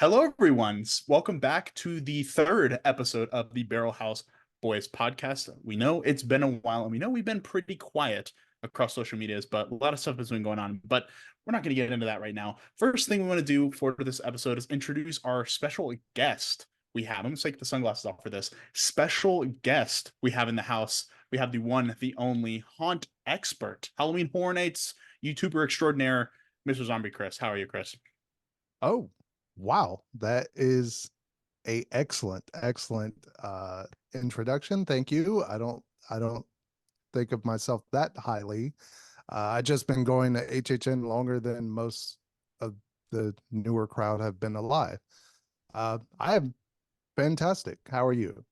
Hello, everyone. Welcome back to the third episode of the Barrel House Boys podcast. We know it's been a while, and we know we've been pretty quiet across social medias, but a lot of stuff has been going on. But we're not going to get into that right now. First thing we want to do for this episode is introduce our special guest. We have, I'm going to take the sunglasses off for this special guest we have in the house. We have the one, the only haunt expert, Halloween Horror Nights YouTuber extraordinaire, Mr. Zombie Chris. How are you, Chris? Oh, wow. That is a excellent introduction. Thank you. I don't think of myself that highly. I just been going to HHN longer than most of the newer crowd have been alive. I am fantastic. How are you?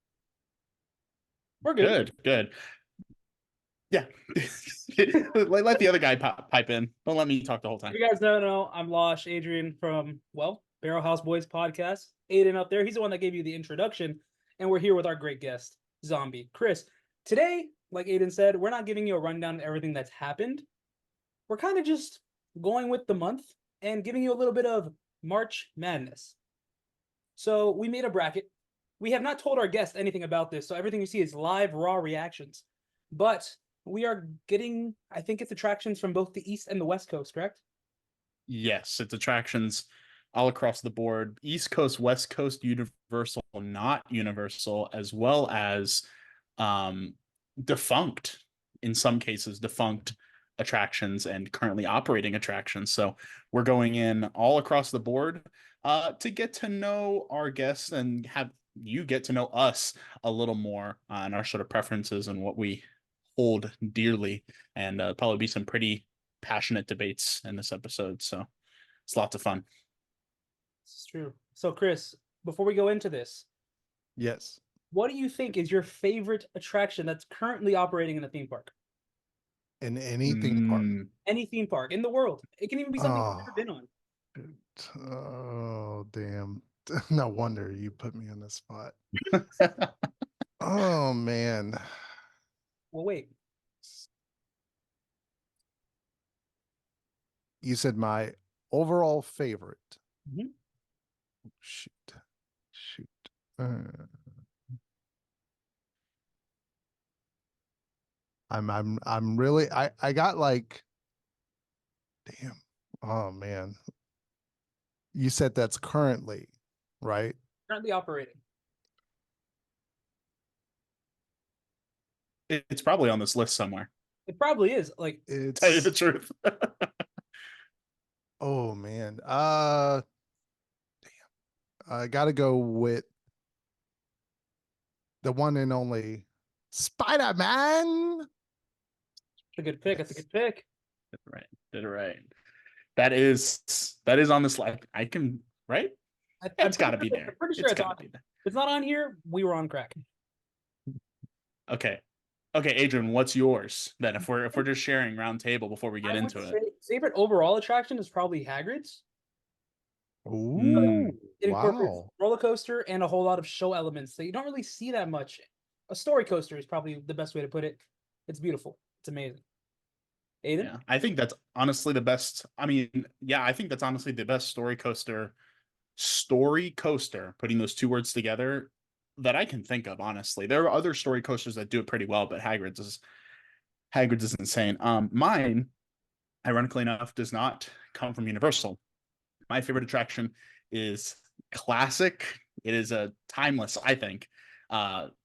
We're good. Good. Yeah. Let the other guy pipe in. Don't let me talk the whole time. If you guys don't know, I'm Losh Adrian from, Barrel House Boys podcast. Aiden up there, he's the one that gave you the introduction, and we're here with our great guest, Zombie Chris. Today, like Aiden said, we're not giving you a rundown of everything that's happened. We're kind of just going with the month and giving you a little bit of March Madness. So we made a bracket. We have not told our guests anything about this, so everything you see is live, raw reactions. But we are getting, I think it's attractions from both the East and the West Coast, correct? Yes, it's attractions all across the board. East Coast, West Coast, Universal, not Universal, as well as defunct, in some cases, defunct attractions and currently operating attractions. So we're going in all across the board to get to know our guests and have you get to know us a little more on our sort of preferences and what we hold dearly, and probably be some pretty passionate debates in this episode. So it's lots of fun. It's true. So, Chris, before we go into this, Yes. what do you think is your favorite attraction that's currently operating in a theme park? In any theme park. Any theme park in the world. It can even be something you've never been on. Oh, damn. No wonder you put me in this spot. Oh, man. Well, wait. You said my overall favorite. Mhm. Shoot. I'm really I got like, damn. Oh man. You said that's currently, right? Currently operating. It's probably on this list somewhere. It probably is. Like, Tell you the It's truth. oh man. Damn. I gotta go with the one and only Spider-Man. it's a good pick. That's a good pick. Did it right. That is on this slide. I can right. That's got to be there. I'm pretty sure it's on. Be there. If it's not on here, we were on crack. Okay, Adrian, what's yours then? If we're just sharing round table before we get I would into it. say favorite overall attraction is probably Hagrid's. Ooh, It incorporates wow. roller coaster and a whole lot of show elements that you don't really see that much. A story coaster is probably the best way to put it. It's beautiful. It's amazing. Aiden? Yeah, I think that's honestly the best. I mean, yeah, I think that's honestly the best story coaster. Story coaster, putting those two words together, that I can think of. Honestly, there are other story coasters that do it pretty well, but Hagrid's is insane. Mine, ironically enough, does not come from Universal. My favorite attraction is classic. It is a timeless, I think.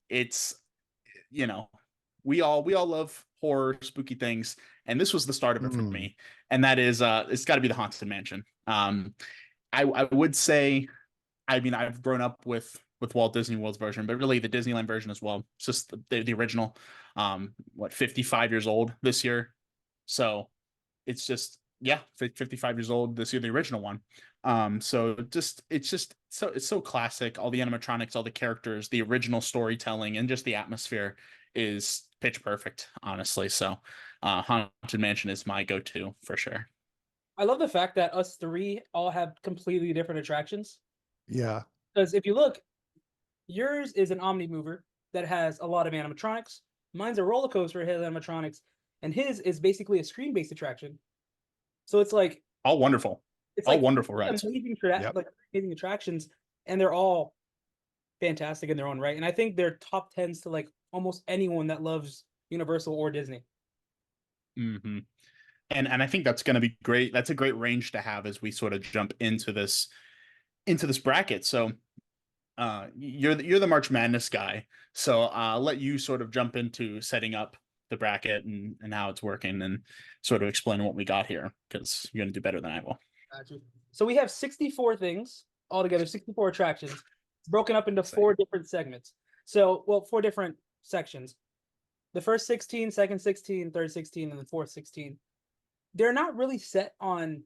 It's we all love horror, spooky things, and this was the start of it for me. And that is it's got to be the Haunted Mansion. I would say, I mean, I've grown up with Walt Disney World's version, but really the Disneyland version as well. It's just the original. 55 years old this year, so it's just, yeah, 55 years old this year, the original one. So it's so classic. All the animatronics, all the characters, the original storytelling, and just the atmosphere is pitch perfect, honestly. So Haunted Mansion is my go-to for sure. I love the fact that us three all have completely different attractions. Yeah. Because if you look, yours is an Omni Mover that has a lot of animatronics. Mine's a roller coaster, that has animatronics, and his is basically a screen-based attraction. So it's like, All wonderful. It's all like wonderful rides. amazing, Yep. like amazing attractions, and they're all fantastic in their own right. And I think they're top tens to like almost anyone that loves Universal or Disney. Mm-hmm. And I think that's going to be great. That's a great range to have as we sort of jump into this bracket. So you're the March Madness guy. So I'll let you sort of jump into setting up the bracket and how it's working and sort of explain what we got here because you're going to do better than I will. Gotcha. So we have 64 things altogether, 64 attractions broken up into four different segments. So, well, four different sections. The first 16, second 16, third 16, and the fourth 16. They're not really set on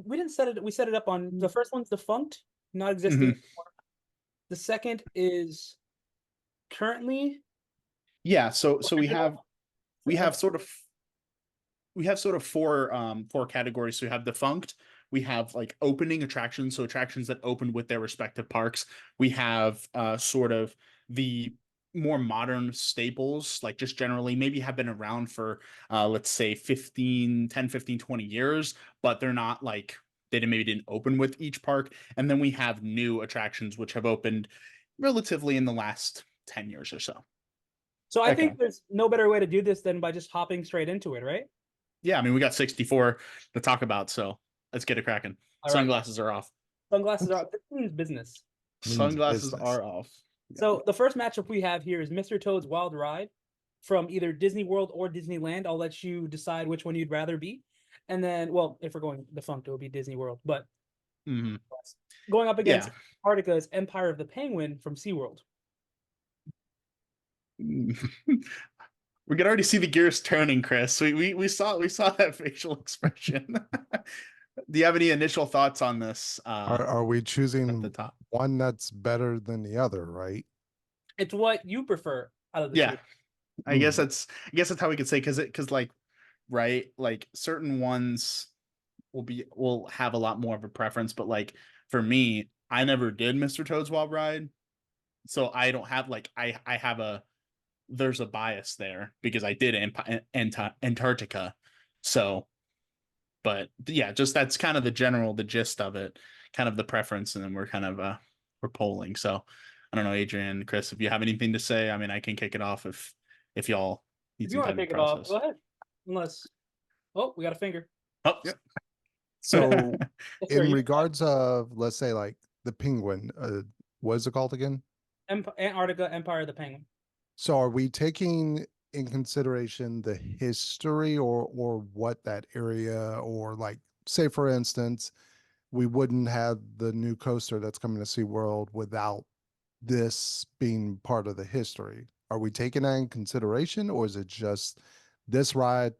we didn't set it. We set it up on the first one's defunct, not existing. The second is currently. Yeah. So we have sort of four categories. So we have defunct, we have like opening attractions, so attractions that opened with their respective parks. We have sort of the more modern staples, like just generally maybe have been around for let's say 10, 15, 20 years, but they're not like maybe didn't open with each park. And then we have new attractions which have opened relatively in the last 10 years or so. So I think there's no better way to do this than by just hopping straight into it, right? Yeah, I mean, we got 64 to talk about, so let's get it cracking. Sunglasses are off. Sunglasses are off. This means business. Sunglasses are off. So the first matchup we have here is Mr. Toad's Wild Ride from either Disney World or Disneyland. I'll let you decide which one you'd rather be. And then, well, if we're going defunct, it will be Disney World. But going up against Antarctica's Empire of the Penguin from SeaWorld. We can already see the gears turning, Chris. We saw that facial expression. Do you have any initial thoughts on this? Are we choosing the top one that's better than the other, right? It's what you prefer out of the two. I guess that's how we could say because like certain ones will have a lot more of a preference, but like for me, I never did Mr. Toad's Wild Ride, so I don't have like I have there's a bias there because I did Antarctica. So, but yeah, just that's kind of the gist of it, kind of the preference, and then we're kind of we're polling. So I don't know, Adrian, Chris, if you have anything to say, I mean, I can kick it off if y'all need some time to process. Go ahead. Unless, we got a finger. Oh, yeah. So in regards of, let's say like the Penguin, what is it called again? Antarctica Empire of the Penguin. So are we taking in consideration the history or what that area, or like, say for instance, we wouldn't have the new coaster that's coming to SeaWorld without this being part of the history? Are we taking that in consideration, or is it just this ride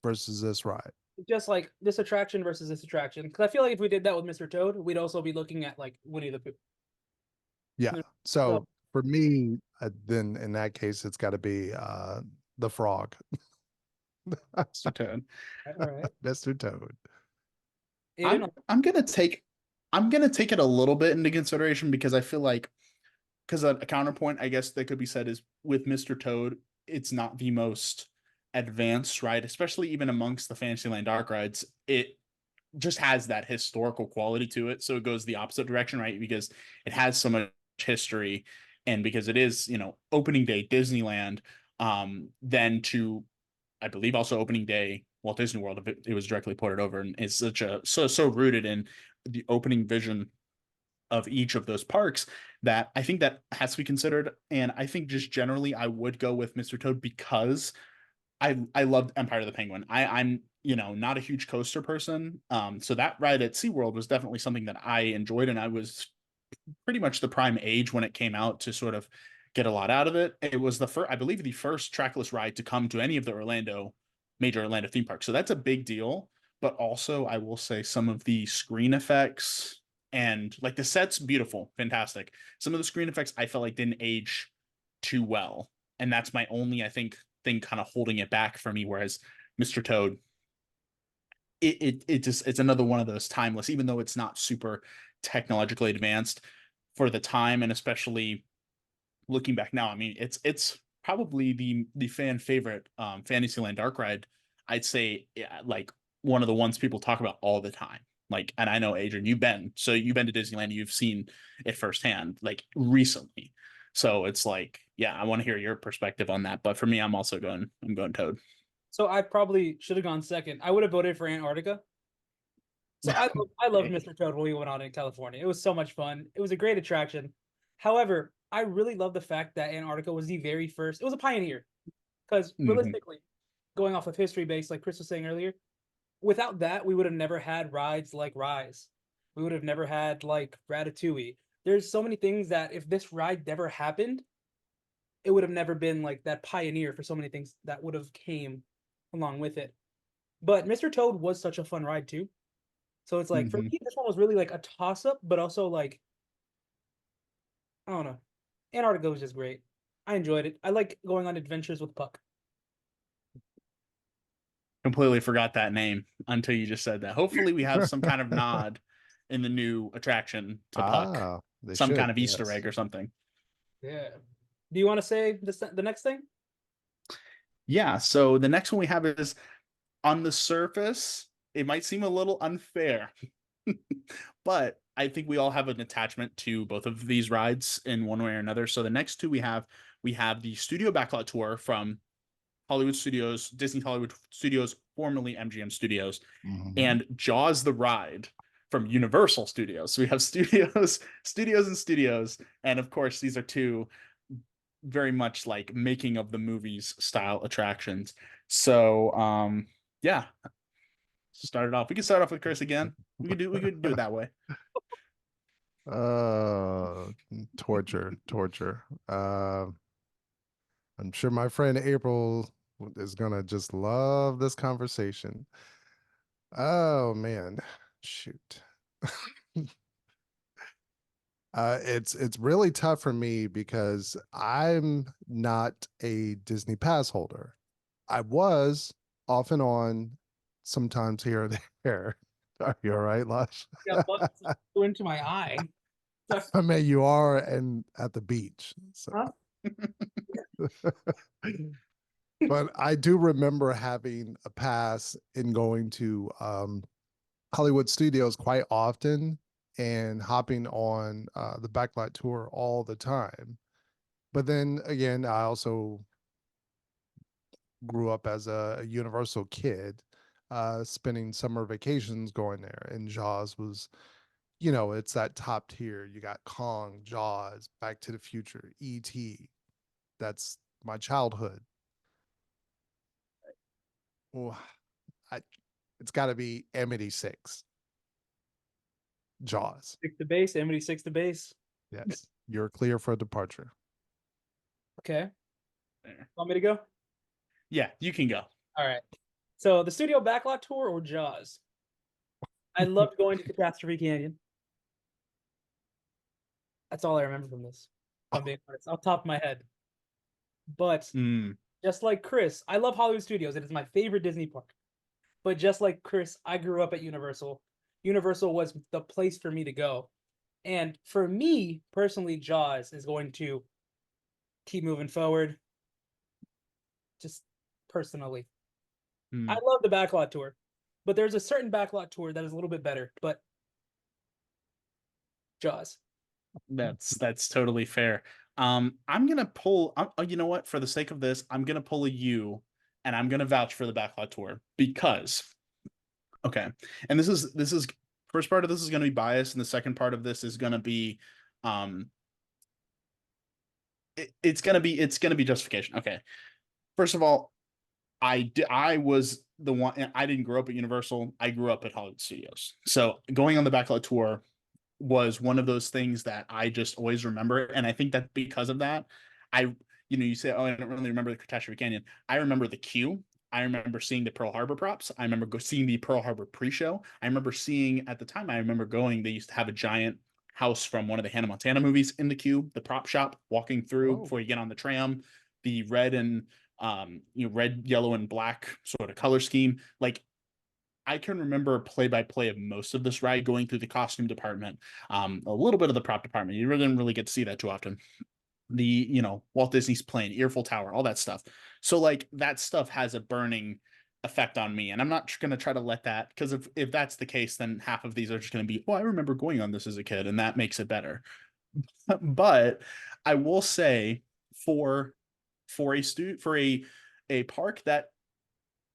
versus this ride? Just like this attraction versus this attraction. Because I feel like if we did that with Mr. Toad, we'd also be looking at like Winnie the Pooh. Yeah. So for me, then in that case, it's got to be the frog. Mr. Toad. All right. Mr. Toad. I'm gonna take it a little bit into consideration because I feel like a counterpoint, I guess that could be said, is with Mr. Toad, it's not the most advanced ride, especially even amongst the Fantasyland dark rides. It just has that historical quality to it, so it goes the opposite direction, right? Because it has so much history, and because it is, opening day Disneyland, then to, I believe, also opening day Walt Disney World, if it was directly ported over, and it's so rooted in the opening vision of each of those parks that I think that has to be considered. And I think just generally I would go with Mr. Toad because I loved Empire of the Penguin. I'm not a huge coaster person, so that ride at SeaWorld was definitely something that I enjoyed, and I was pretty much the prime age when it came out to sort of get a lot out of it. It was I believe the first trackless ride to come to any of the major Orlando theme parks, so that's a big deal. But also I will say some of the screen effects and like the set's beautiful, fantastic. Some of the screen effects I felt like didn't age too well, and that's my only, I think, thing kind of holding it back for me. Whereas Mr. Toad, it's another one of those timeless, even though it's not super technologically advanced for the time, and especially looking back now, I mean, it's probably the fan favorite Fantasyland dark ride. I'd say like one of the ones people talk about all the time. Like, and I know, Adrian, you've been to Disneyland, you've seen it firsthand, like recently. So it's like, yeah, I want to hear your perspective on that. But for me, I'm going Toad. So I probably should have gone second. I would have voted for Antarctica. So I loved Mr. Toad when we went on in California. It was so much fun. It was a great attraction. However, I really love the fact that Antarctica was the very first. It was a pioneer, because realistically, going off of history base, like Chris was saying earlier, without that, we would have never had rides like Rise. We would have never had like Ratatouille. There's so many things that if this ride never happened, it would have never been like that pioneer for so many things that would have came along with it. But Mr. Toad was such a fun ride too. So it's like for me, this one was really like a toss up, but also like I don't know. Antarctica was just great. I enjoyed it. I like going on adventures with Puck. Completely forgot that name until you just said that. Hopefully, we have some kind of nod in the new attraction to Puck, some kind of Easter egg or something. Yeah. Do you want to say the next thing? Yeah. So the next one we have is, on the surface, it might seem a little unfair, but I think we all have an attachment to both of these rides in one way or another. So the next two we have the Studio Backlot Tour from Hollywood Studios, Disney Hollywood Studios, formerly MGM Studios, and Jaws the Ride from Universal Studios. So we have studios, and studios, and of course these are two very much like making of the movies style attractions. So yeah, start it off. We can start off with Chris again. We could do it that way. Torture. I'm sure my friend April is gonna just love this conversation. Oh man, shoot. It's really tough for me because I'm not a Disney pass holder. I was off and on, sometimes here and there. Are you all right, Lush? Yeah, buckets flew into my eye. I mean, you are and at the beach. So. Huh? But I do remember having a pass and going to Hollywood Studios quite often and hopping on the Backlot Tour all the time. But then again, I also grew up as a Universal kid, spending summer vacations going there. And Jaws was, it's that top tier. You got Kong, Jaws, Back to the Future, E.T. That's my childhood. Oh, it's got to be Amity 6. Jaws. 6 to base, Amity 6 to base. Yes, you're clear for departure. Okay. Want me to go? Yeah, you can go. All right. So the Studio Backlot Tour or Jaws? I loved going to Catastrophe Canyon. That's all I remember from this. If I'm being honest, off the top of my head. But just like Chris, I love Hollywood Studios. It is my favorite Disney park. But just like Chris, I grew up at Universal. Universal was the place for me to go. And for me, personally, Jaws is going to keep moving forward. Just personally. I love the Backlot Tour. But there's a certain Backlot Tour that is a little bit better. But Jaws. That's totally fair. I'm gonna pull. You know what? For the sake of this, I'm gonna pull a U, and I'm gonna vouch for the Backlot Tour because, okay, and this is first part of this is gonna be biased, and the second part of this is gonna be, it's gonna be justification. Okay, first of all, I was the one. I didn't grow up at Universal. I grew up at Hollywood Studios. So going on the Backlot Tour was one of those things that I just always remember. And I think that because of that, you say, oh, I don't really remember the Catastrophe Canyon. I remember the queue. I remember seeing the Pearl Harbor props. I remember seeing the Pearl Harbor pre-show. I remember seeing, at the time, I remember going, they used to have a giant house from one of the Hannah Montana movies in the queue, the prop shop, walking through before you get on the tram, the red and red, yellow, and black sort of color scheme. Like, I can remember play-by-play of most of this ride, going through the costume department, a little bit of the prop department. You really didn't really get to see that too often. The, Walt Disney's plane, Earful Tower, all that stuff. So like that stuff has a burning effect on me. And I'm not going to try to let that, because if that's the case, then half of these are just going to be, oh, I remember going on this as a kid, and that makes it better. But I will say, for a park that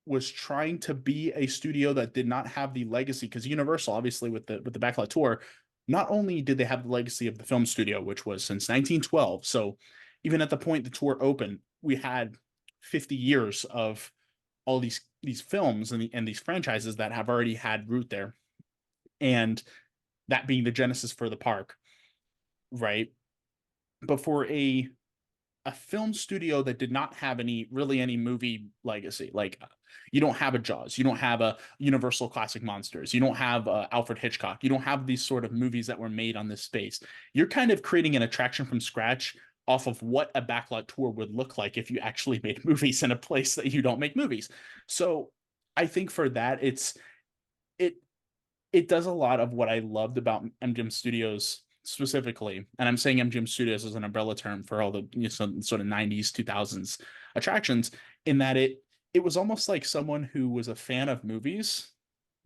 was trying to be a studio that did not have the legacy, because Universal, obviously, with the Backlot Tour, not only did they have the legacy of the film studio, which was since 1912, so even at the point the tour opened, we had 50 years of all these films and these franchises that have already had root there, and that being the genesis for the park, right? But for a film studio that did not have any movie legacy, like you don't have a Jaws, you don't have a Universal Classic Monsters, you don't have Alfred Hitchcock, you don't have these sort of movies that were made on this space. You're kind of creating an attraction from scratch off of what a backlot tour would look like if you actually made movies in a place that you don't make movies. So I think for that, it does a lot of what I loved about MGM Studios specifically, and I'm saying MGM Studios as an umbrella term for all the sort of 90s 2000s attractions, in that it was almost like someone who was a fan of movies,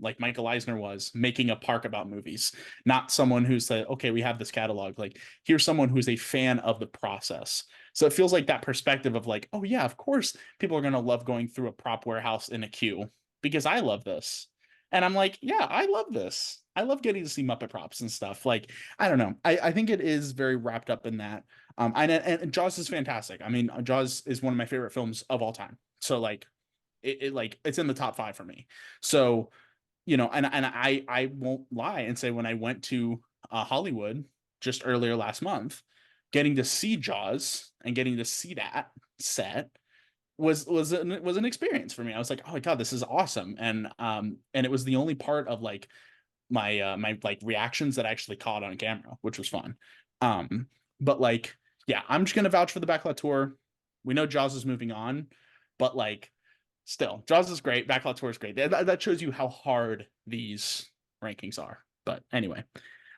like Michael Eisner was, making a park about movies, not someone who said, okay, we have this catalog, like here's someone who's a fan of the process. So it feels like that perspective of like, oh yeah, of course people are going to love going through a prop warehouse in a queue because I love this. And I'm like, yeah, I love this. I love getting to see Muppet props and stuff. Like, I don't know. I think it is very wrapped up in that. And Jaws is fantastic. I mean, Jaws is one of my favorite films of all time. So like, it's in the top 5 for me. So, and I won't lie and say, when I went to Hollywood just earlier last month, getting to see Jaws and getting to see that set was an experience for me. I was like, oh my god, this is awesome. And it was the only part of like my like reactions that I actually caught on camera, which was fun. But like, yeah, I'm just gonna vouch for the Backlot Tour. We know Jaws is moving on, but like, still, Jaws is great, Backlot Tour is great. That shows you how hard these rankings are. But anyway,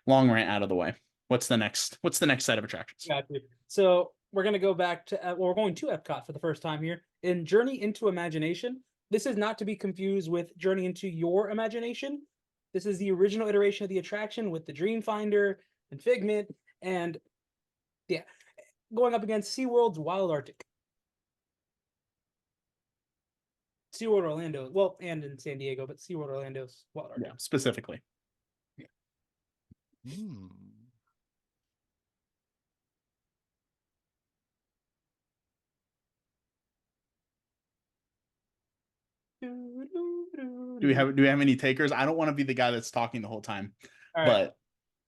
long rant out of the way. What's the next set of attractions? Gotcha. So we're going to go back to, we're going to Epcot for the first time here in Journey into Imagination. This is not to be confused with Journey into Your Imagination. This is the original iteration of the attraction with the Dream Finder and Figment, and yeah, going up against SeaWorld's Wild Arctic. SeaWorld Orlando, well, and in San Diego, but SeaWorld Orlando's Wild Arctic. Yeah, specifically. Hmm. Do we have any takers? I don't want to be the guy that's talking the whole time. All right.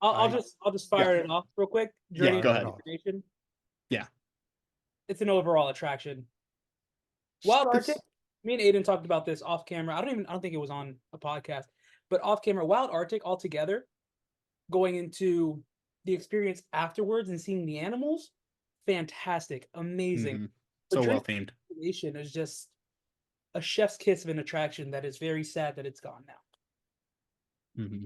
But I'll just fire it off real quick. Journey yeah, go ahead. Imagination. Yeah. It's an overall attraction. Wild Arctic, me and Aiden talked about this off camera. I don't think it was on a podcast, but off camera, Wild Arctic altogether, going into the experience afterwards and seeing the animals, fantastic, amazing. Mm-hmm. So well themed. Is just a chef's kiss of an attraction that is very sad that it's gone now. Mm-hmm.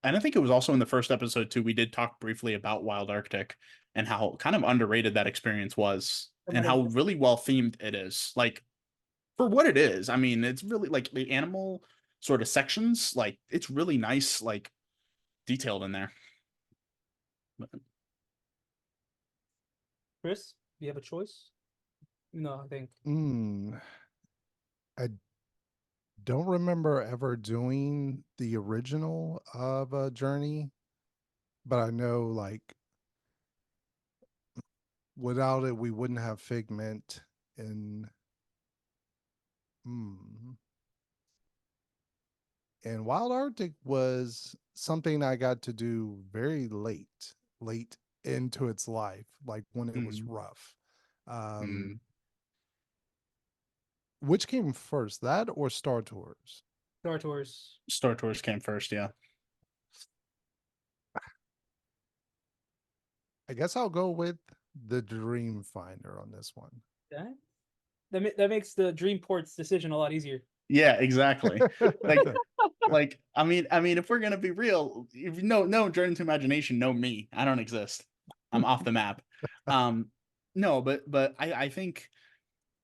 And I think it was also in the first episode too, we did talk briefly about Wild Arctic and how kind of underrated that experience was, and how really well themed it is. Like, for what it is, I mean, it's really like the animal sort of sections, like it's really nice, like detailed in there. Chris, do you have a choice? No, I think. I don't remember ever doing the original of a Journey, but I know like without it, we wouldn't have Figment and and Wild Arctic was something I got to do very late into its life, like when it was rough. Which came first, that or Star Tours? Star Tours. Star Tours came first, yeah. I guess I'll go with the Dream Finder on this one. Okay. That makes the Dreamport's decision a lot easier. Yeah, exactly. like I mean, if we're gonna be real, if you know Journey to Imagination, know me. I don't exist. I'm off the map. No, but I think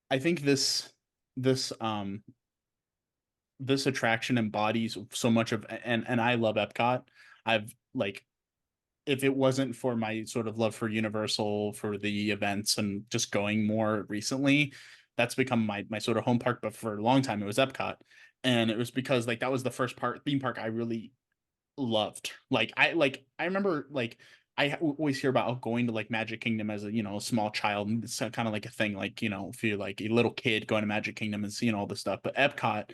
this this this attraction embodies so much of, and I love Epcot. I've like, if it wasn't for my sort of love for Universal, for the events and just going more recently, that's become my sort of home park. But for a long time it was Epcot. And it was because like that was the first theme park I really loved. I remember like always hear about going to like Magic Kingdom as a, you know, a small child, and it's kind of like a thing, like, you know, if you're like a little kid going to Magic Kingdom and seeing all this stuff. But Epcot,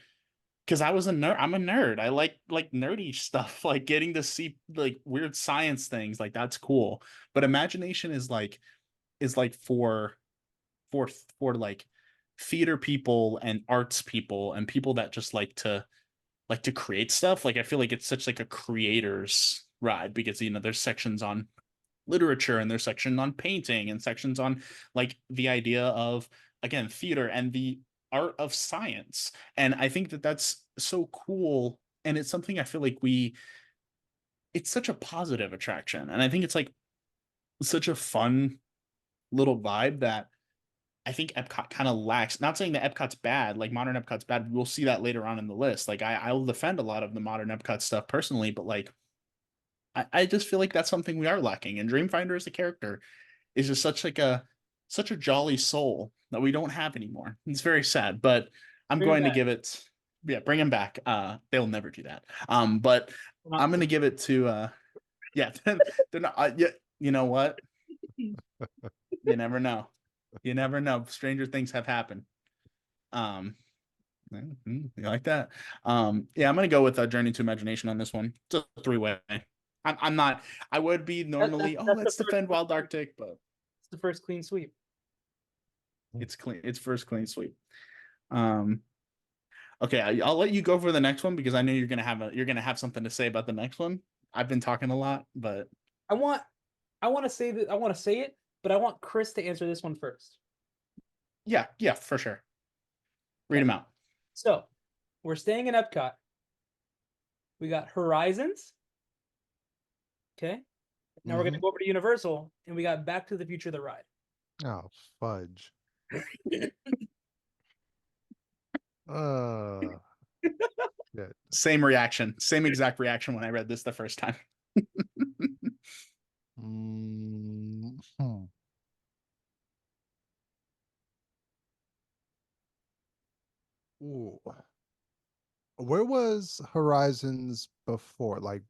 because I was a nerd, I'm a nerd. I like nerdy stuff, like getting to see like weird science things, like that's cool. But imagination is like for for like theater people and arts people and people that just like to create stuff. Like I feel like it's such like a creator's ride, because you know there's sections on literature and there's section on painting and sections on like the idea of, again, theater and the art of science. And I think that that's so cool, and it's something I feel like it's such a positive attraction, and I think it's like such a fun little vibe that I think Epcot kind of lacks. Not saying that Epcot's bad, like modern Epcot's bad. We'll see that later on in the list. Like I'll defend a lot of the modern Epcot stuff personally, but like I just feel like that's something we are lacking. And Dreamfinder as a character is just such a jolly soul that we don't have anymore. It's very sad, but I'm Bring it going to back. give it, yeah, bring him back. They'll never do that. But I'm going to give it to yeah, they're not yeah, you know what? You never know. You never know. Stranger things have happened. You like that? Yeah, I'm gonna go with Journey to Imagination on this one. It's a three-way. I'm not. I would be normally. That's Let's the defend Wild Arctic, but it's the first clean sweep. it's clean. It's first clean sweep. Um. Okay, I'll let you go for the next one because I know you're gonna have something to say about the next one. I've been talking a lot, but I want to say that I want to say it, but I want Chris to answer this one first. yeah, for sure. Read Okay. them out. So we're staying in Epcot. We got Horizons. Okay. Now we're gonna go over to Universal, and we got Back to the Future the ride. Oh, fudge. Uh, yeah. Same reaction. Same exact reaction when I read this the first time. Hmm. Ooh. Where was Horizons before? Like,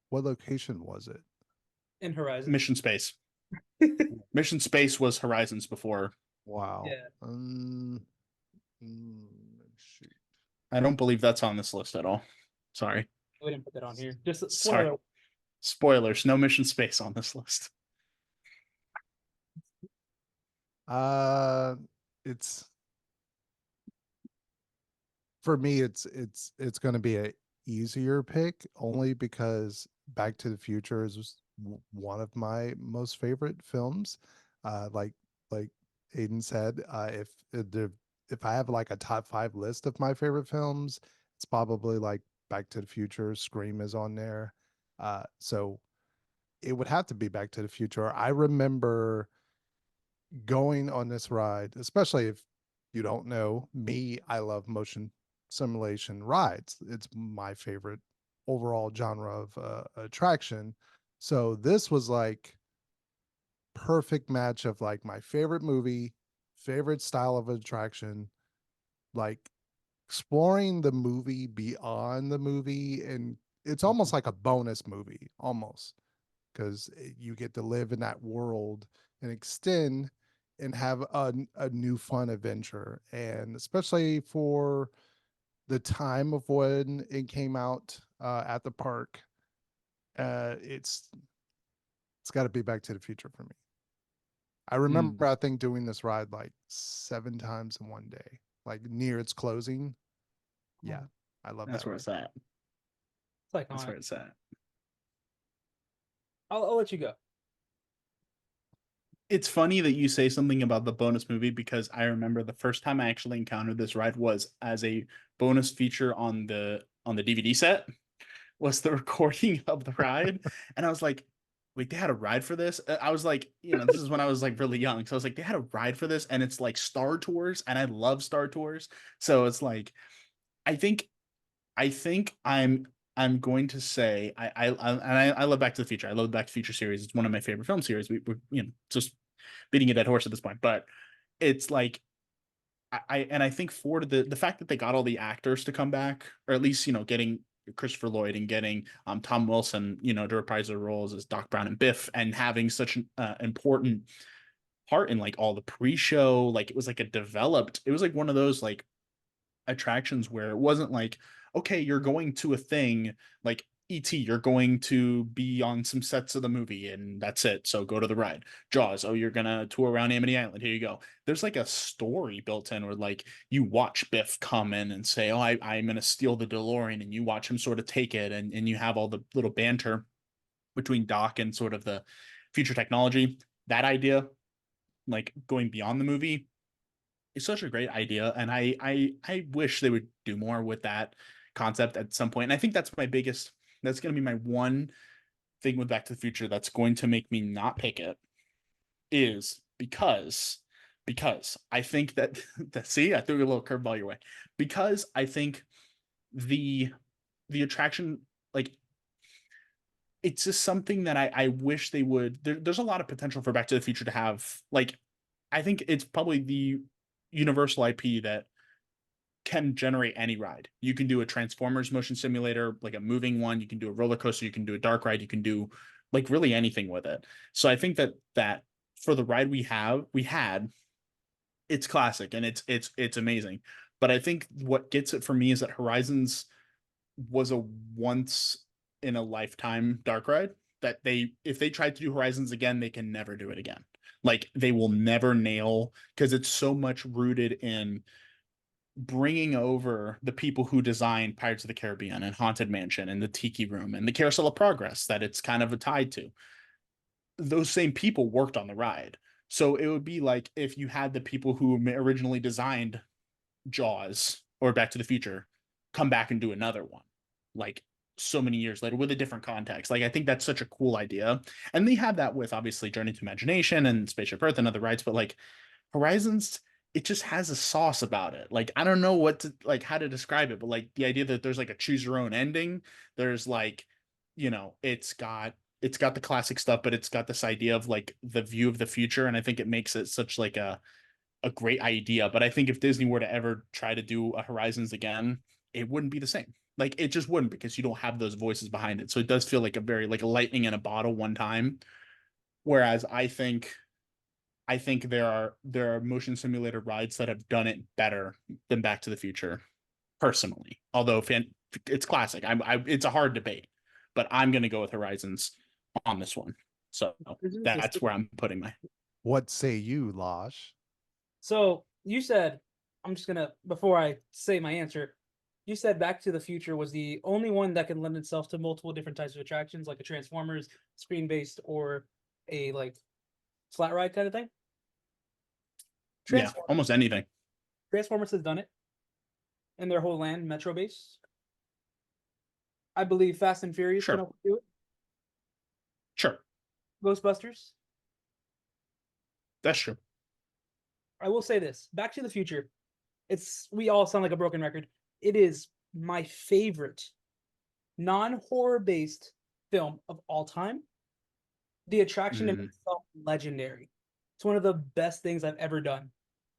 what location was it? In Horizons. Mission Space. Mission Space was Horizons before. Wow. Yeah. Shoot. I don't believe that's on this list at all. Sorry. We didn't put that on here. Just Sorry. Spoilers. No Mission Space on this list. It's for me. It's going to be a easier pick only because Back to the Future is one of my most favorite films. Like Aiden said, if I have like a top 5 list of my favorite films, it's probably like Back to the Future. Scream is on there. So it would have to be Back to the Future. I remember going on this ride, especially if you don't know me, I love motion simulation rides. It's my favorite overall genre of attraction. So this was like perfect match of like my favorite movie, favorite style of attraction, like exploring the movie beyond the movie, and it's almost like a bonus movie almost because you get to live in that world and extend and have a new fun adventure. And especially for the time of when it came out at the park, it's got to be Back to the Future for me. I remember, I think, doing this ride like 7 times in one day, like near its closing. Yeah, I love That's that where ride. it's at. It's like That's where it's at. I'll let you go. It's funny that you say something about the bonus movie because I remember the first time I actually encountered this ride was as a bonus feature on the DVD set, was the recording of the ride. And I was like, wait, they had a ride for this? I was like, this is when I was like really young. So I was like, they had a ride for this, and it's like Star Tours, and I love Star Tours. So it's like, I think, I'm going to say I love Back to the Future. I love the Back to the Future series. It's one of my favorite film series. We're just beating a dead horse at this point, but it's like I think for the fact that they got all the actors to come back, or at least getting Christopher Lloyd and getting Tom Wilson to reprise their roles as Doc Brown and Biff, and having such an important part in like all the pre-show, like it was like it was like one of those like attractions where it wasn't like, okay, you're going to a thing like E.T., you're going to be on some sets of the movie and that's it. So go to the ride. Jaws, oh, you're gonna tour around Amity Island. Here you go. There's like a story built in where like you watch Biff come in and say, oh, I'm gonna steal the DeLorean, and you watch him sort of take it, and you have all the little banter between Doc and sort of the future technology. That idea, like going beyond the movie, it's such a great idea, and I wish they would do more with that concept at some point. And I think that's my biggest. That's going to be my one thing with Back to the Future that's going to make me not pick it, is because I think that see, I threw a little curveball your way, because I think the attraction, like, it's just something that I wish they would. There's a lot of potential for Back to the Future to have, like, I think it's probably the universal IP that can generate any ride. You can do a Transformers motion simulator, like a moving one. You can do a roller coaster. You can do a dark ride. You can do like really anything with it. So I think that for the ride we had, it's classic and it's amazing. But I think what gets it for me is that Horizons was a once in a lifetime dark ride, that if they tried to do Horizons again, they can never do it again. Like, they will never nail, because it's so much rooted in bringing over the people who designed Pirates of the Caribbean and Haunted Mansion and the Tiki Room and the Carousel of Progress that it's kind of a tied to. Those same people worked on the ride. So it would be like if you had the people who originally designed Jaws or Back to the Future come back and do another one, like so many years later with a different context. Like, I think that's such a cool idea. And they have that with obviously Journey to Imagination and Spaceship Earth and other rides, but like Horizons, it just has a sauce about it. Like, I don't know how to describe it, but like the idea that there's like a choose your own ending. There's like, it's got the classic stuff, but it's got this idea of like the view of the future. And I think it makes it such like a great idea. But I think if Disney were to ever try to do a Horizons again, it wouldn't be the same. Like, it just wouldn't, because you don't have those voices behind it. So it does feel like a very like a lightning in a bottle one time. Whereas I think there are motion simulator rides that have done it better than Back to the Future, personally. Although it's classic. It's a hard debate, but I'm going to go with Horizons on this one. So that's where I'm putting my. What say you, Losh? So you said, I'm just gonna, before I say my answer, you said Back to the Future was the only one that can lend itself to multiple different types of attractions, like a Transformers, screen-based, or a like flat ride kind of thing. Yeah, almost anything. Transformers has done it in their whole land, Metro base. I believe Fast and Furious Sure. can do it. Sure. Ghostbusters. That's true. I will say this: Back to the Future. We all sound like a broken record. It is my favorite non-horror based film of all time. The attraction in itself, legendary. It's one of the best things I've ever done.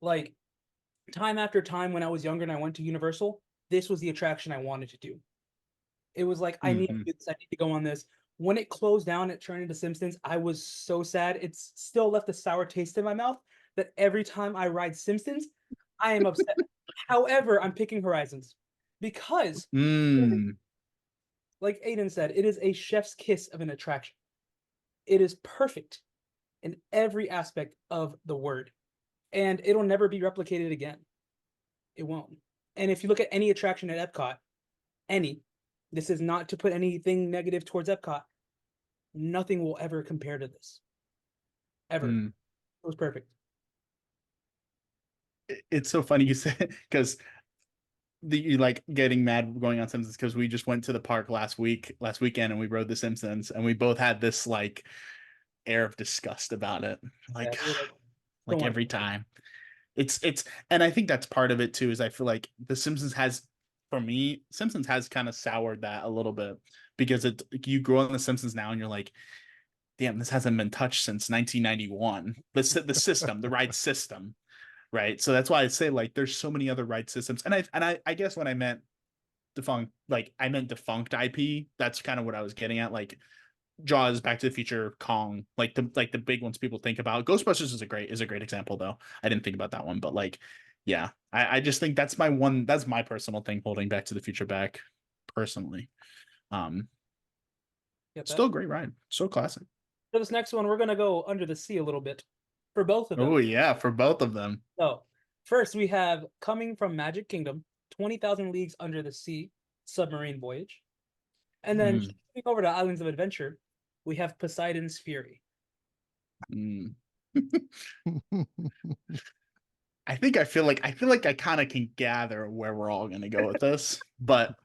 Like, time after time when I was younger and I went to Universal, this was the attraction I wanted to do. It was like, I need to do this, I need to go on this. When it closed down, it turned into Simpsons. I was so sad. It's still left a sour taste in my mouth that every time I ride Simpsons, I am upset. However, I'm picking Horizons because, like Aiden said, it is a chef's kiss of an attraction. It is perfect in every aspect of the word, and it'll never be replicated again. It won't. And if you look at any attraction at Epcot, this is not to put anything negative towards Epcot, nothing will ever compare to this. Ever. It was perfect. It's so funny you said, because the like getting mad going on Simpsons because we just went to the park last weekend, and we rode the Simpsons, and we both had this like air of disgust about it. Yeah, Like, we were like, don't like want every to. time. It's and I think that's part of it too, is I feel like the Simpsons has, for me, Simpsons has kind of soured that a little bit, because you grow on the Simpsons now and you're like, damn, this hasn't been touched since 1991. The system, the ride system, right? So that's why I say like there's so many other ride systems. And I guess when I meant defunct, like I meant defunct IP, that's kind of what I was getting at. Like Jaws, Back to the Future, Kong, like the big ones people think about. Ghostbusters is a great example though. I didn't think about that one, but like, yeah, I just think that's my personal thing holding Back to the Future back personally. Um, Get that? Still a great ride, so classic. For this next one, we're gonna go under the sea a little bit for both of them. Oh yeah, for both of them. So first we have coming from Magic Kingdom, 20,000 Leagues Under the Sea, submarine voyage. And then Mm. shifting over to Islands of Adventure, we have Poseidon's Fury. Mm. I feel like I kind of can gather where we're all gonna go with this, but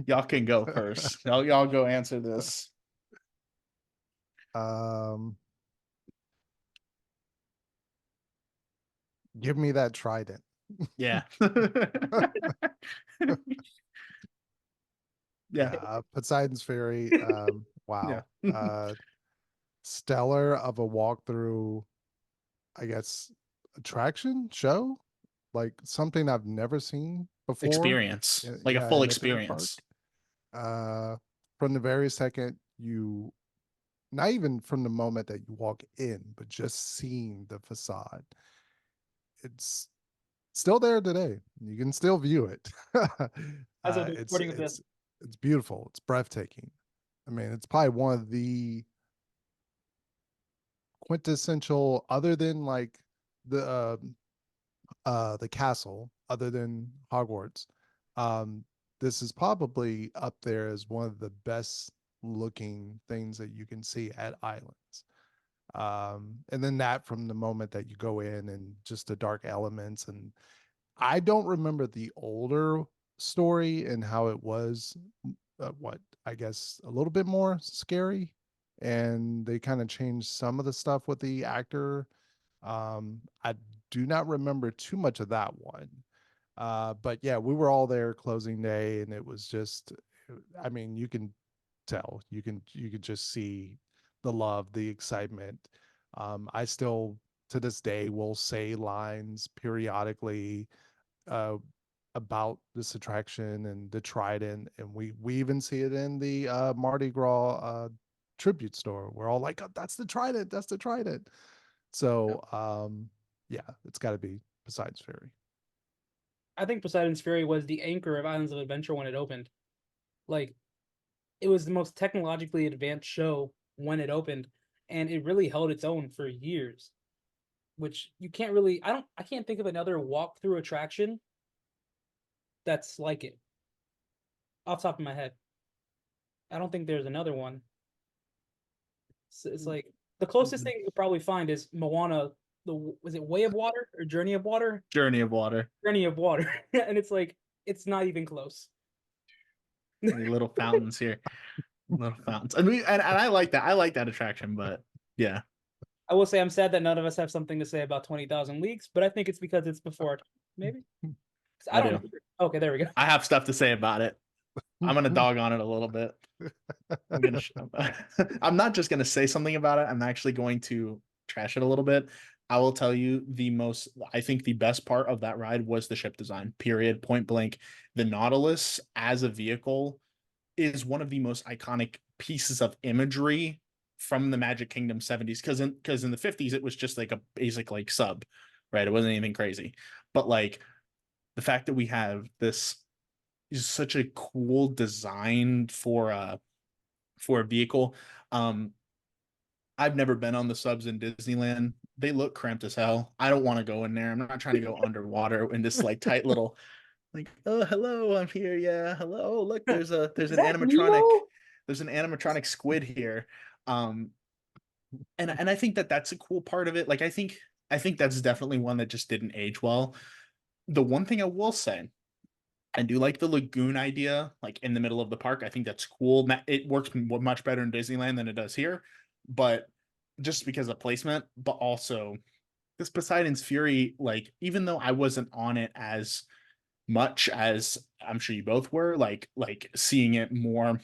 y'all can go first. Y'all go answer this. Give me that trident. Yeah. Yeah. Poseidon's Fury. Yeah. Wow. Stellar of a walkthrough, I guess, attraction show, like something I've never seen before. Experience. Like a Yeah, full in a theme park. experience. From the very second you, not even from the moment that you walk in, but just seeing the facade, it's still there today. You can still view it. As of the It's recording of this, it's beautiful. It's breathtaking. I mean, it's probably one of the quintessential, other than like the the castle, other than Hogwarts. Um, this is probably up there as one of the best looking things that you can see at islands. And then that from the moment that you go in and just the dark elements. And I don't remember the older story and how it was, what I guess a little bit more scary. And they kind of changed some of the stuff with the actor. I do not remember too much of that one. But yeah, we were all there closing day, and it was just, I mean, you can tell, you could just see the love, the excitement. I still to this day will say lines periodically uh, about this attraction and the Trident, and we even see it in the Mardi Gras tribute store. We're all like, oh, "That's the Trident! That's the Trident!" So, yeah, it's got to be Poseidon's Fury. I think Poseidon's Fury was the anchor of Islands of Adventure when it opened. Like, it was the most technologically advanced show when it opened, and it really held its own for years. Which you can't really, I can't think of another walkthrough attraction that's like it off the top of my head. I don't think there's another one. It's like the closest thing you'll probably find is Moana. Was it Way of Water or Journey of Water? Journey of Water. Journey of Water, and it's like it's not even close. Little fountains here. Little fountains. And I like that. I like that attraction, but yeah. I will say I'm sad that none of us have something to say about 20,000 Leagues, but I think it's because it's before maybe. I don't. do. Okay, there we go. I have stuff to say about it. I'm gonna dog on it a little bit. I'm not just gonna say something about it. I'm actually going to trash it a little bit. I will tell you I think the best part of that ride was the ship design, period, point blank. The Nautilus as a vehicle is one of the most iconic pieces of imagery from the Magic Kingdom 70s. Because in the 50s, it was just like a basic like sub, right? It wasn't anything crazy. But like the fact that we have this is such a cool design for a vehicle. I've never been on the subs in Disneyland. They look cramped as hell. I don't want to go in there. I'm not trying to go underwater in this like tight little like, oh hello, I'm here. Yeah, hello. Oh, look, there's an animatronic. Nemo? There's an animatronic squid here. And I think that's a cool part of it. Like I think that's definitely one that just didn't age well. The one thing I will say, I do like the lagoon idea, like in the middle of the park. I think that's cool. It works much better in Disneyland than it does here, but just because of placement, but also this Poseidon's Fury, like even though I wasn't on it as much as I'm sure you both were, like seeing it more,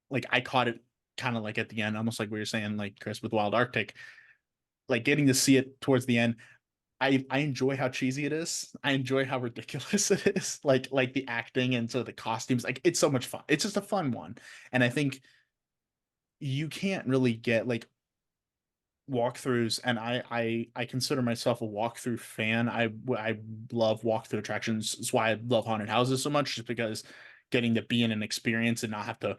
like I caught it kind of like at the end, almost like we were saying, like Chris with Wild Arctic, like getting to see it towards the end. I enjoy how cheesy it is. I enjoy how ridiculous it is. Like the acting and so the costumes. Like it's so much fun. It's just a fun one. And I think you can't really get like walkthroughs, and I consider myself a walkthrough fan. I love walkthrough attractions. That's why I love haunted houses so much, just because getting to be in an experience and not have to,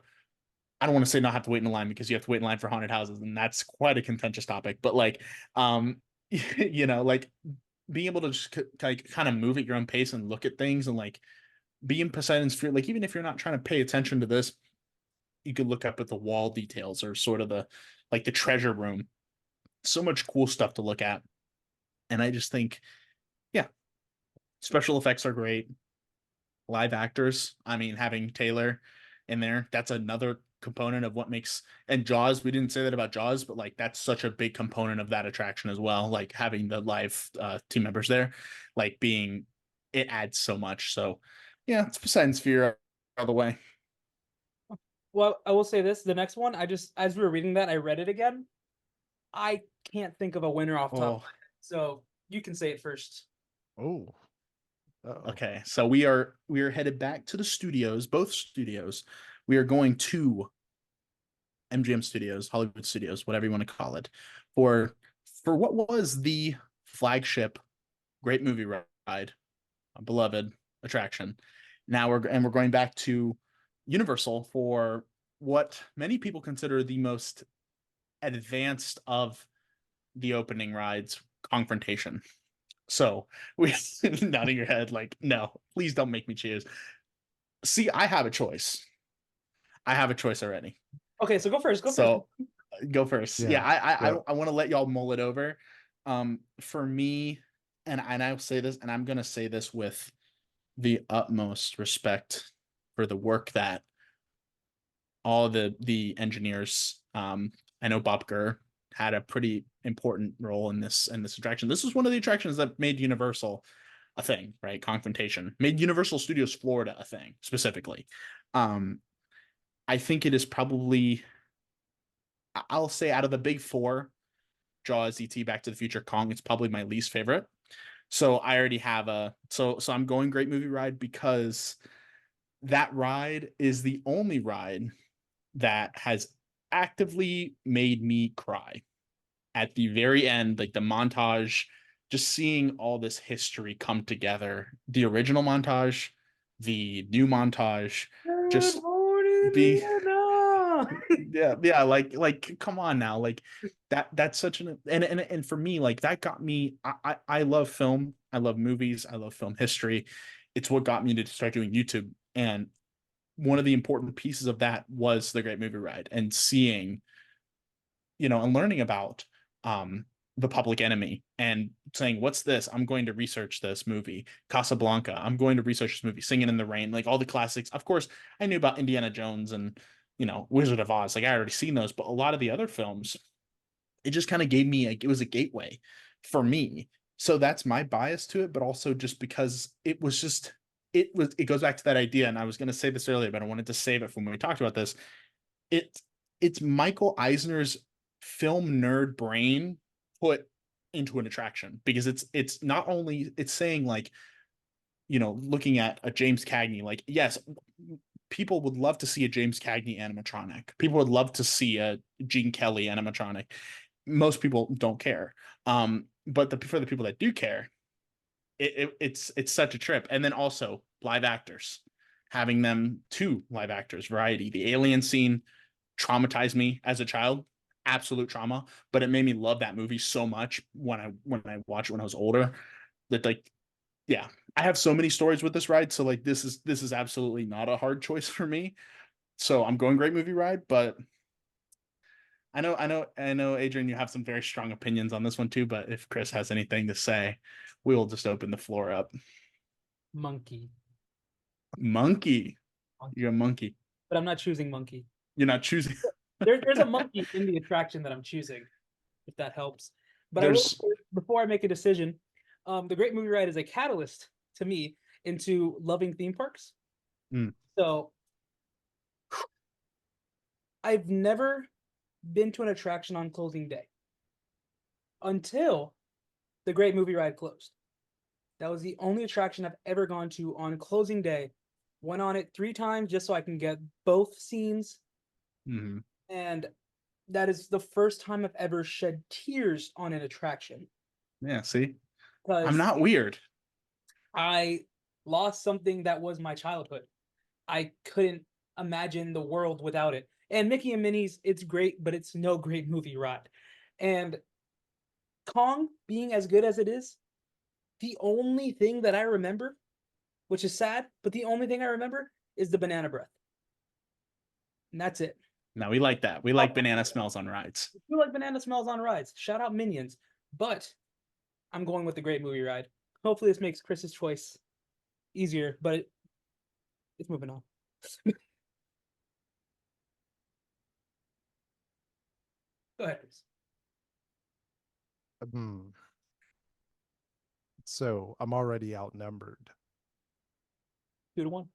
I don't want to say not have to wait in a line, because you have to wait in line for haunted houses, and that's quite a contentious topic. But like, like being able to just like kind of move at your own pace and look at things, and like be in Poseidon's Fury. Like even if you're not trying to pay attention to this, you could look up at the wall details or sort of the treasure room. So much cool stuff to look at, and I just think, yeah, special effects are great. Live actors, I mean, having Taylor in there, that's another component of what makes, and Jaws, we didn't say that about Jaws, but like that's such a big component of that attraction as well, like having the live team members there, like being, it adds so much. So yeah, it's Poseidon Sphere all the way. Well, I will say this: the next one, I just as we were reading that, I read it again. I can't think of a winner off top. Oh, So you can say it first. Oh. Uh-oh. okay, so we are headed back to the studios, both studios. We are going to MGM Studios, Hollywood Studios, whatever you want to call it, for what was the flagship great movie ride, a beloved attraction. Now we're going back to Universal for what many people consider the most advanced of the opening rides, Confrontation. So we nodding your head like, no, please don't make me choose. See, I have a choice. I have a choice already. Okay, so go first. Go first. So go first. Yeah. Yeah, I Yep. I want to let y'all mull it over. For me, and I'll say this, and I'm gonna say this with the utmost respect for the work that all the engineers. I know Bob Gurr had a pretty important role in this attraction. This was one of the attractions that made Universal a thing, right? Confrontation made Universal Studios Florida a thing specifically. I think it is probably, I'll say, out of the big four, Jaws, ET, Back to the Future, Kong, it's probably my least favorite. So I already have so I'm going Great Movie Ride, because that ride is the only ride that has actively made me cry at the very end, like the montage, just seeing all this history come together, the original montage, the new montage, just being yeah, like come on now, like that's such an, and for me, like that got me, I love film, I love movies, I love film history. It's what got me to start doing YouTube, and one of the important pieces of that was the Great Movie Ride, and seeing, and learning about the Public Enemy, and saying, what's this? I'm going to research this movie. Casablanca, I'm going to research this movie. Singing in the Rain, like all the classics. Of course, I knew about Indiana Jones and Wizard of Oz. Like I already seen those, but a lot of the other films, it just kind of gave me it was a gateway for me. So that's my bias to it, but also just because it was just, it goes back to that idea, and I was going to say this earlier, but I wanted to save it from when we talked about this. It's Michael Eisner's film nerd brain put into an attraction, because it's not only, it's saying like, looking at a James Cagney, like, yes, people would love to see a James Cagney animatronic. People would love to see a Gene Kelly animatronic. Most people don't care. But for the people that do care, it's such a trip. And then also live actors, having them, two live actors, variety. The alien scene traumatized me as a child, absolute trauma, but it made me love that movie so much when I watched it when I was older, that like, yeah, I have so many stories with this ride. So like this is absolutely not a hard choice for me. So I'm going Great Movie Ride, but I know, Adrian, you have some very strong opinions on this one too, but if Chris has anything to say, we will just open the floor up. Monkey. Monkey. You're a monkey. But I'm not choosing monkey. You're not choosing. There's a monkey in the attraction that I'm choosing, if that helps. But I will, before I make a decision, the Great Movie Ride is a catalyst to me into loving theme parks. So I've never been to an attraction on closing day until the Great Movie Ride closed. That was the only attraction I've ever gone to on closing day. Went on it 3 times just so I can get both scenes. And that is the first time I've ever shed tears on an attraction. Yeah, see? I'm not weird. I lost something that was my childhood. I couldn't imagine the world without it. And Mickey and Minnie's, it's great, but it's no Great Movie Ride. And Kong, being as good as it is, the only thing that I remember, which is sad, but the only thing I remember is the banana breath. And that's it. No, we like that. We like banana smells on rides. We like banana smells on rides. Shout out Minions. But I'm going with the Great Movie Ride. Hopefully this makes Chris's choice easier, but it's moving on. Go ahead, Chris. So I'm already outnumbered. 2-1.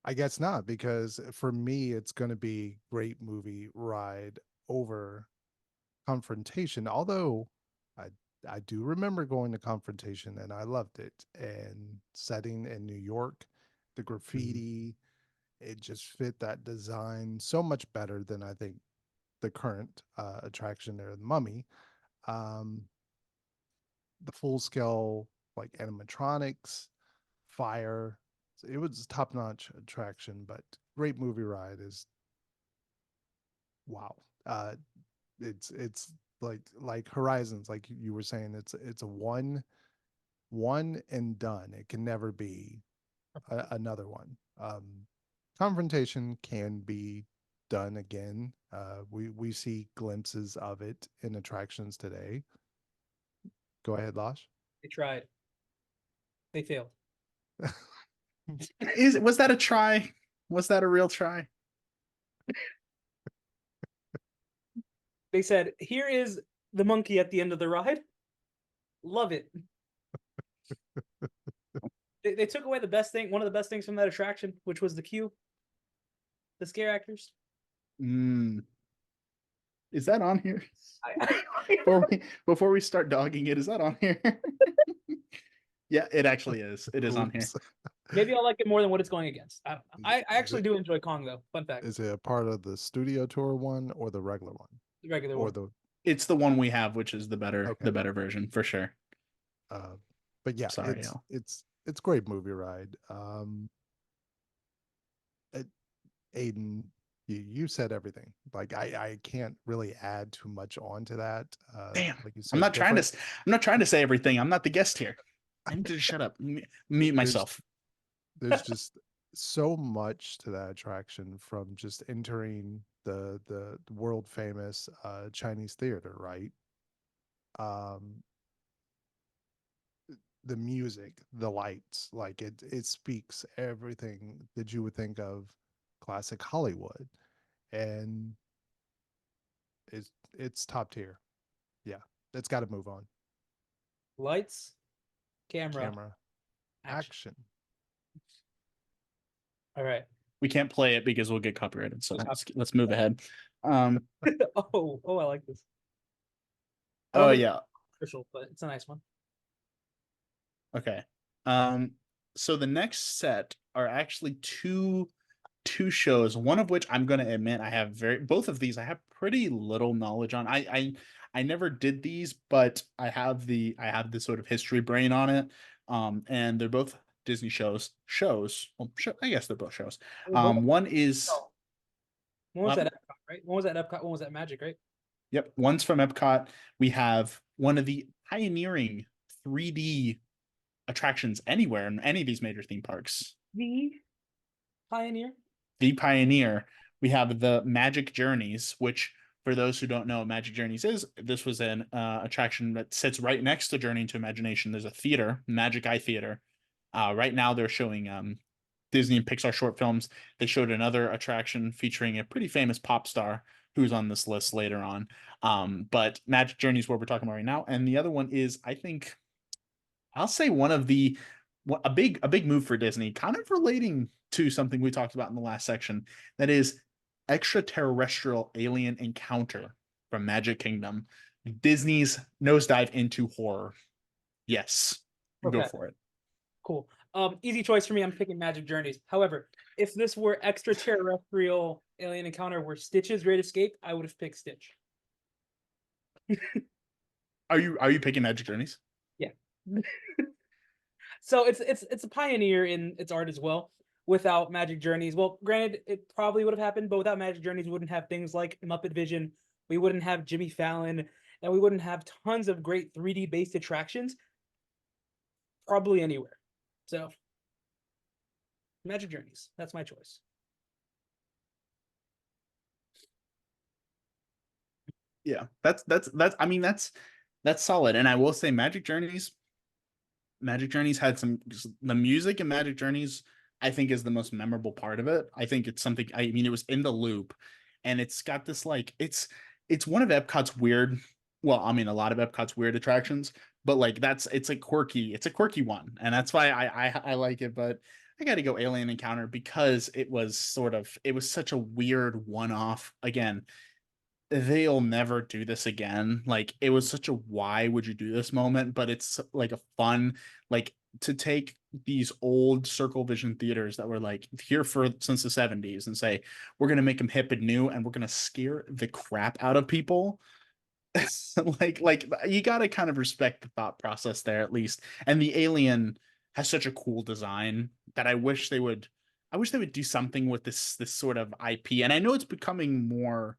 I guess not, because for me, it's going to be Great Movie Ride over Confrontation. Although I do remember going to Confrontation and I loved it. And setting in New York, the graffiti, it just fit that design so much better than I think the current attraction there, the Mummy. The full scale like animatronics, fire. So it was a top-notch attraction, but Great Movie Ride is wow. It's like Horizons, like you were saying, it's a one and done. It can never be another one. Confrontation can be done again. We see glimpses of it in attractions today. Go ahead, Losh. They tried. They failed. Was that a try? Was that a real try? They said, here is the monkey at the end of the ride. Love it. They took away the best thing, one of the best things from that attraction, which was the queue. The scare actors. Is that on here? Before we start dogging it, is that on here? Yeah, it actually is. It is on here. Maybe I'll like it more than what it's going against. I actually do enjoy Kong, though. Fun fact. Is it a part of the studio tour one or the regular one? The regular or one. It's the one we have, which is the better version for sure. But yeah, sorry, it's great movie ride. Aiden, you said everything. Like I can't really add too much onto that. Damn, like you said, I'm not trying to say everything. I'm not the guest here. I need to shut up. Mute myself. There's just so much to that attraction, from just entering the world famous Chinese theater, right? The music, the lights, like it speaks everything that you would think of classic Hollywood, and it's top tier. Yeah, it's got to move on. Lights, camera, action. All right. We can't play it because we'll get copyrighted. So let's move ahead. Oh, I like this. Oh yeah. Official, but it's a nice one. Okay. So the next set are actually two shows, one of which I'm going to admit I have both of these I have pretty little knowledge on. I never did these, but I have the sort of history brain on it. And they're both Disney shows. Well, I guess they're both shows. One was at Epcot, right? One was at Epcot, one was at Magic, right? Yep, one's from Epcot. We have one of the pioneering 3D attractions anywhere in any of these major theme parks. The Pioneer. We have the Magic Journeys, which For those who don't know what Magic Journeys is, this was an attraction that sits right next to Journey into Imagination. There's a theater, Magic Eye Theater. Right now they're showing Disney and Pixar short films. They showed another attraction featuring a pretty famous pop star who's on this list later on. But Magic Journey is what we're talking about right now, and the other one is, I think, I'll say one of the a big move for Disney, kind of relating to something we talked about in the last section. That is extraterrestrial alien encounter from Magic Kingdom. Disney's nosedive into horror. Yes, go Okay. for it. Cool. Easy choice for me. I'm picking Magic Journeys. However, if this were extraterrestrial alien encounter were Stitch's Great Escape, I would have picked Stitch. Are you picking Magic Journeys? Yeah. So it's a pioneer in its art as well. Without Magic Journeys, well, granted, it probably would have happened, but without Magic Journeys, we wouldn't have things like Muppet Vision, we wouldn't have Jimmy Fallon, and we wouldn't have tons of great 3D based attractions, probably anywhere. So, Magic Journeys, that's my choice. Yeah, that's I mean that's solid. And I will say Magic Journeys had some, the music in Magic Journeys, I think, is the most memorable part of it. I think it's something, I mean, it was in the loop, and it's got this like it's one of Epcot's weird, well, I mean, a lot of Epcot's weird attractions, but like it's a quirky one, and that's why I like it. But I got to go Alien Encounter because it was such a weird one-off. Again, they'll never do this again. Like, it was such a why would you do this moment, but it's like a fun, like, to take these old Circle Vision theaters that were like here for since the 70s and say, we're gonna make them hip and new, and we're gonna scare the crap out of people. like you gotta kind of respect the thought process there at least. And the alien has such a cool design that I wish they would do something with this sort of IP. And I know it's becoming more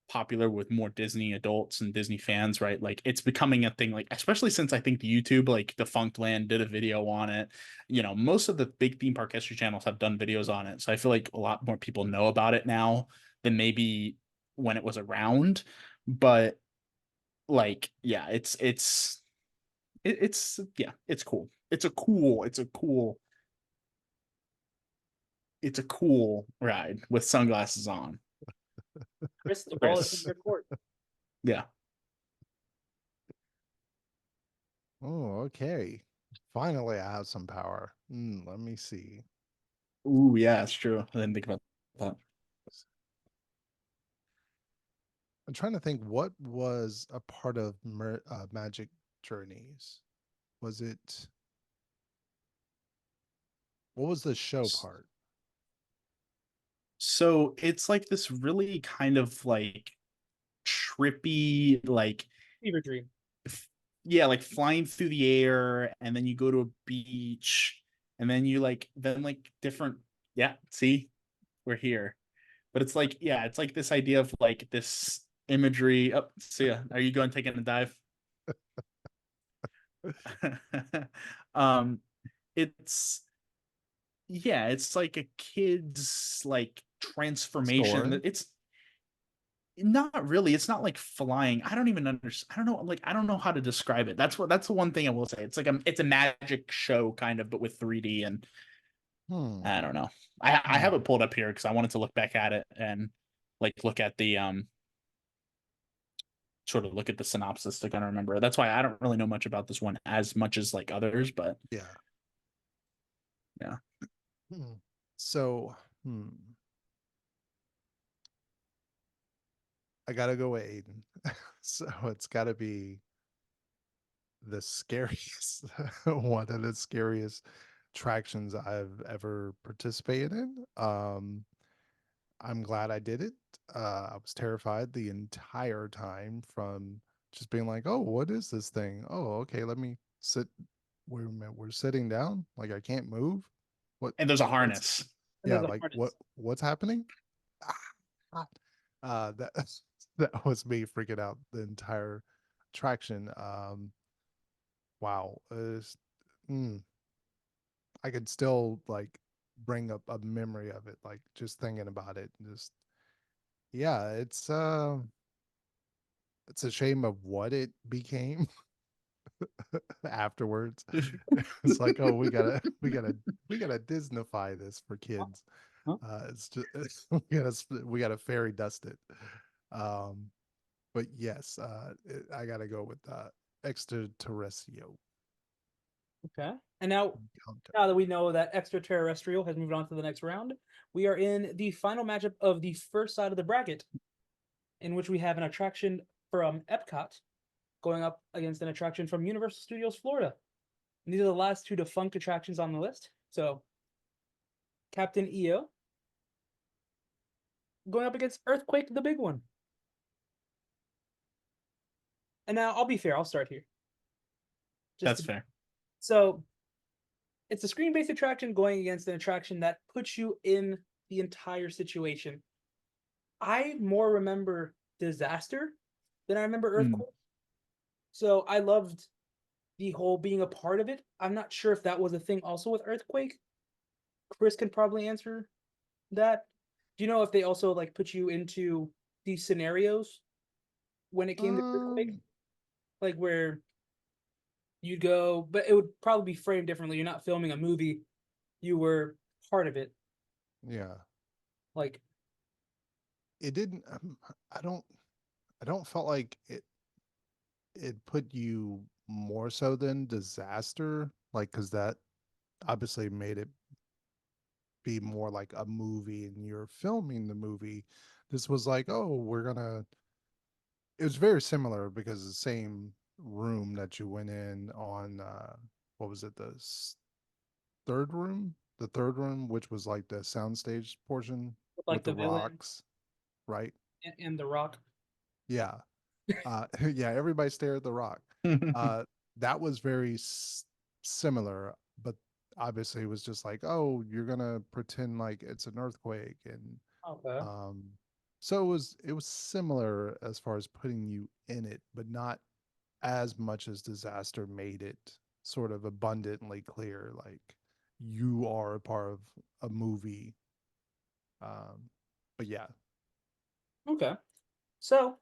popular with more Disney adults and Disney fans, right? Like, it's becoming a thing, like, especially since I think the YouTube, like Defunct Land did a video on it. Most of the big theme park history channels have done videos on it. So I feel like a lot more people know about it now than maybe when it was around. But like, yeah, yeah, it's cool. It's a cool ride with sunglasses on. Chris, the ball is in Chris. your court. Yeah. Oh, okay. Finally, I have some power. Let me see. Ooh, yeah, it's true. I didn't think about that. I'm trying to think what was a part of Magic Journeys. Was it? What was the show part? So it's like this really kind of like trippy, like, Fever Dream. yeah, like flying through the air, and then you go to a beach, and then you like different, yeah, see, we're here. But it's like, yeah, it's like this idea of like this imagery. Oh, see ya. Are you going taking a dive? um it's, yeah, it's like a kid's like transformation. Store. It's not really, it's not like flying. I don't even understand. I don't know, like, I don't know how to describe it. That's the one thing I will say. It's like it's a magic show kind of, but with 3D. And I don't know. I have Hmm. it pulled up here because I wanted to look back at it and like look at the sort of look at the synopsis to kind of remember. That's why I don't really know much about this one as much as like others, but Yeah. yeah. So, I gotta go with Aiden. So it's gotta be the scariest, one of the scariest attractions I've ever participated in. I'm glad I did it. I was terrified the entire time from just being like, "Oh, what is this thing? Oh, okay, let me sit. We're sitting down. Like I can't move. What? And there's a What's? harness. And Yeah, there's a like harness. what's happening?" Ah, that that was me freaking out the entire attraction. Wow, I could still like bring up a memory of it, like just thinking about it. Just yeah, it's it's a shame of what it became afterwards. It's like, oh, we gotta Disneyfy this for kids. Huh? It's just we gotta fairy dust it. Um, but yes, I gotta go with extraterrestrial. Okay. And now that we know that extraterrestrial has moved on to the next round, we are in the final matchup of the first side of the bracket, in which we have an attraction from Epcot going up against an attraction from Universal Studios Florida. And these are the last two defunct attractions on the list. So, Captain EO going up against Earthquake, the big one. And now, I'll be fair, I'll start here. That's fair. So, it's a screen-based attraction going against an attraction that puts you in the entire situation. I more remember Disaster than I remember Earthquake. So I loved the whole being a part of it. I'm not sure if that was a thing also with Earthquake. Chris can probably answer that. Do you know if they also like put you into these scenarios when it came to Earthquake? Like where you'd go, but it would probably be framed differently. You're not filming a movie. You were part of it. Yeah. Like It didn't I don't felt like it put you more so than Disaster, like, because that obviously made it be more like a movie and you're filming the movie. This was like, oh, it was very similar because the same room that you went in on what was it, third room? The third room, which was like the soundstage portion like with the the villain rocks, right? and the Rock. Yeah. Yeah, everybody stare at the rock. That was very similar, but obviously it was just like, oh, you're gonna pretend like it's an earthquake, and Okay. so it was similar as far as putting you in it, but not as much as Disaster made it sort of abundantly clear, like you are a part of a movie. But yeah. Okay. So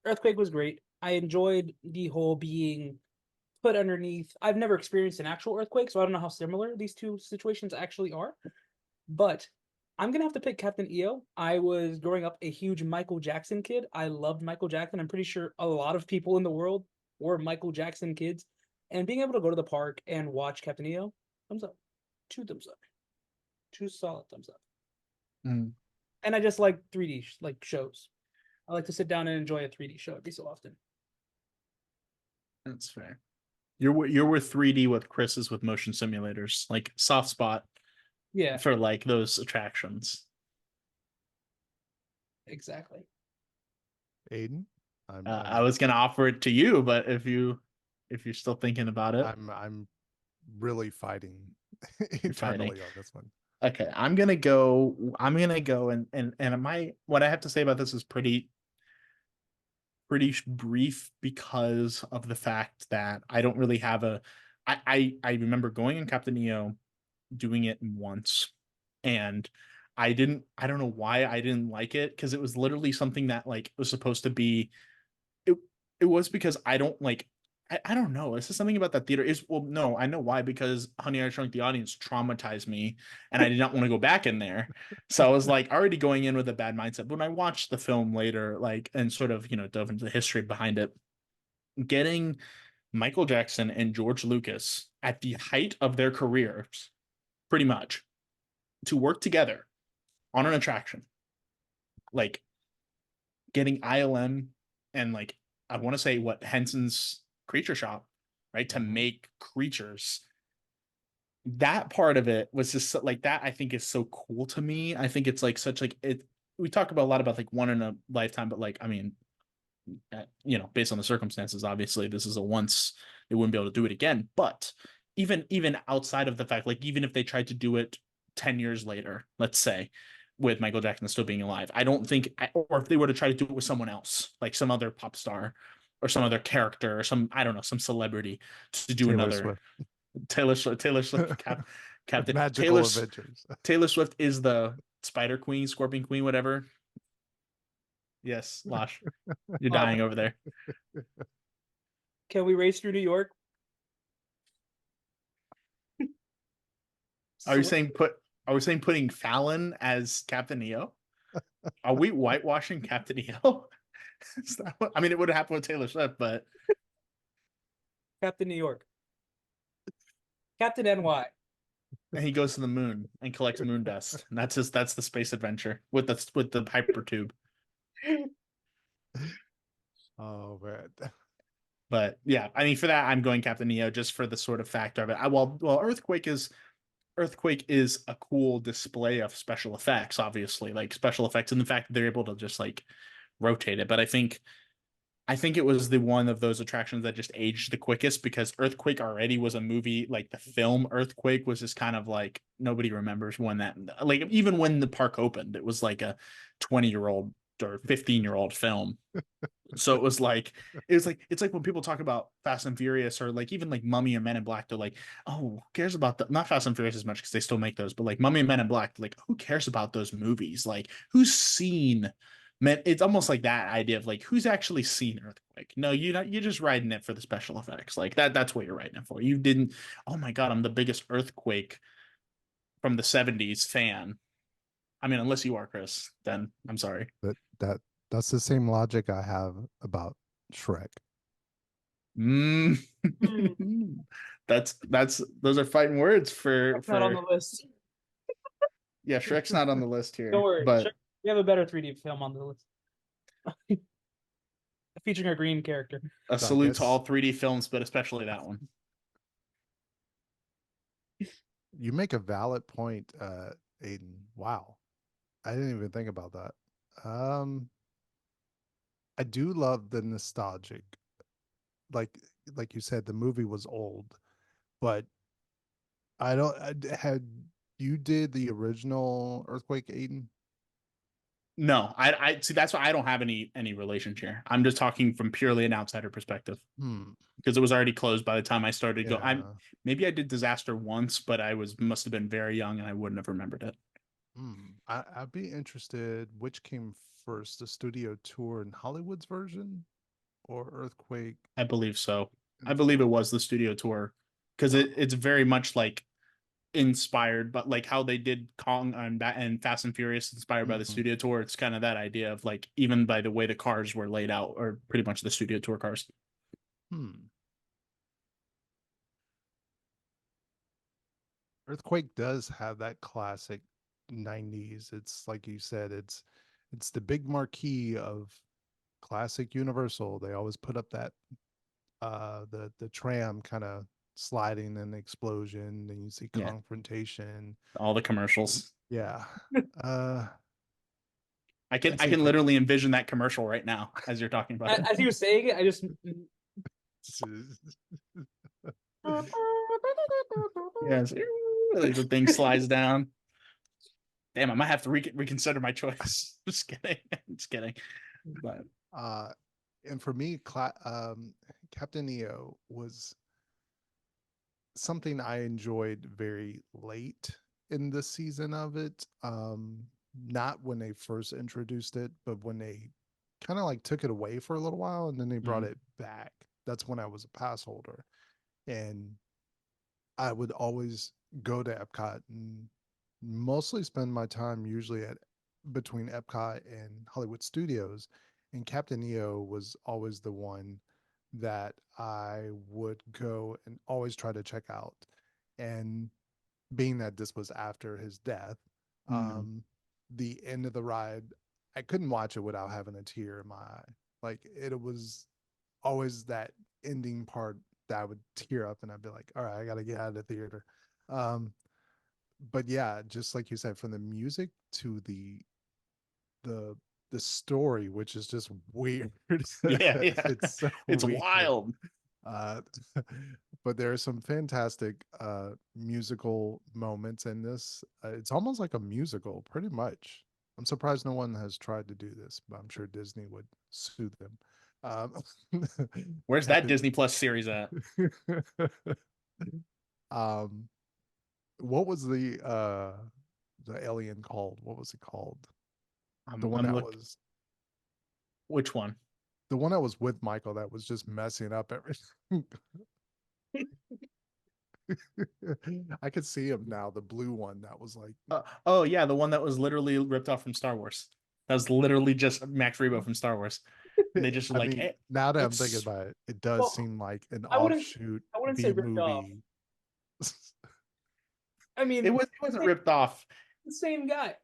Earthquake was great. I enjoyed the whole being put underneath. I've never experienced an actual earthquake, so I don't know how similar these two situations actually are. But I'm gonna have to pick Captain EO. I was growing up a huge Michael Jackson kid. I loved Michael Jackson. I'm pretty sure a lot of people in the world were Michael Jackson kids. And being able to go to the park and watch Captain EO, thumbs up. Two thumbs up. Two solid thumbs up. Mm. And I just like 3D like shows. I like to sit down and enjoy a 3D show every so often. That's fair. You're with 3D with Chris is with motion simulators, like soft spot Yeah, for like those attractions. exactly. Aiden, I was gonna offer it to you, but if you're still thinking about it, I'm really fighting fighting. eternally on this one. Okay, I'm gonna go and what I have to say about this is pretty brief because of the fact that I don't really have I remember going in Captain EO, doing it once, and I don't know why I didn't like it, because it was literally something that like was supposed to be it it was because I don't like I don't know. It's just something about that theater. Well, no, I know why, because Honey, I Shrunk the Audience traumatized me, and I did not want to go back in there. So I was like already going in with a bad mindset. But when I watched the film later, like, and sort of, dove into the history behind it, getting Michael Jackson and George Lucas at the height of their careers, pretty much, to work together on an attraction, like getting ILM and like I want to say what Henson's Creature Shop, right, to make creatures. That part of it was just like that. I think is so cool to me. I think it's like such like it. We talk about a lot about like one in a lifetime, but like I mean, based on the circumstances, obviously this is a once. They wouldn't be able to do it again. But even outside of the fact, like even if they tried to do it 10 years later, let's say, with Michael Jackson still being alive, I don't think, or if they were to try to do it with someone else, like some other pop star or some other character or some, I don't know, some celebrity to do Taylor another Swift. Taylor Swift Captain Magical Adventures. Taylor Swift is the Spider Queen, Scorpion Queen, whatever. Yes, Losh. You're Uh, dying over there. Can we race through New York? Are you So- saying put? Are we saying putting Fallon as Captain EO? Are we whitewashing Captain EO? Is that what, I mean, it would have happened with Taylor Swift, but Captain New York. Captain NY. and he goes to the moon and collects moon dust. And that's the space adventure with the hyper tube. Oh man. But yeah, I mean, for that, I'm going Captain EO just for the sort of factor of it. Well, Earthquake is a cool display of special effects, obviously, like special effects, and the fact that they're able to just like rotate it. But I think it was the one of those attractions that just aged the quickest because Earthquake already was a movie. Like the film Earthquake was just kind of like nobody remembers when that, like even when the park opened, it was like a 20-year-old or 15-year-old film. So it's like when people talk about Fast and Furious or like even like Mummy and Men in Black, they're like, oh, who cares about the not Fast and Furious as much because they still make those, but like Mummy and Men in Black, like who cares about those movies? Like who's seen Man, it's almost like that idea of like who's actually seen Earthquake. No, you're just writing it for the special effects. Like that's what you're writing it for. You didn't, oh my God, I'm the biggest Earthquake from the 70s fan. I mean, unless you are Chris, then I'm sorry. That's the same logic I have about Shrek. Mm. That's those are fighting words That's not on the for list. yeah, Shrek's not on the list Don't here, worry. but We have a better 3D film on the list. Featuring a green character. a So I salute to guess all 3D films, but especially that one. you make a valid point, Aiden. Wow. I didn't even think about that. Um, I do love the nostalgic. Like like you said, the movie was old, but I don't had you did the original Earthquake, Aiden? No, I see that's why I don't have any relation here. I'm just talking from purely an outsider perspective. Hmm. Because it was already closed by the time I started go. I Yeah. maybe I did Disaster once, but I must have been very young and I wouldn't have remembered it. I'd be interested. Which came first, the studio tour in Hollywood's version or Earthquake? I believe so. I And believe it was the studio tour because wow. it's very much like inspired, but like how they did Kong and Fast and Furious inspired by the Mhm. studio tour. It's kind of that idea of like even by the way the cars were laid out, or pretty much the studio tour cars. Hmm. Earthquake does have that classic 90s. It's like you said, it's the big marquee of classic Universal. They always put up that the tram kind of sliding and explosion, and you see Yeah, confrontation. all the commercials. Yeah. Uh I that's can incredible. literally envision that commercial right now as you're talking about it. As he was saying it, I just Yes, like the thing slides down. Damn, I might have to reconsider my choice. Just kidding. Just kidding. But uh and for me, Captain EO was something I enjoyed very late in the season of it. Not when they first introduced it, but when they kind of like took it away for a little while and then they brought mm, it back. That's when I was a pass holder. And I would always go to Epcot and mostly spend my time usually at between Epcot and Hollywood Studios. And Captain EO was always the one that I would go and always try to check out. And being that this was after his death, mm, the end of the ride, I couldn't watch it without having a tear in my eye. Like it was always that ending part that I would tear up and I'd be like, all right, I got to get out of the theater. Um, but yeah, just like you said, from the music to the the story, which is just weird. yeah, yeah. It's so It's weird. wild. Uh, but there are some fantastic musical moments in this. It's almost like a musical, pretty much. I'm surprised no one has tried to do this, but I'm sure Disney would sue them. Where's that Captain, Disney Plus series at? um, what was the alien called? What was it called? The one I'm that look was Which one? The one that was with Michael that was just messing up everything. I could see him now, the blue one that was like, Oh yeah, the one that was literally ripped off from Star Wars. That was literally just Max Rebo from Star Wars. They just I mean, now that I'm thinking about it, it does Well, seem like an I wouldn't offshoot I wouldn't say B ripped off. movie. I mean, it wasn't ripped off. the same guy.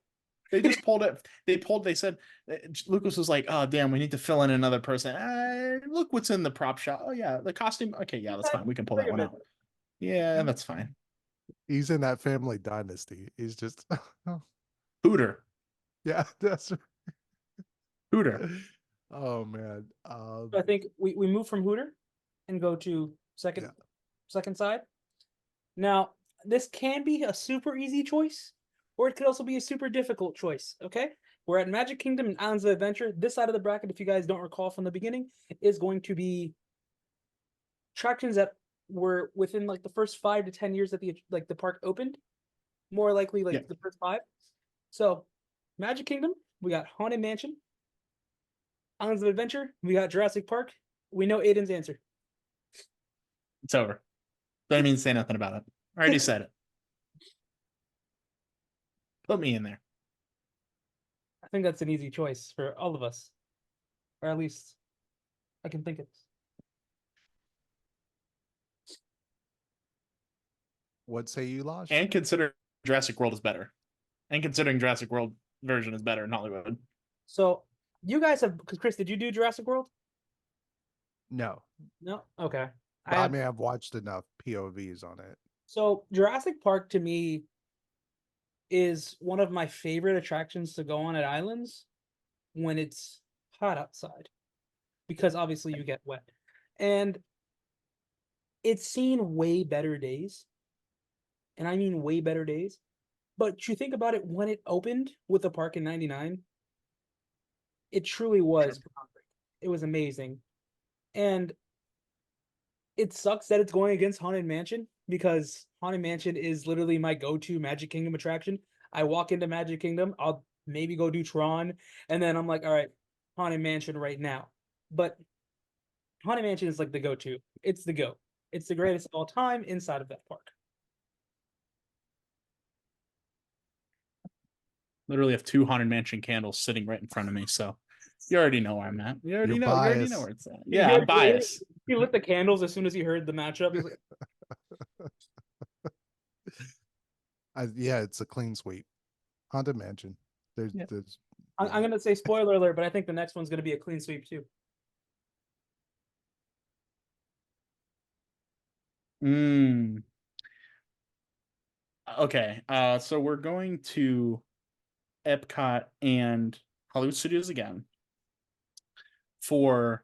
They just pulled it. They said Lucas was like, "Oh damn, we need to fill in another person." Look what's in the prop shot. Oh yeah, the costume. Okay, yeah, that's fine. We can pull that one out. Yeah, that's fine. He's in that Family Dynasty. He's just Hooter. yeah, that's Hooter. oh man. I think we move from Hooter and go to second side. Now, this can be a super easy choice, or it could also be a super difficult choice. Okay, we're at Magic Kingdom and Islands of Adventure. This side of the bracket, if you guys don't recall from the beginning, is going to be attractions that were within like the first 5 to 10 years that the park opened. More likely the first 5. So, Magic Kingdom, we got Haunted Mansion. Islands of Adventure, we got Jurassic Park. We know Aiden's answer. It's over. Don't even say nothing about it. I already said it. Put me in there. I think that's an easy choice for all of us. Or at least I can think of. What say you, Losh? And consider Jurassic World is better. And considering Jurassic World version is better in Hollywood. So you guys have, because Chris, did you do Jurassic World? No. No? Okay. I mean, I've watched enough POVs on it. So Jurassic Park to me is one of my favorite attractions to go on at islands when it's hot outside, because obviously you get wet. And it's seen way better days. And I mean way better days. But you think about it, when it opened with the park in 99, it truly was groundbreaking. It was amazing. And it sucks that it's going against Haunted Mansion, because Haunted Mansion is literally my go-to Magic Kingdom attraction. I walk into Magic Kingdom, I'll maybe go do Tron, and then I'm like, all right, Haunted Mansion right now. But Haunted Mansion is like the go-to. It's the go. It's the greatest of all time inside of that park. Literally have 2 Haunted Mansion candles sitting right in front of me, so you already know where I'm at. You already know where it's at. Yeah, I'm biased. He lit the candles as soon as he heard the matchup. He's like, yeah, it's a clean sweep. Haunted Mansion. I'm going to say spoiler alert, but I think the next one's going to be a clean sweep too. Okay, so we're going to Epcot and Hollywood Studios again for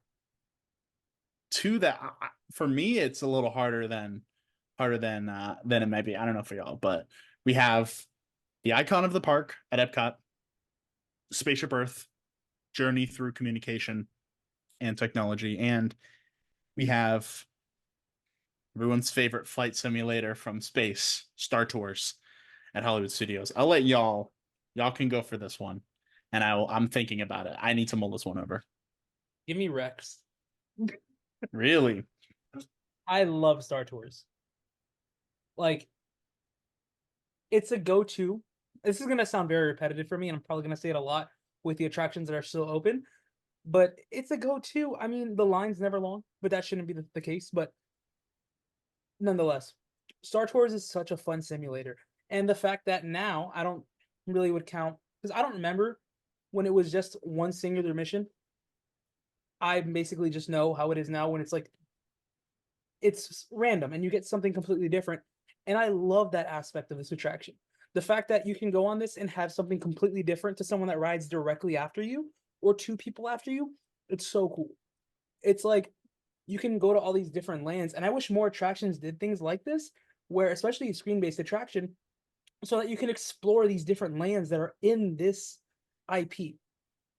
2 that for me it's a little harder than it might be. I don't know for y'all, but we have the icon of the park at Epcot, Spaceship Earth, journey through communication and technology, and we have everyone's favorite flight simulator from space, Star Tours, at Hollywood Studios. I'll let y'all can go for this one, and I'm thinking about it. I need to mull this one over. Give me Rex. Really? I love Star Tours. Like, it's a go-to. This is going to sound very repetitive for me, and I'm probably going to say it a lot with the attractions that are still open, but it's a go-to. I mean, the line's never long, but that shouldn't be the case. But nonetheless, Star Tours is such a fun simulator. And the fact that now I don't really would count, because I don't remember when it was just one singular mission. I basically just know how it is now when it's like, it's random and you get something completely different. And I love that aspect of this attraction. The fact that you can go on this and have something completely different to someone that rides directly after you or 2 people after you, it's so cool. It's like you can go to all these different lands, and I wish more attractions did things like this, where especially a screen-based attraction, so that you can explore these different lands that are in this IP.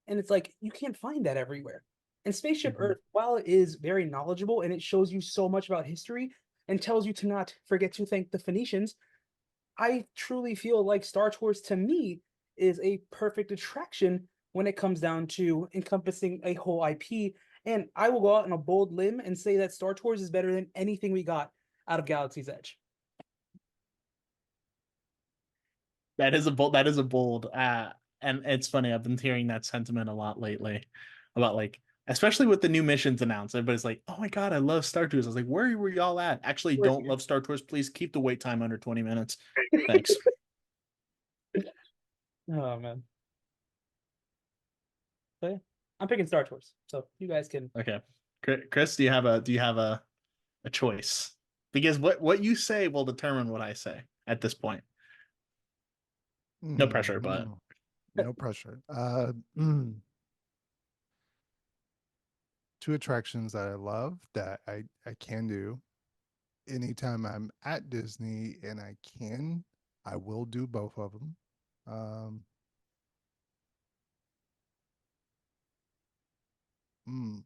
And it's like, you can't find that everywhere. And Spaceship Earth, while it is very knowledgeable and it shows you so much about history and tells you to not forget to thank the Phoenicians, I truly feel like Star Tours to me is a perfect attraction when it comes down to encompassing a whole IP. And I will go out on a bold limb and say that Star Tours is better than anything we got out of Galaxy's Edge. That is a bold. That is a bold. And it's funny. I've been hearing that sentiment a lot lately, about like, especially with the new missions announced. Everybody's like, "Oh my god, I love Star Tours." I was like, "Where were y'all at?" Actually, don't love Star Tours. Please keep the wait time under 20 minutes. Thanks. Oh man. So, yeah, I'm picking Star Tours. So you guys can. Okay, Chris, do you have a choice? Because what you say will determine what I say at this point. No pressure, but no pressure. Two attractions that I love that I can do anytime I'm at Disney, and I will do both of them. Mm.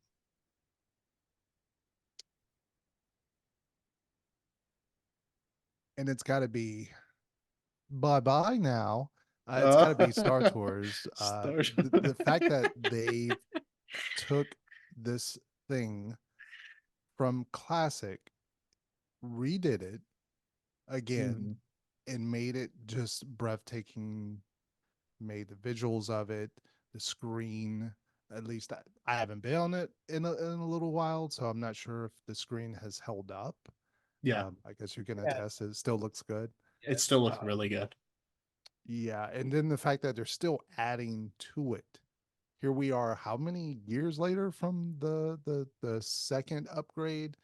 And it's got to be bye bye now. It's got to be Star Tours. The fact that they took this thing from classic, redid it again, and made it just breathtaking, made the visuals of it, the screen. At least I haven't been on it in a little while, so I'm not sure if the screen has held up. Yeah, I guess you can attest it still looks good. It still looks really good. Yeah, and then the fact that they're still adding to it. Here we are, how many years later from the second upgrade,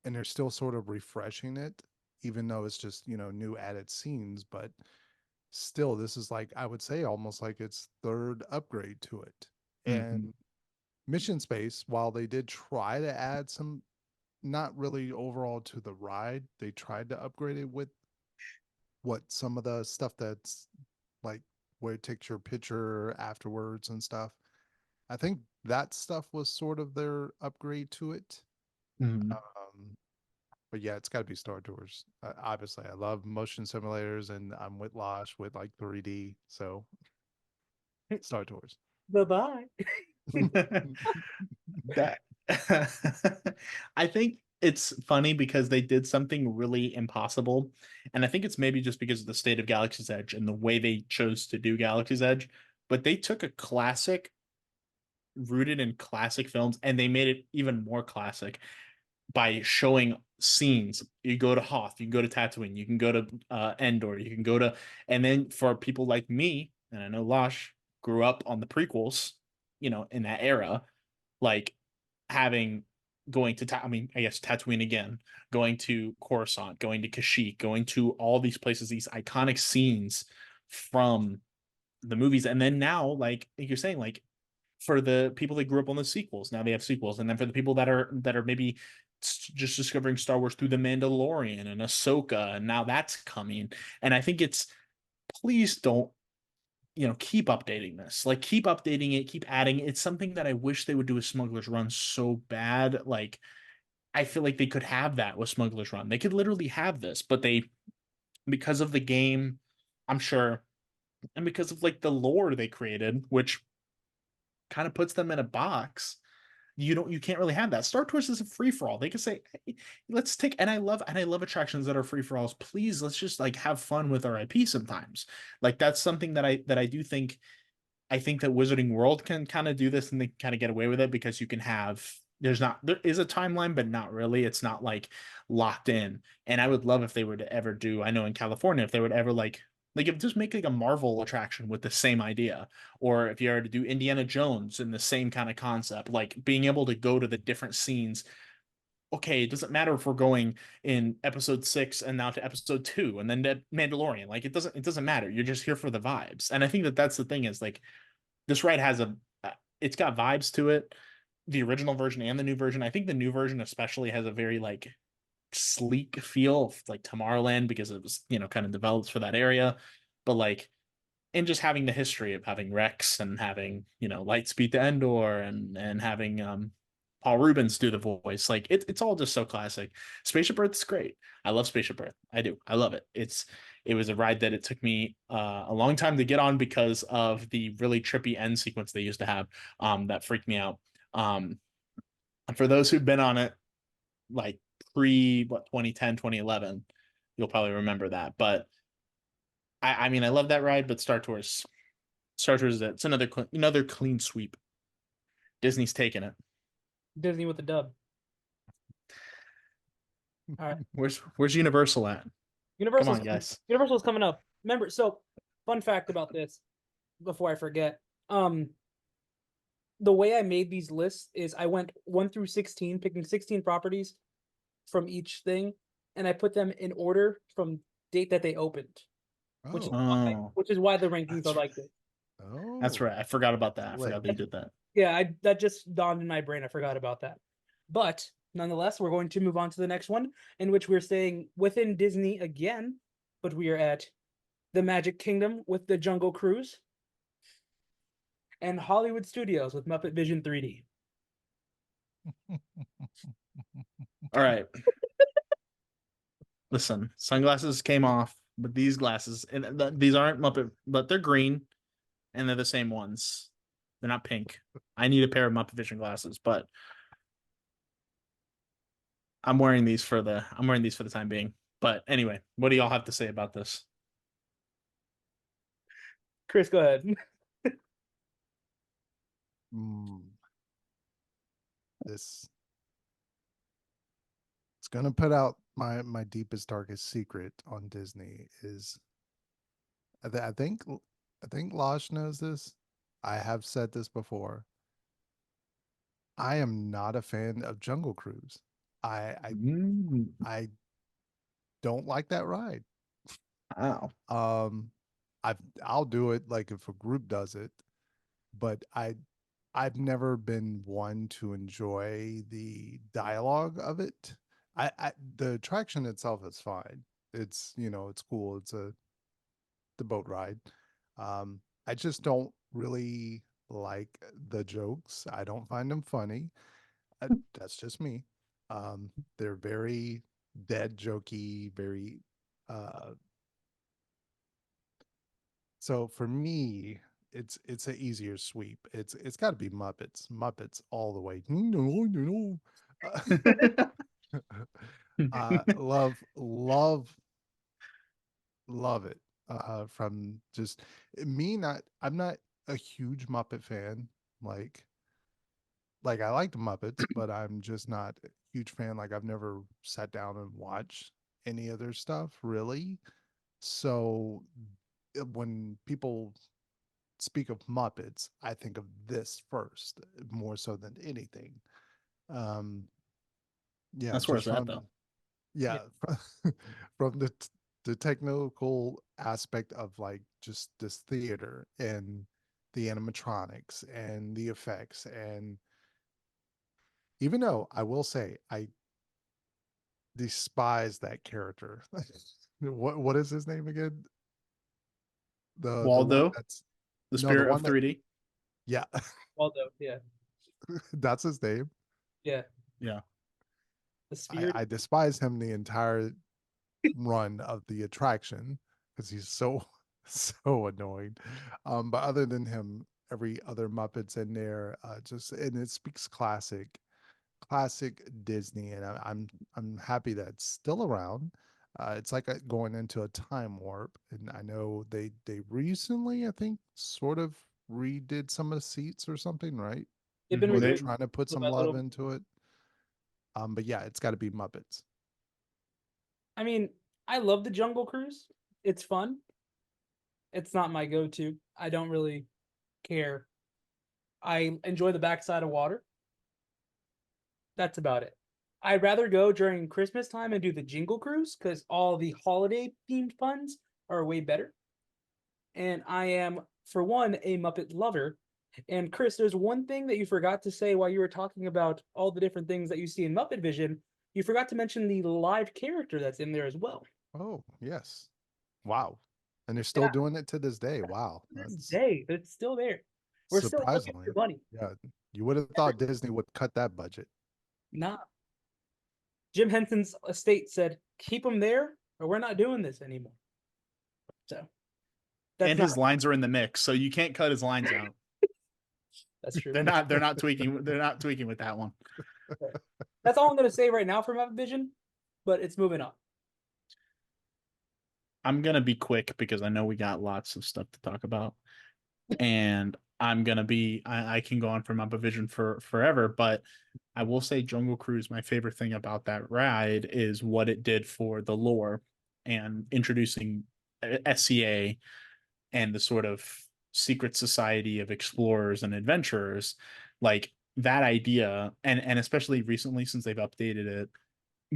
and they're still sort of refreshing it, even though it's just, new added scenes, but still, this is like, I would say, almost like it's third upgrade to it. And Mission Space, while they did try to add some, not really overall to the ride, they tried to upgrade it with some of the stuff that's like where it takes your picture afterwards and stuff. I think that stuff was sort of their upgrade to it. But yeah, it's got to be Star Tours. Obviously, I love motion simulators, and I'm with Losh with like 3D. So Star Tours. Bye-bye. That I think it's funny because they did something really impossible, and I think it's maybe just because of the state of Galaxy's Edge and the way they chose to do Galaxy's Edge, but they took a classic rooted in classic films and they made it even more classic by showing scenes. You go to Hoth, you can go to Tatooine, you can go to Endor, you can go to, and then for people like me, and I know Losh grew up on the prequels, in that era, like having going to, I mean, I guess Tatooine again, going to Coruscant, going to Kashyyyk, going to all these places, these iconic scenes from the movies, and then now, like you're saying, like for the people that grew up on the sequels, now they have sequels, and then for the people that are maybe just discovering Star Wars through the Mandalorian and Ahsoka, and now that's coming, and I think it's, please don't, keep updating this, like keep updating it, keep adding. It's something that I wish they would do with Smuggler's Run so bad. Like I feel like they could have that with Smuggler's Run. They could literally have this, but they, because of the game, I'm sure, and because of like the lore they created, which kind of puts them in a box, you can't really have that. Star Tours is a free for all. They could say, hey, let's take, and I love attractions that are free for alls. Please, let's just like have fun with our IP sometimes. Like that's something that I do think, I think that Wizarding World can kind of do this, and they kind of get away with it because you can have, there is a timeline, but not really. It's not like locked in. And I would love if they were to ever do, I know in California, if they would ever like if just make like a Marvel attraction with the same idea, or if you were to do Indiana Jones in the same kind of concept, like being able to go to the different scenes. Okay, it doesn't matter if we're going in episode 6 and now to episode 2 and then to Mandalorian. Like it doesn't matter. You're just here for the vibes. And I think that that's the thing, is like this ride has it's got vibes to it. The original version and the new version. I think the new version especially has a very like sleek feel of like Tomorrowland because it was, kind of developed for that area. But like, and just having the history of having Rex and having, Lightspeed to Endor and having Paul Rubens do the voice. Like it's all just so classic. Spaceship Earth's great. I love Spaceship Earth. I do. I love it. It was a ride that it took me a long time to get on because of the really trippy end sequence they used to have that freaked me out. And for those who've been on it, like pre 2010, 2011, you'll probably remember that. But I mean, I love that ride, but Star Tours, it's another clean sweep. Disney's taking it. Disney with the dub. All right. Where's Universal at? Universal's Come on, guys. Universal's coming up. Remember, so fun fact about this before I forget. The way I made these lists is I went 1 through 16, picking 16 properties from each thing, and I put them in order from date that they opened. Which is why the rankings are like this. Oh, that's right. I forgot about that. I forgot that you did that. Yeah, that just dawned in my brain. I forgot about that. But nonetheless, we're going to move on to the next one, in which we're staying within Disney again, but we are at the Magic Kingdom with the Jungle Cruise and Hollywood Studios with Muppet Vision 3D. All right. Listen, sunglasses came off, but these glasses, and these aren't Muppet, but they're green, and they're the same ones. They're not pink. I need a pair of Muppet Vision glasses, but I'm wearing these for the time being. But anyway, what do y'all have to say about this? Chris, go ahead. This it's gonna put out my deepest darkest secret on Disney is I think Losh knows this. I have said this before. I am not a fan of Jungle Cruise. I don't like that ride. Wow. I'll do it like if a group does it, but I've never been one to enjoy the dialogue of it. The attraction itself is fine. It's it's cool. It's the boat ride. I just don't really like the jokes. I don't find them funny. That's just me. They're very dead jokey, very so for me, it's an easier sweep. It's got to be Muppets all the way. No. Love it. From just me, not I'm not a huge Muppet fan. Like I like the Muppets, but I'm just not a huge fan. Like I've never sat down and watched any of their stuff really. So when people speak of Muppets, I think of this first, more so than anything. Yeah, That's where just it's at, though. Yeah, from the technical aspect of like just this theater and the animatronics and the effects, and even though I will say I despise that character. What is his name again? The one Waldo, that's the no, the spirit of one that 3D. yeah, Waldo, yeah. that's his name. Yeah. Yeah. The spirit. I despise him the entire run of the attraction because he's so so annoying. But other than him, every other Muppets in there, just and it speaks classic Disney, and I'm happy that it's still around. It's like going into a time warp, and I know they recently, I think, sort of redid some of the seats or something, right? They've been Or they're rebooting trying to put some little by love little. into it. But yeah, it's got to be Muppets. I mean, I love the Jungle Cruise. It's fun. It's not my go-to. I don't really care. I enjoy the backside of water. That's about it. I'd rather go during Christmas time and do the Jingle Cruise because all the holiday themed funds are way better. And I am, for one, a Muppet lover. And Chris, there's one thing that you forgot to say while you were talking about all the different things that you see in Muppet Vision. You forgot to mention the live character that's in there as well. Oh, yes. Wow. And they're still doing it to this day. Wow. That's It's still there. We're still looking surprisingly. for money. Yeah. You would have thought Disney would cut that budget. Nah. Jim Henson's estate said, keep them there, or we're not doing this anymore. So that's And not his lines are in the mix, so you can't cut his lines out. that's true. They're not tweaking. They're not tweaking with that one. That's all I'm gonna say right now for my vision, but it's moving on. I'm gonna be quick because I know we got lots of stuff to talk about, and I'm gonna be. I can go on for Mappa Vision for forever, but I will say Jungle Cruise. My favorite thing about that ride is what it did for the lore and introducing SCA and the sort of secret society of explorers and adventurers. Like that idea, and especially recently since they've updated it,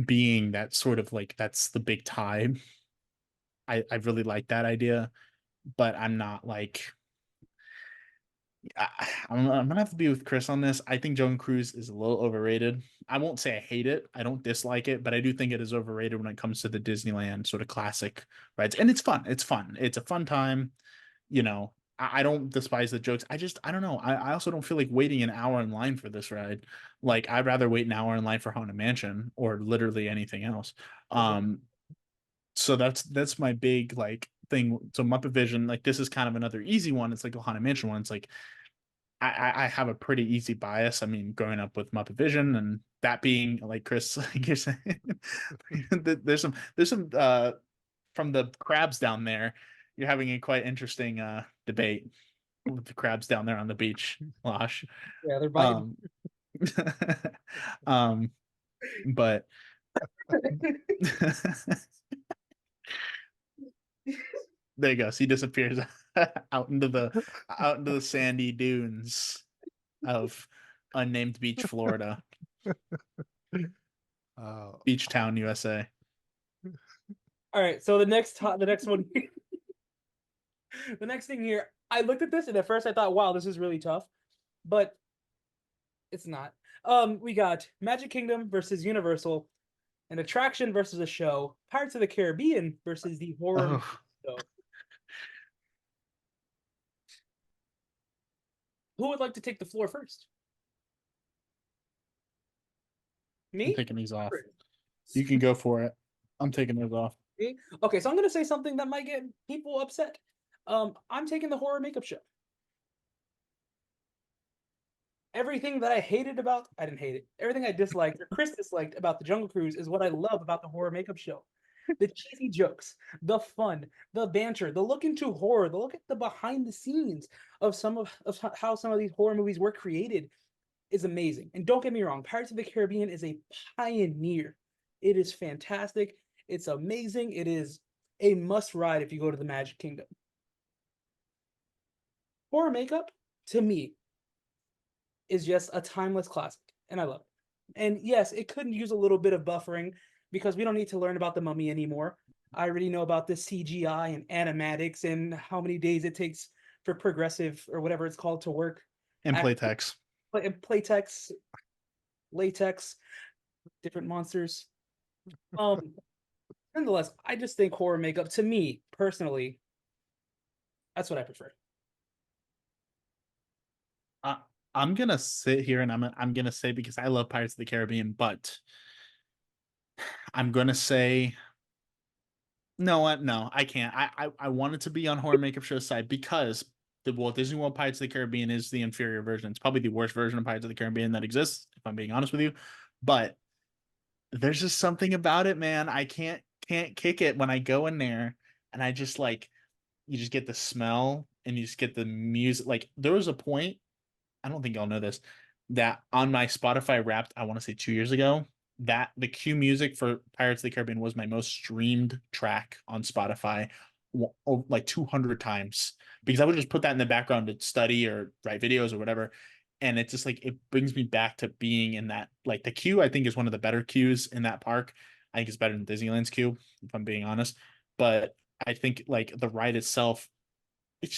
being that sort of like that's the big time. I really like that idea, but I'm not like I'm gonna have to be with Chris on this. I think Jungle Cruise is a little overrated. I won't say I hate it. I don't dislike it, but I do think it is overrated when it comes to the Disneyland sort of classic rides. And it's fun. It's fun. It's a fun time. You know, I don't despise the jokes. I don't know. I also don't feel like waiting an hour in line for this ride. Like I'd rather wait an hour in line for Haunted Mansion or literally anything else. So that's my big like thing. So Muppet Vision, like this is kind of another easy one. It's like a Haunted Mansion one. It's like I have a pretty easy bias. I mean, growing up with Muppet Vision and that being like Chris, like you're saying, there's some from the crabs down there. You're having a quite interesting debate with the crabs down there on the beach, Losh. Yeah, they're biting. But there you go. So he disappears out into the sandy dunes of unnamed beach, Florida. Beach Town, USA. All right, so the next one, the next thing here, I looked at this and at first I thought, wow, this is really tough, but it's not. We got Magic Kingdom versus Universal, an attraction versus a show, Pirates of the Caribbean versus the horror show. Who would like to take the floor first? Me? I'm taking these off. You can go for it. I'm taking those off. Okay, so I'm gonna say something that might get people upset. I'm taking the horror makeup show. Everything that I hated about, I didn't hate it. Everything I disliked, or Chris disliked about the Jungle Cruise is what I love about the horror makeup show. The cheesy jokes, the fun, the banter, the look into horror, the look at the behind the scenes of how some of these horror movies were created is amazing. And don't get me wrong, Pirates of the Caribbean is a pioneer. It is fantastic. It's amazing. It is a must ride if you go to the Magic Kingdom. Horror makeup, to me, is just a timeless classic, and I love it. And yes, it could use a little bit of buffering because we don't need to learn about the Mummy anymore. I already know about the CGI and animatics and how many days it takes for progressive or whatever it's called to work. And Playtex. Playtex, latex, different monsters. Nonetheless, I just think horror makeup, to me personally, that's what I prefer. I'm gonna sit here and I'm gonna say, because I love Pirates of the Caribbean, but I'm gonna say no. No, I can't. I wanted to be on horror makeup show side because the Walt Disney World Pirates of the Caribbean is the inferior version. It's probably the worst version of Pirates of the Caribbean that exists, if I'm being honest with you. But there's just something about it, man. I can't kick it when I go in there and I just like you just get the smell and you just get the music. Like there was a point, I don't think y'all know this, that on my Spotify Wrapped, I want to say 2 years ago, that the cue music for Pirates of the Caribbean was my most streamed track on Spotify, like 200 times, because I would just put that in the background to study or write videos or whatever. And it's just like, it brings me back to being in that, like the queue, I think is one of the better queues in that park. I think it's better than Disneyland's queue, if I'm being honest. But I think like the ride itself, it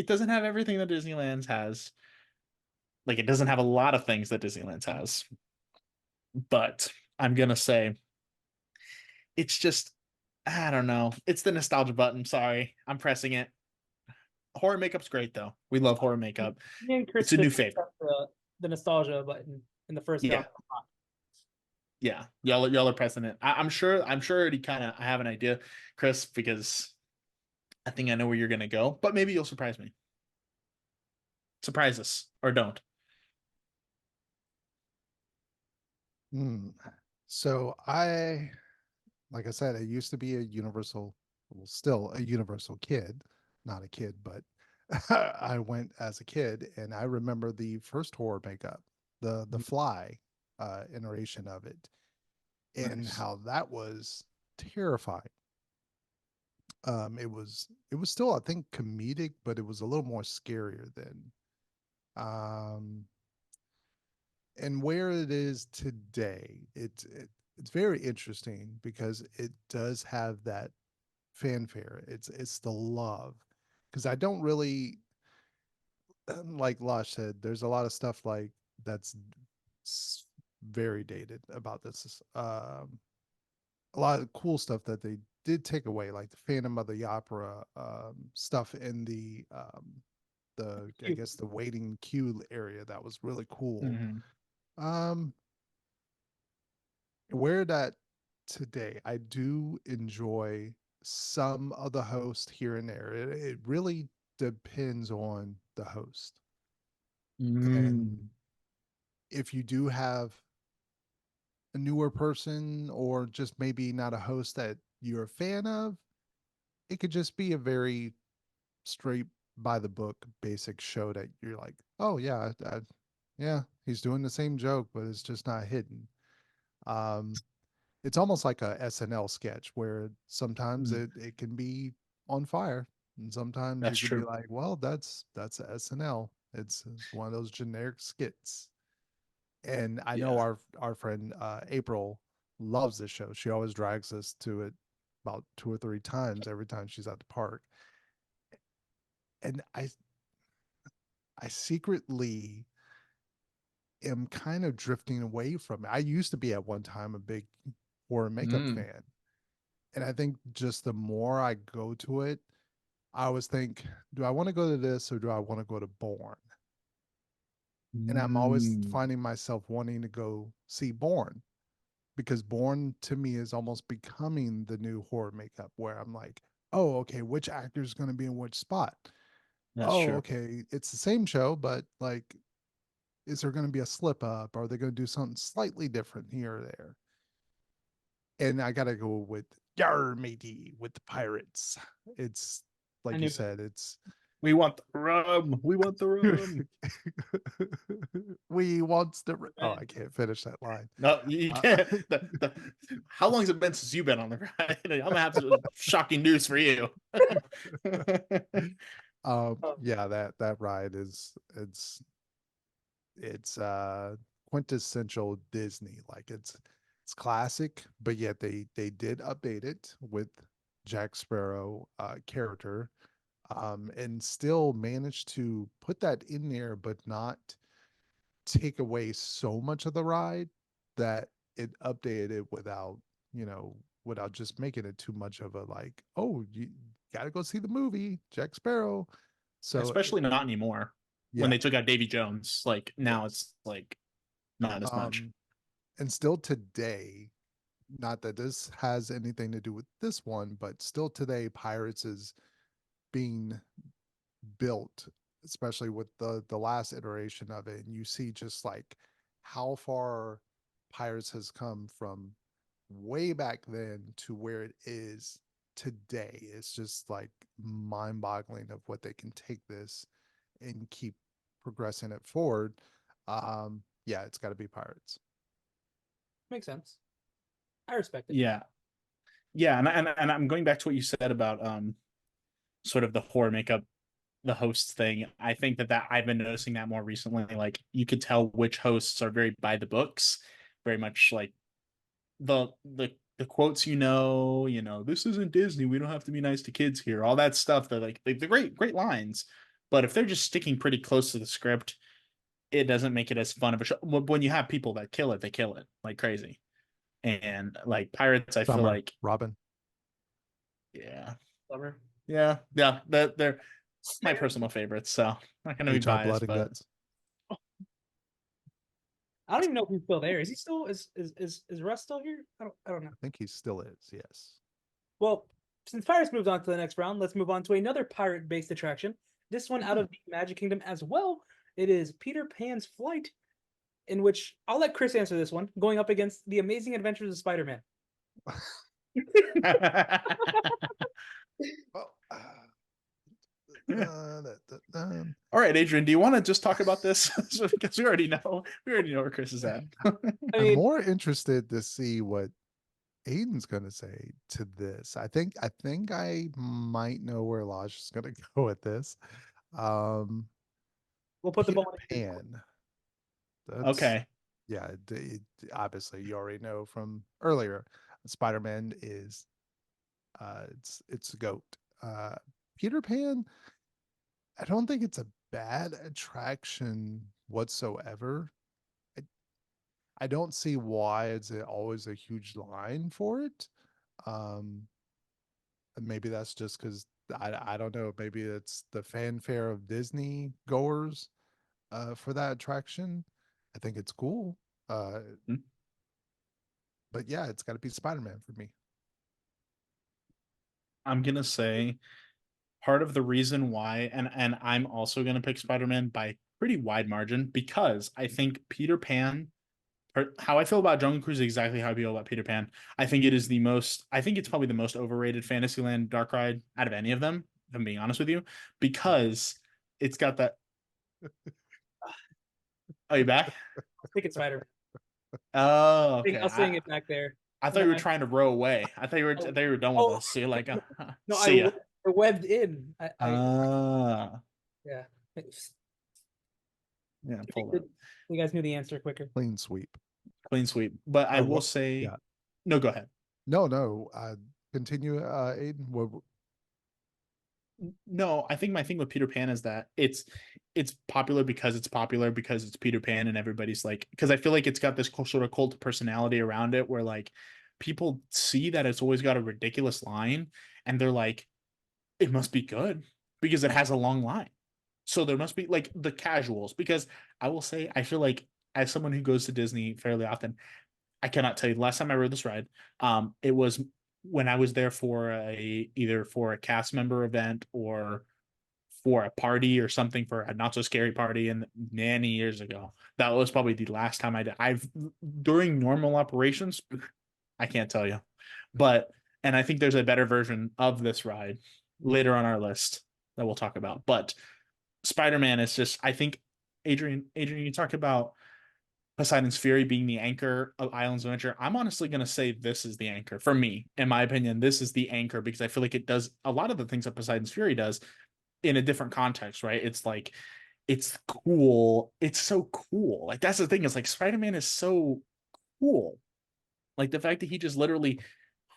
doesn't have everything that Disneyland's has. Like it doesn't have a lot of things that Disneyland's has. But I'm gonna say it's just, I don't know. It's the nostalgia button. Sorry, I'm pressing it. Horror makeup's great though. We love horror makeup. Me and Chris It's a new favorite. The nostalgia button in the first Yeah. Yeah, y'all are pressing it. I'm sure already kind of I have an idea, Chris, because I think I know where you're gonna go, but maybe you'll surprise me. Surprise us or don't. So like I said, I used to be a Universal, well, still a Universal kid, not a kid, but I went as a kid, and I remember the first horror makeup, the Fly iteration of it, and Nice. how that was terrifying. It was still, I think, comedic, but it was a little more scarier than um and where it is today, it's very interesting because it does have that fanfare. It's the love, because I don't really like Losh said. There's a lot of stuff like that's very dated about this. A lot of cool stuff that they did take away, like the Phantom of the Opera stuff in the I guess the waiting queue area. That was really cool. Mhm. Um, where that today, I do enjoy some of the host here and there. It really depends on the host. And Mm. if you do have a newer person or just maybe not a host that you're a fan of, it could just be a very straight by the book basic show that you're like, oh yeah, yeah, he's doing the same joke, but it's just not hidden. Um, it's almost like a SNL sketch where sometimes Mm. it can be on fire, and sometimes you That's could be true. like, well, that's a SNL. It's one of those generic skits. And I know Yeah. our friend April loves this show. She always drags us to it about 2 or 3 times every time she's at the park. And I secretly am kind of drifting away from it. I used to be at one time a big horror makeup Mm. fan. And I think just the more I go to it, I always think, do I want to go to this or do I want to go to Born? And I'm always Mm. finding myself wanting to go see Born, because Born to me is almost becoming the new horror makeup where I'm like, oh, okay, which actor is going to be in which spot? That's Oh, true. okay, it's the same show, but like, is there going to be a slip up? Are they going to do something slightly different here or there? And I got to go with Yar matey with the pirates. It's I like you knew said, it's We want the rum. We want the rum. we wants the. Oh, it. I can't finish that line. No, you Uh, can't. How long has it been since you've been on the ride? I'm gonna have some shocking news for you. yeah, that ride is it's quintessential Disney. Like it's classic, but yet they did update it with Jack Sparrow character, and still managed to put that in there, but not take away so much of the ride that it updated it without, without just making it too much of a like, oh, you gotta go see the movie, Jack Sparrow. So Especially not anymore. When yeah. they took out Davy Jones, like now Yes. it's like not as much. Um, and still today, not that this has anything to do with this one, but still today, Pirates is being built, especially with the last iteration of it. And you see just like how far Pirates has come from way back then to where it is today. It's just like mind boggling of what they can take this and keep progressing it forward. Yeah, it's got to be Pirates. Makes sense. I respect it. Yeah, yeah, and I'm going back to what you said about sort of the horror makeup, the host thing. I think that I've been noticing that more recently. Like you could tell which hosts are very by the books, very much like the quotes, this isn't Disney, we don't have to be nice to kids here, all that stuff. They're like the great lines, but if they're just sticking pretty close to the script, it doesn't make it as fun of a show. When you have people that kill it, they kill it like crazy. And like Pirates, I feel Summer, like, Robin. yeah, Lover. yeah, that they're my personal favorites, so I'm not gonna be HR Blood biased, and but Guts. I don't even know if he's still there. Is he still is Russ still here? I don't know. I think he still is. Yes. Well, since Pirates moved on to the next round, let's move on to another pirate-based attraction. This one out of the Magic Kingdom as well. It is Peter Pan's Flight, in which I'll let Chris answer this one, going up against The Amazing Adventures of Spider-Man. Well, All right, Adrian, do you want to just talk about this? Because we already know where Chris is at. I'm more interested to see what Aiden's gonna say to this. I think I might know where Losh is gonna go with this. We'll put the Peter ball in. Pan. Okay. Yeah, obviously you already know from earlier. Spider-Man is it's a goat. Peter Pan, I don't think it's a bad attraction whatsoever. I don't see why it's always a huge line for it. Maybe that's just because I don't know. Maybe it's the fanfare of Disney goers for that attraction. I think it's cool. But yeah, it's got to be Spider-Man for me. I'm gonna say part of the reason why, and I'm also gonna pick Spider-Man by pretty wide margin, because I think Peter Pan, how I feel about Jungle Cruise is exactly how I feel about Peter Pan. I think it's probably the most overrated Fantasyland dark ride out of any of them, if I'm being honest with you, because it's got that. Oh, you back? I think it's Spider-Man. Oh, okay. I was saying it back there. I thought you were trying to row away. I thought you were done with us. So you're like, no, see ya. I webbed in. Yeah. Yeah, pull up. You guys knew the answer quicker. Clean sweep. Clean sweep. But I will say, yeah. No, go ahead. No. Continue, Aiden. No, I think my thing with Peter Pan is that it's popular because it's Peter Pan, and everybody's like, because I feel like it's got this sort of cult personality around it where like people see that it's always got a ridiculous line and they're like, it must be good because it has a long line. So there must be like the casuals, because I will say, I feel like as someone who goes to Disney fairly often, I cannot tell you the last time I rode this ride. It was when I was there for either for a cast member event or for a party or something, for a not so scary party, and many years ago. That was probably the last time I did. During normal operations, I can't tell you, and I think there's a better version of this ride later on our list that we'll talk about. But Spider-Man is just, I think, Adrian, you talk about Poseidon's Fury being the anchor of Islands of Adventure. I'm honestly going to say this is the anchor. For me, in my opinion, this is the anchor, because I feel like it does a lot of the things that Poseidon's Fury does in a different context, right? It's like, it's cool. It's so cool. Like, that's the thing. It's like Spider-Man is so cool. Like the fact that he just literally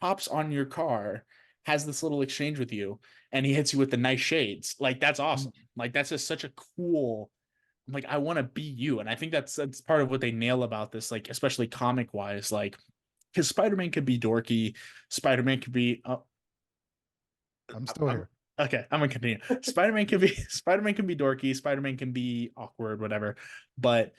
hops on your car, has this little exchange with you, and he hits you with the nice shades. Like, that's awesome. Like, that's just such a cool, like, I want to be you. And I think that's part of what they nail about this, like, especially comic wise, like, because Spider-Man could be dorky, Spider-Man could be I'm still here. Okay, I'm gonna continue. Spider-Man can be dorky, Spider-Man can be awkward, whatever, but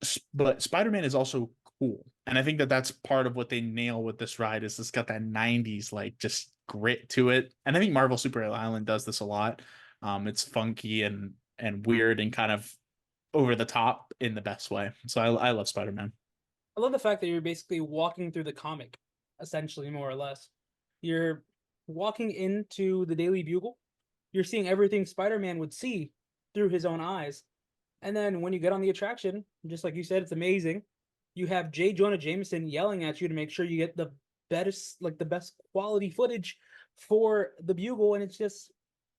Spider-Man is also cool. And I think that that's part of what they nail with this ride, is it's got that 90s like just grit to it. And I think Marvel Superhero Island does this a lot. It's funky and weird and kind of over the top in the best way. So I love Spider-Man. I love the fact that you're basically walking through the comic, essentially, more or less. You're walking into the Daily Bugle. You're seeing everything Spider-Man would see through his own eyes. And then when you get on the attraction, just like you said, it's amazing. You have J. Jonah Jameson yelling at you to make sure you get the best quality footage for the Bugle, and it's just,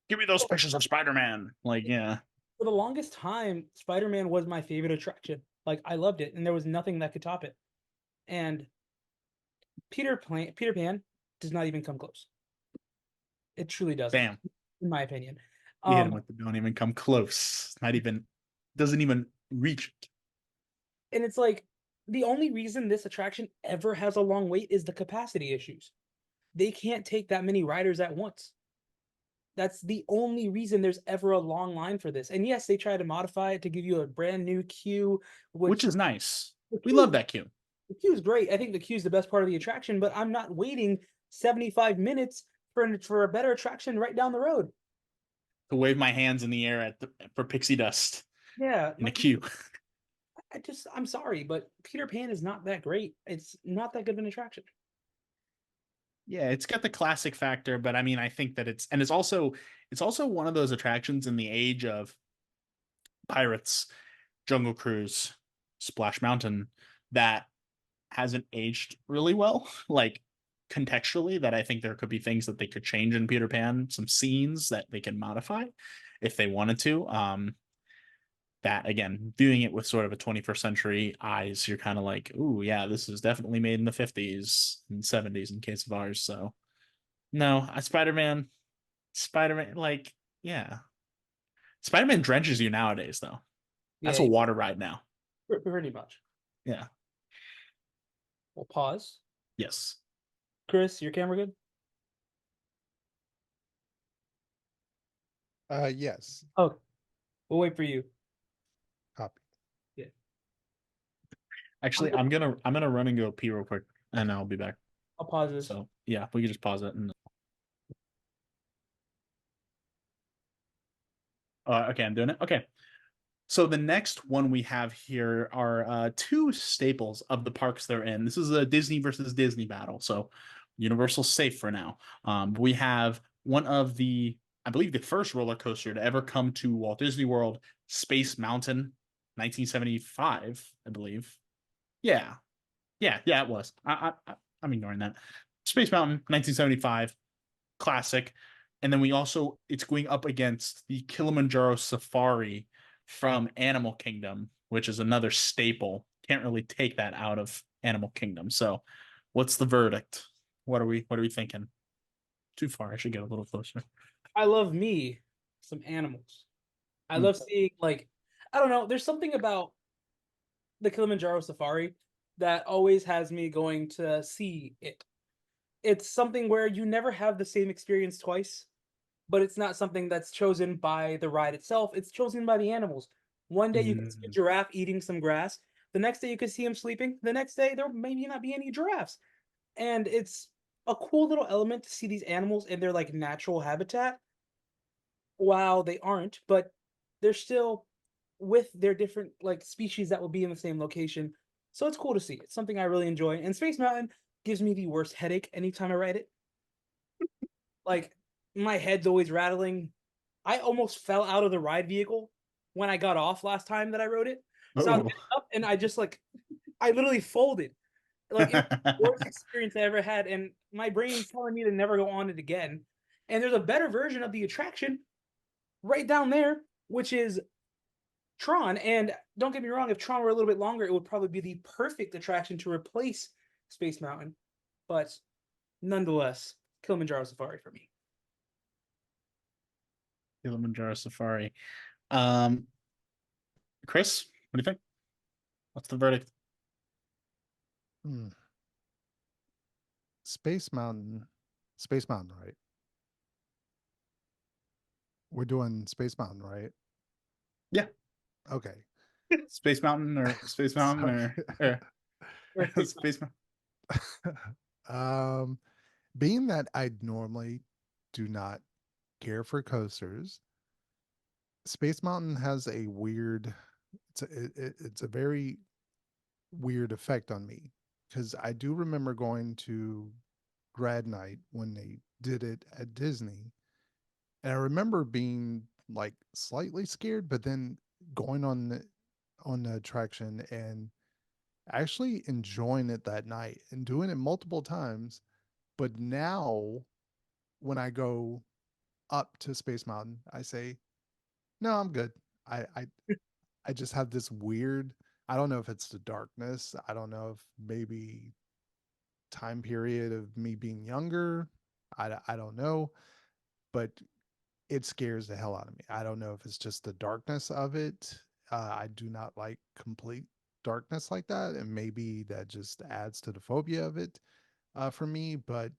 give me those pictures of Spider-Man. Like, yeah. For the longest time, Spider-Man was my favorite attraction. Like, I loved it, and there was nothing that could top it. And Peter Pan does not even come close. It truly doesn't. Bam. In my opinion. You hit him with the don't even come close. Doesn't even reach it. And it's like, the only reason this attraction ever has a long wait is the capacity issues. They can't take that many riders at once. That's the only reason there's ever a long line for this. And yes, they try to modify it to give you a brand new queue, which is nice. We love that queue. The queue is great. I think the queue is the best part of the attraction, but I'm not waiting 75 minutes for a better attraction right down the road. To wave my hands in the air for pixie dust Yeah, in a queue. I'm sorry, but Peter Pan is not that great. It's not that good of an attraction. Yeah, it's got the classic factor, but I mean, I think that it's also one of those attractions in the age of Pirates, Jungle Cruise, Splash Mountain that hasn't aged really well, like contextually, that I think there could be things that they could change in Peter Pan, some scenes that they can modify if they wanted to. That again, viewing it with sort of a 21st century eyes, you're kind of like, ooh, yeah, this is definitely made in the 50s and 70s in case of ours. So no, Spider-Man, like, yeah. Spider-Man drenches you nowadays, though. That's Yeah, a water ride now. pretty much. Yeah. We'll pause. Yes. Chris, your camera good? Yes. Oh, we'll wait for you. Copy. Yeah. Actually, I'm gonna run and go pee real quick, and I'll be back. I'll pause this. So yeah, we can just pause it and. Okay, I'm doing it. Okay. So the next one we have here are two staples of the parks they're in. This is a Disney versus Disney battle. So Universal's safe for now. We have one of I believe, the first roller coaster to ever come to Walt Disney World, Space Mountain, 1975, I believe. Yeah, yeah, it was. I'm ignoring that. Space Mountain, 1975, classic. And then it's going up against the Kilimanjaro Safari from Animal Kingdom, which is another staple. Can't really take that out of Animal Kingdom. So, what's the verdict? What are we thinking? Too far. I should get a little closer. I love me some animals. I Hmm. love seeing I don't know. There's something about the Kilimanjaro Safari that always has me going to see it. It's something where you never have the same experience twice, but it's not something that's chosen by the ride itself. It's chosen by the animals. One day you can see a Mm. giraffe eating some grass. The next day you could see him sleeping. The next day there may not be any giraffes. And it's a cool little element to see these animals in their natural habitat. While they aren't, but they're still with their different species that will be in the same location. So it's cool to see. It's something I really enjoy. And Space Mountain gives me the worst headache anytime I ride it. Like my head's always rattling. I almost fell out of the ride vehicle when I got off last time that I rode it. So I was Oh. getting up and I just I literally folded. It was the worst experience I ever had, and my brain's telling me to never go on it again. And there's a better version of the attraction right down there, which is Tron. And don't get me wrong, if Tron were a little bit longer, it would probably be the perfect attraction to replace Space Mountain. But nonetheless, Kilimanjaro Safari for me. Kilimanjaro Safari. Um, Chris, what do you think? What's the verdict? Hmm. Space Mountain. Space Mountain, right? We're doing Space Mountain, right? Yeah. Okay. Space Mountain or Space Mountain or Space Mountain. um, being that I normally do not care for coasters, Space Mountain has a weird. It's a very weird effect on me because I do remember going to grad night when they did it at Disney, and I remember being like slightly scared, but then going on the attraction and actually enjoying it that night and doing it multiple times. But now when I go up to Space Mountain, I say, no, I'm good. I I, I just have this weird, I don't know if it's the darkness. I don't know if maybe time period of me being younger. I don't know, but it scares the hell out of me. I don't know if it's just the darkness of it. I do not like complete darkness like that, and maybe that just adds to the phobia of it for me. But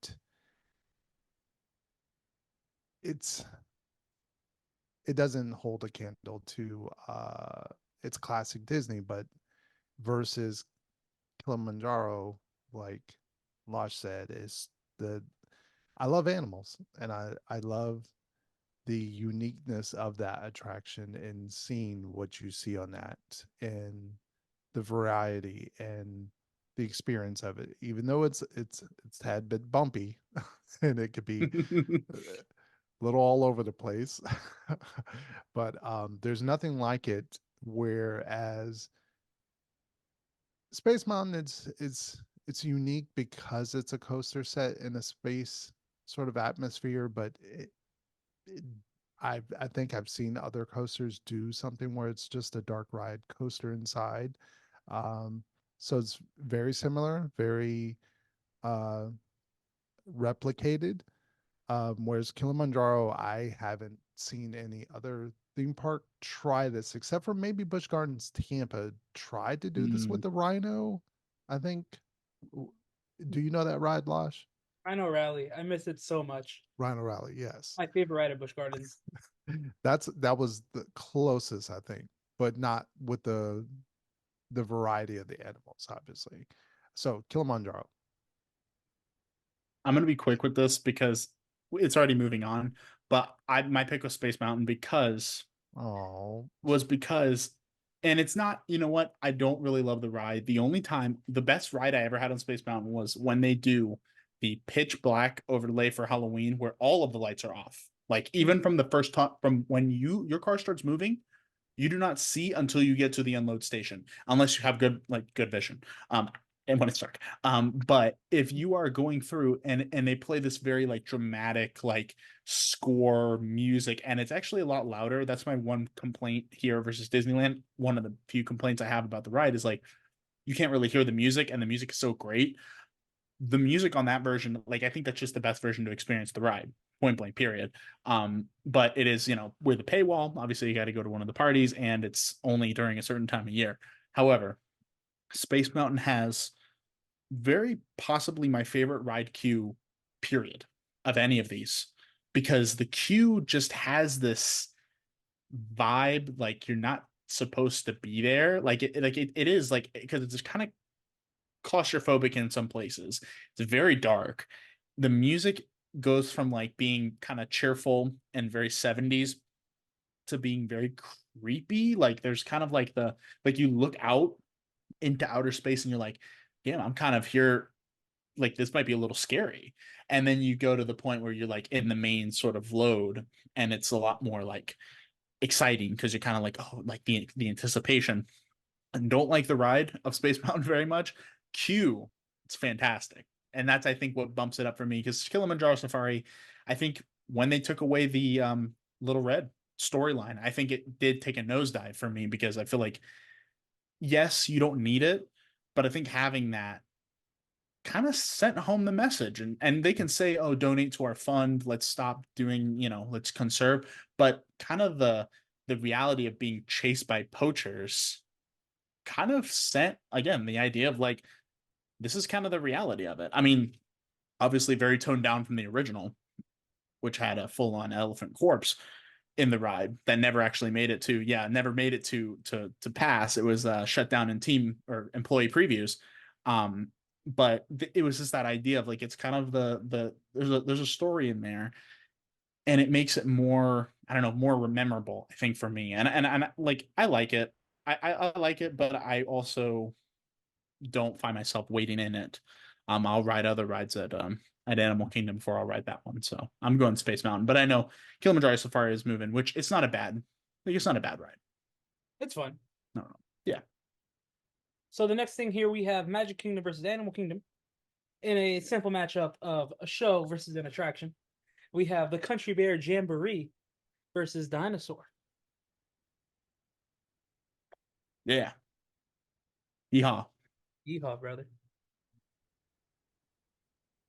it's it doesn't hold a candle to its classic Disney, but versus Kilimanjaro, like Losh said, is the I love animals, and I love the uniqueness of that attraction and seeing what you see on that and the variety and the experience of it, even though it's had bit bumpy and it could be a little all over the place. But there's nothing like it. Whereas Space Mountain, it's unique because it's a coaster set in a space sort of atmosphere, but it I think I've seen other coasters do something where it's just a dark ride coaster inside. Um, so it's very similar, very uh, replicated. Whereas Kilimanjaro, I haven't seen any other theme park try this, except for maybe Busch Gardens Tampa tried to do this with Mm. the Rhino. I think. Do you know that ride, Losh? I know Rally. I miss it so much. Rhino Rally, yes. My favorite ride at Busch Gardens. That was the closest, I think, but not with the variety of the animals, obviously. So Kilimanjaro. I'm gonna be quick with this because it's already moving on. But my pick was Space Mountain Oh, because, and it's not, you know what? I don't really love the ride. The best ride I ever had on Space Mountain was when they do the pitch black overlay for Halloween, where all of the lights are off. Like even from the first time, from when your car starts moving, you do not see until you get to the unload station, unless you have good vision. And when it's dark. But if you are going through and they play this very like dramatic like score music, and it's actually a lot louder. That's my one complaint here versus Disneyland. One of the few complaints I have about the ride is like you can't really hear the music, and the music is so great. The music on that version, like I think that's just the best version to experience the ride, point blank, period. But it is, with the paywall, obviously you got to go to one of the parties, and it's only during a certain time of year. However, Space Mountain has very possibly my favorite ride queue, period, of any of these, because the queue just has this vibe like you're not supposed to be there. It is like, because it's kind of claustrophobic in some places. It's very dark. The music goes from like being kind of cheerful and very 70s to being very creepy. Like there's kind of like you look out into outer space and you're like, yeah, I'm kind of here. Like this might be a little scary. And then you go to the point where you're like in the main sort of load, and it's a lot more like exciting because you're kind of like, oh, like the anticipation. And don't like the ride of Space Mountain very much. Q, it's fantastic. And that's, I think, what bumps it up for me, because Kilimanjaro Safari, I think when they took away the Little Red storyline, I think it did take a nosedive for me, because I feel like, yes, you don't need it, but I think having that kind of sent home the message, and they can say, oh, donate to our fund, let's stop doing, let's conserve, but kind of the reality of being chased by poachers kind of sent, again, the idea of like, this is kind of the reality of it. I mean, obviously very toned down from the original, which had a full-on elephant corpse in the ride that never actually made it to, never made it to pass. It was shut down in team or employee previews. But it was just that idea of like, it's kind of there's a story in there, and it makes it more, I don't know, more memorable, I think, for me. And like, I like it. I like it, but I also don't find myself waiting in it. I'll ride other rides at Animal Kingdom before I'll ride that one. So I'm going Space Mountain, but I know Kilimanjaro Safari is moving, which it's not a bad, like, it's not a bad ride. It's fun. No. Yeah. So the next thing here, we have Magic Kingdom versus Animal Kingdom in a simple matchup of a show versus an attraction. We have the Country Bear Jamboree versus Dinosaur. Yeah. Yeehaw. Yeehaw, brother.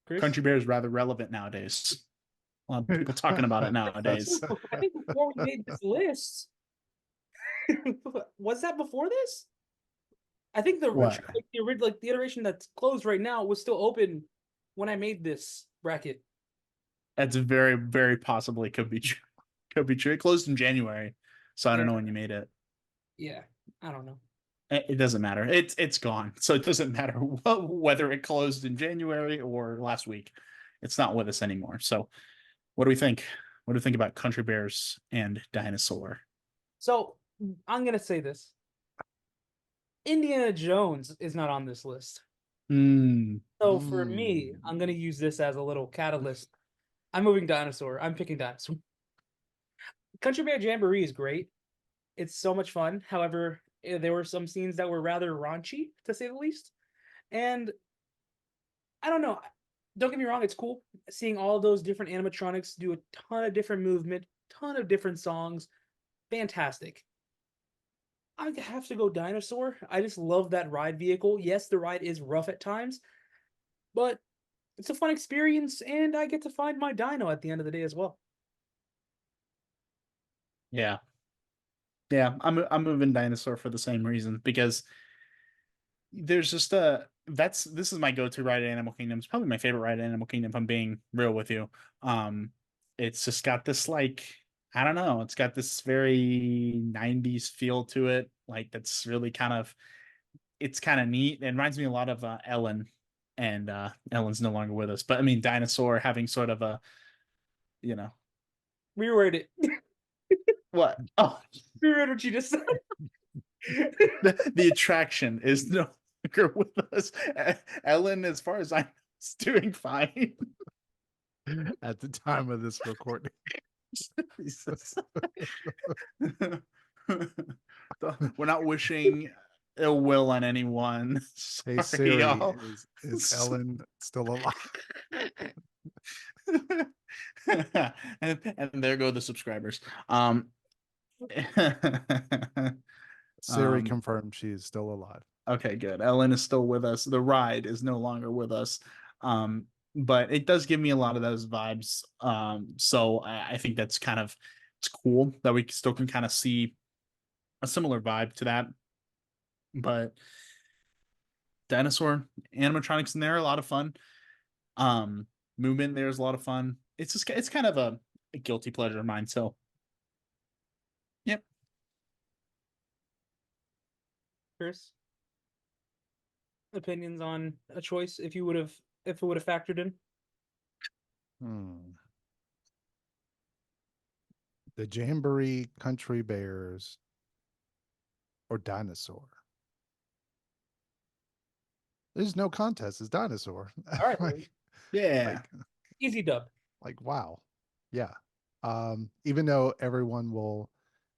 Chris? Country Bear is rather relevant nowadays. A lot of people talking about it nowadays. I think before we made this list, was that before this? I think What? the iteration that's closed right now was still open when I made this bracket. That's very, very possibly could be true. Could be true. It closed in January, so I don't know when you made it. Yeah, I don't know. It doesn't matter. It's gone, so it doesn't matter whether it closed in January or last week. it's not with us anymore. So what do we think? What do we think about Country Bears and Dinosaur? So I'm gonna say this: Indiana Jones is not on this list. Mm, So for me, I'm gonna use this as a little catalyst. I'm moving Dinosaur. I'm picking Dinosaur. Country Bear Jamboree is great. It's so much fun. However, there were some scenes that were rather raunchy, to say the least. And I don't know. Don't get me wrong, it's cool seeing all those different animatronics do a ton of different movement, ton of different songs. Fantastic. I have to go Dinosaur. I just love that ride vehicle. Yes, the ride is rough at times, but it's a fun experience, and I get to find my dino at the end of the day as well. yeah. Yeah, I'm moving Dinosaur for the same reason, because there's just this is my go-to ride at Animal Kingdom. It's probably my favorite ride at Animal Kingdom, if I'm being real with you. It's just got this, like, I don't know, it's got this very 90s feel to it. Like, that's really it's kind of neat. It reminds me a lot of Ellen, and Ellen's no longer with us. But I mean, Dinosaur having sort of a, you know, Reword it. what? Oh, Reword what you just said. the attraction is no longer with us. Ellen, as far as I know, is doing fine. At the time of this recording. We're not wishing ill will on anyone. Hey Sorry, Siri, y'all. is Ellen still alive? and there go the subscribers. Siri confirmed she is still alive. Okay, good. Ellen is still with us. The ride is no longer with us. But it does give me a lot of those vibes. So I think that's it's cool that we still can kind of see a similar vibe to that. But Dinosaur animatronics in there are a lot of fun. Movement there's a lot of fun. It's kind of a guilty pleasure of mine. So yep. Chris, opinions on a choice if it would have factored in? The Jamboree, Country Bears, or Dinosaur? There's no contest. It's Dinosaur. All right. like, Yeah. Easy dub. like wow. Yeah. Even though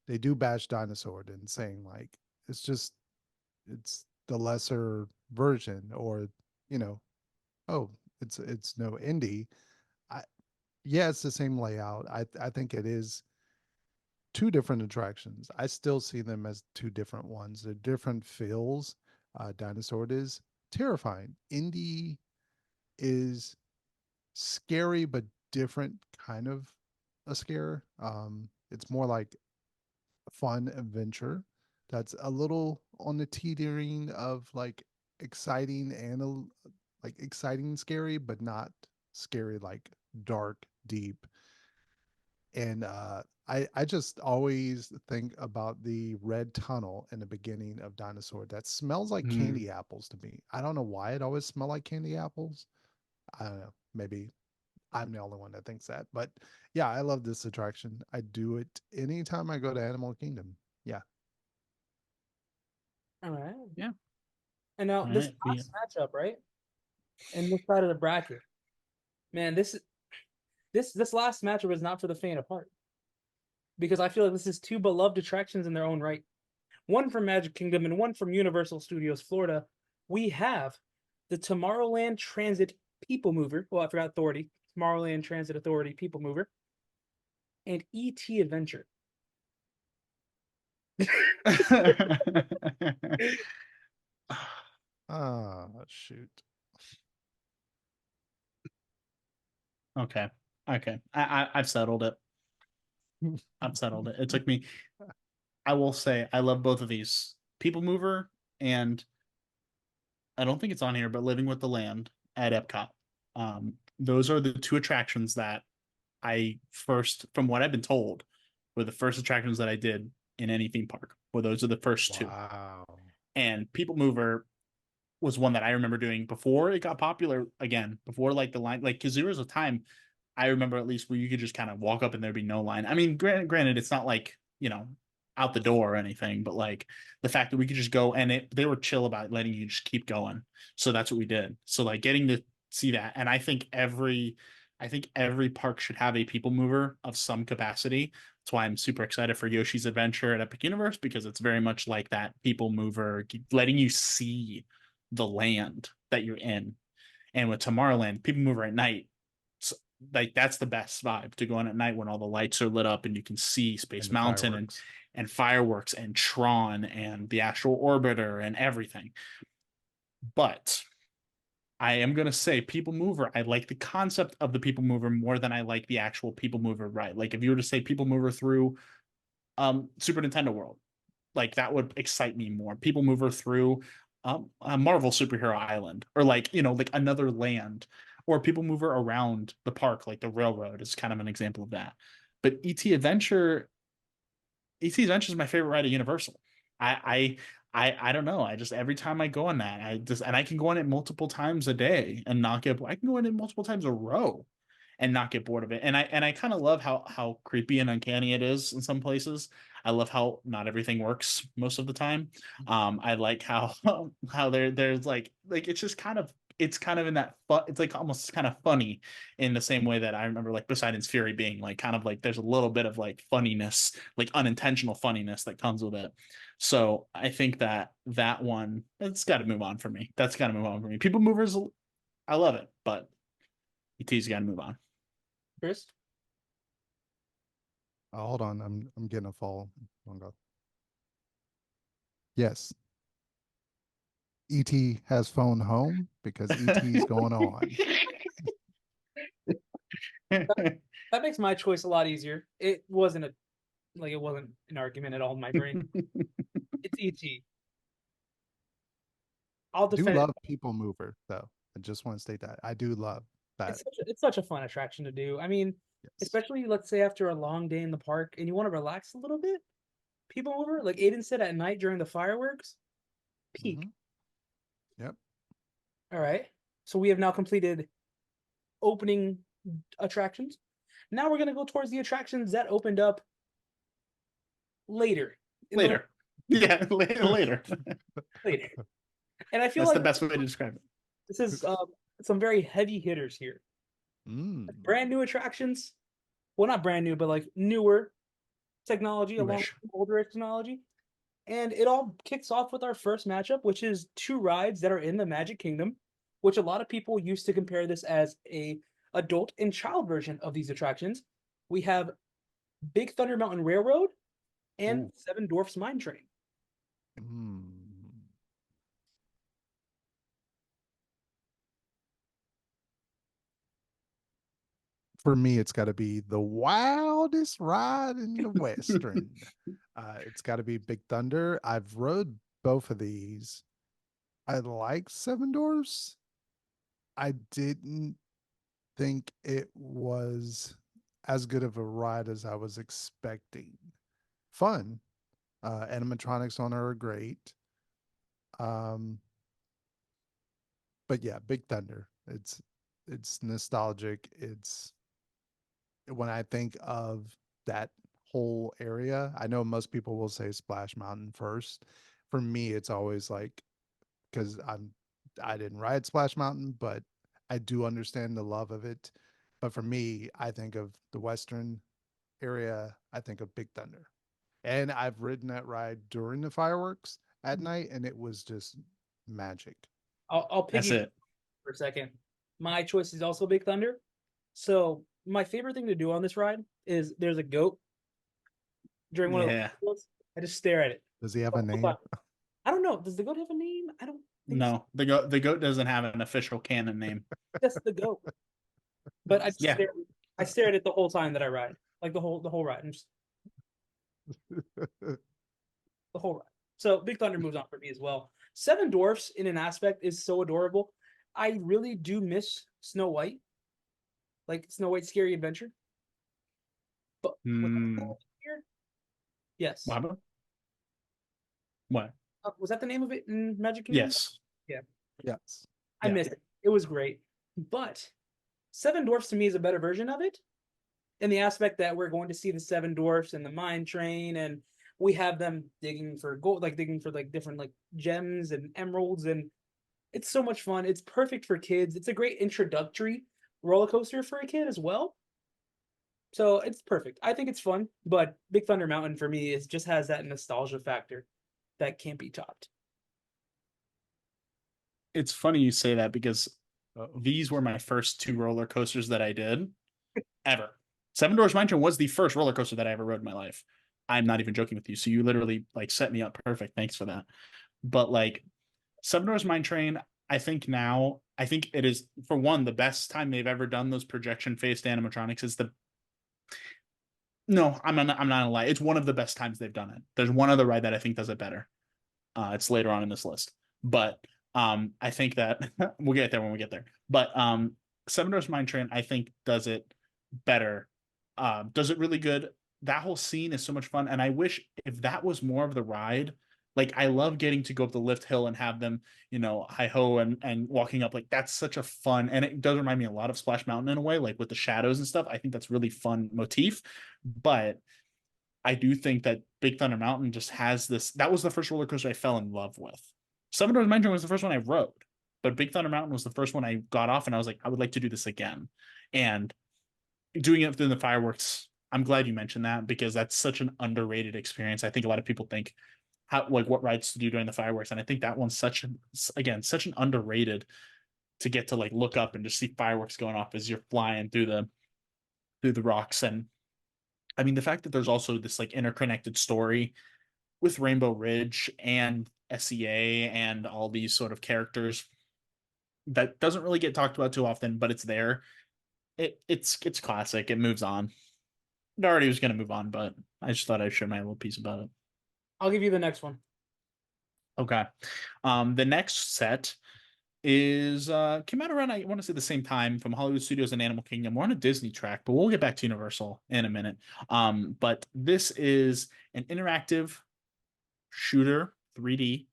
they do bash Dinosaur and saying like it's the lesser version, or oh, it's no indie. Yeah, it's the same layout. I think it is two different attractions. I still see them as two different ones. They're different feels. Dinosaur is terrifying. Indie is scary, but different kind of a scare. It's more like a fun adventure that's a little on the teetering of like exciting and like exciting scary, but not scary like dark, deep. And I just always think about the red tunnel in the beginning of Dinosaur that smells like candy apples to me. I don't know why it always smells like candy apples. I don't know. Maybe I'm the only one that thinks that. But yeah, I love this attraction. I do it anytime I go to Animal Kingdom. Yeah. All right. Yeah. And now All this right. last matchup, right? And this side of the bracket. Man, this last matchup is not for the faint of heart. Because I feel like this is two beloved attractions in their own right. One from Magic Kingdom and one from Universal Studios Florida. We have the Tomorrowland Transit People Mover. Well, I forgot Authority. Tomorrowland Transit Authority People Mover. And E.T. Adventure. Ah, shoot. Okay. I've settled it. I've settled it. It took me. I will say I love both of these. People Mover, and I don't think it's on here, but Living with the Land at Epcot. Those are the two attractions that I first, from what I've been told, were the first attractions that I did in any theme park. Well, those are the first two. Wow. And People Mover was one that I remember doing before it got popular again, before like the line, like, because there was a time I remember at least where you could just kind of walk up and there'd be no line. I mean, granted, it's not like, out the door or anything, but like the fact that we could just go and they were chill about letting you just keep going. So that's what we did. So like getting to see that. And I think every park should have a people mover of some capacity. That's why I'm super excited for Yoshi's Adventure at Epic Universe, because it's very much like that people mover, letting you see the land that you're in. And with Tomorrowland, people mover at night, like that's the best vibe to go on at night when all the lights are lit up and you can see Space And the Mountain fireworks. and fireworks and Tron and the Astral Orbiter and everything. But I am gonna say People Mover. I like the concept of the People Mover more than I like the actual People Mover. Right? Like if you were to say People Mover through Super Nintendo World, like that would excite me more. People Mover through a Marvel Superhero Island, or like like another land, or People Mover around the park, like the railroad is kind of an example of that. But ET Adventure is my favorite ride at Universal. I don't know. I just every time I go on that, I can go on it multiple times a day and not get. I can go on it multiple times a row and not get bored of it. And I kind of love how creepy and uncanny it is in some places. I love how not everything works most of the time. I like how how there's like it's kind of in that fun. It's like almost kind of funny in the same way that I remember like Poseidon's Fury being like kind of like there's a little bit of like funniness, like unintentional funniness that comes with it. So I think that one, it's got to move on for me. That's got to move on for me. People Movers, I love it, but ET's got to move on. Chris? Oh, hold on, I'm getting a fall. Yes, ET has phone home because ET's going on. That makes my choice a lot easier. It wasn't an argument at all in my brain. It's ET. I'll I do defend it. love People Mover though. I just want to state that I do love that. It's such a fun attraction to do. I mean, Yes. especially let's say after a long day in the park and you want to relax a little bit. People Mover, like Aiden said, at night during the fireworks, peak. Mhm. Yep. All right. So we have now completed opening attractions. Now we're gonna go towards the attractions that opened up later. Later. Yeah, later. Later. And I feel That's like the best way to describe it. this is some very heavy hitters here. Mm. Brand new attractions. Well, not brand new, but like newer technology along Newish. with older technology. And it all kicks off with our first matchup, which is two rides that are in the Magic Kingdom, which a lot of people used to compare this as a adult and child version of these attractions. We have Big Thunder Mountain Railroad and Ooh. Seven Dwarfs Mine Train. Mm. For me, it's got to be the wildest ride in the Western. It's got to be Big Thunder. I've rode both of these. I like Seven Dwarfs. I didn't think it was as good of a ride as I was expecting. Fun. Animatronics on her are great. Um, but yeah, Big Thunder. It's nostalgic. It's when I think of that whole area, I know most people will say Splash Mountain first. For me, it's always like because I didn't ride Splash Mountain, but I do understand the love of it. But for me, I think of the Western area, I think of Big Thunder. And I've ridden that ride during the fireworks at night, and it was just magic. I'll That's piggy it. for a second. My choice is also Big Thunder. So my favorite thing to do on this ride is there's a goat during one of Yeah. the festivals. I just stare at it. Does he have a the whole name? time. I don't know. Does the goat have a name? I don't think so. No, the goat doesn't have an official canon name. Just the goat. But Yeah. I stare at it the whole time that I ride. Like the whole ride. And just the whole ride. So Big Thunder moves on for me as well. Seven Dwarfs in an aspect is so adorable. I really do miss Snow White. Like Snow White's Scary Adventure. But was that the name of it here? Yes. What? What? Was that the name of it in Magic Kingdom? Yes. Yeah. Yes. I Yeah. missed it. It was great. But Seven Dwarfs to me is a better version of it in the aspect that we're going to see the Seven Dwarfs and the mine train, and we have them digging for gold, like digging for like different like gems and emeralds, and it's so much fun. It's perfect for kids. It's a great introductory roller coaster for a kid as well. So it's perfect. I think it's fun, but Big Thunder Mountain for me is just has that nostalgia factor that can't be topped. It's funny you say that because Uh-oh. these were my first two roller coasters that I did ever. Seven Dwarfs Mine Train was the first roller coaster that I ever rode in my life. I'm not even joking with you. So you literally like set me up perfect. Thanks for that. But like Seven Dwarfs Mine Train, I think now, I think it is, for one, the best time they've ever done those projection faced animatronics is the no, I'm not gonna lie. It's one of the best times they've done it. There's one other ride that I think does it better. It's later on in this list. But I think that we'll get there when we get there. But Seven Dwarfs Mine Train, I think, does it better. Does it really good. That whole scene is so much fun. And I wish if that was more of the ride, like I love getting to go up the lift hill and have them, hi ho and walking up. Like that's such a fun, and it does remind me a lot of Splash Mountain in a way, like with the shadows and stuff. I think that's really fun motif. But I do think that Big Thunder Mountain just has this. That was the first roller coaster I fell in love with. Seven Dwarfs Mine Train was the first one I rode, but Big Thunder Mountain was the first one I got off, and I was like, I would like to do this again. And doing it through the fireworks, I'm glad you mentioned that because that's such an underrated experience. I think a lot of people think how like what rides to do during the fireworks, and I think that one's such an underrated to get to like look up and just see fireworks going off as you're flying through the rocks. And I mean, the fact that there's also this like interconnected story with Rainbow Ridge and SEA and all these sort of characters that doesn't really get talked about too often, but it's there. It's classic. It moves on. I already was going to move on, but I just thought I'd share my little piece about it. I'll give you the next one. Okay. The next set is came out around, I want to say, the same time, from Hollywood Studios and Animal Kingdom. We're on a Disney track, but we'll get back to Universal in a minute. But this is an interactive shooter 3D,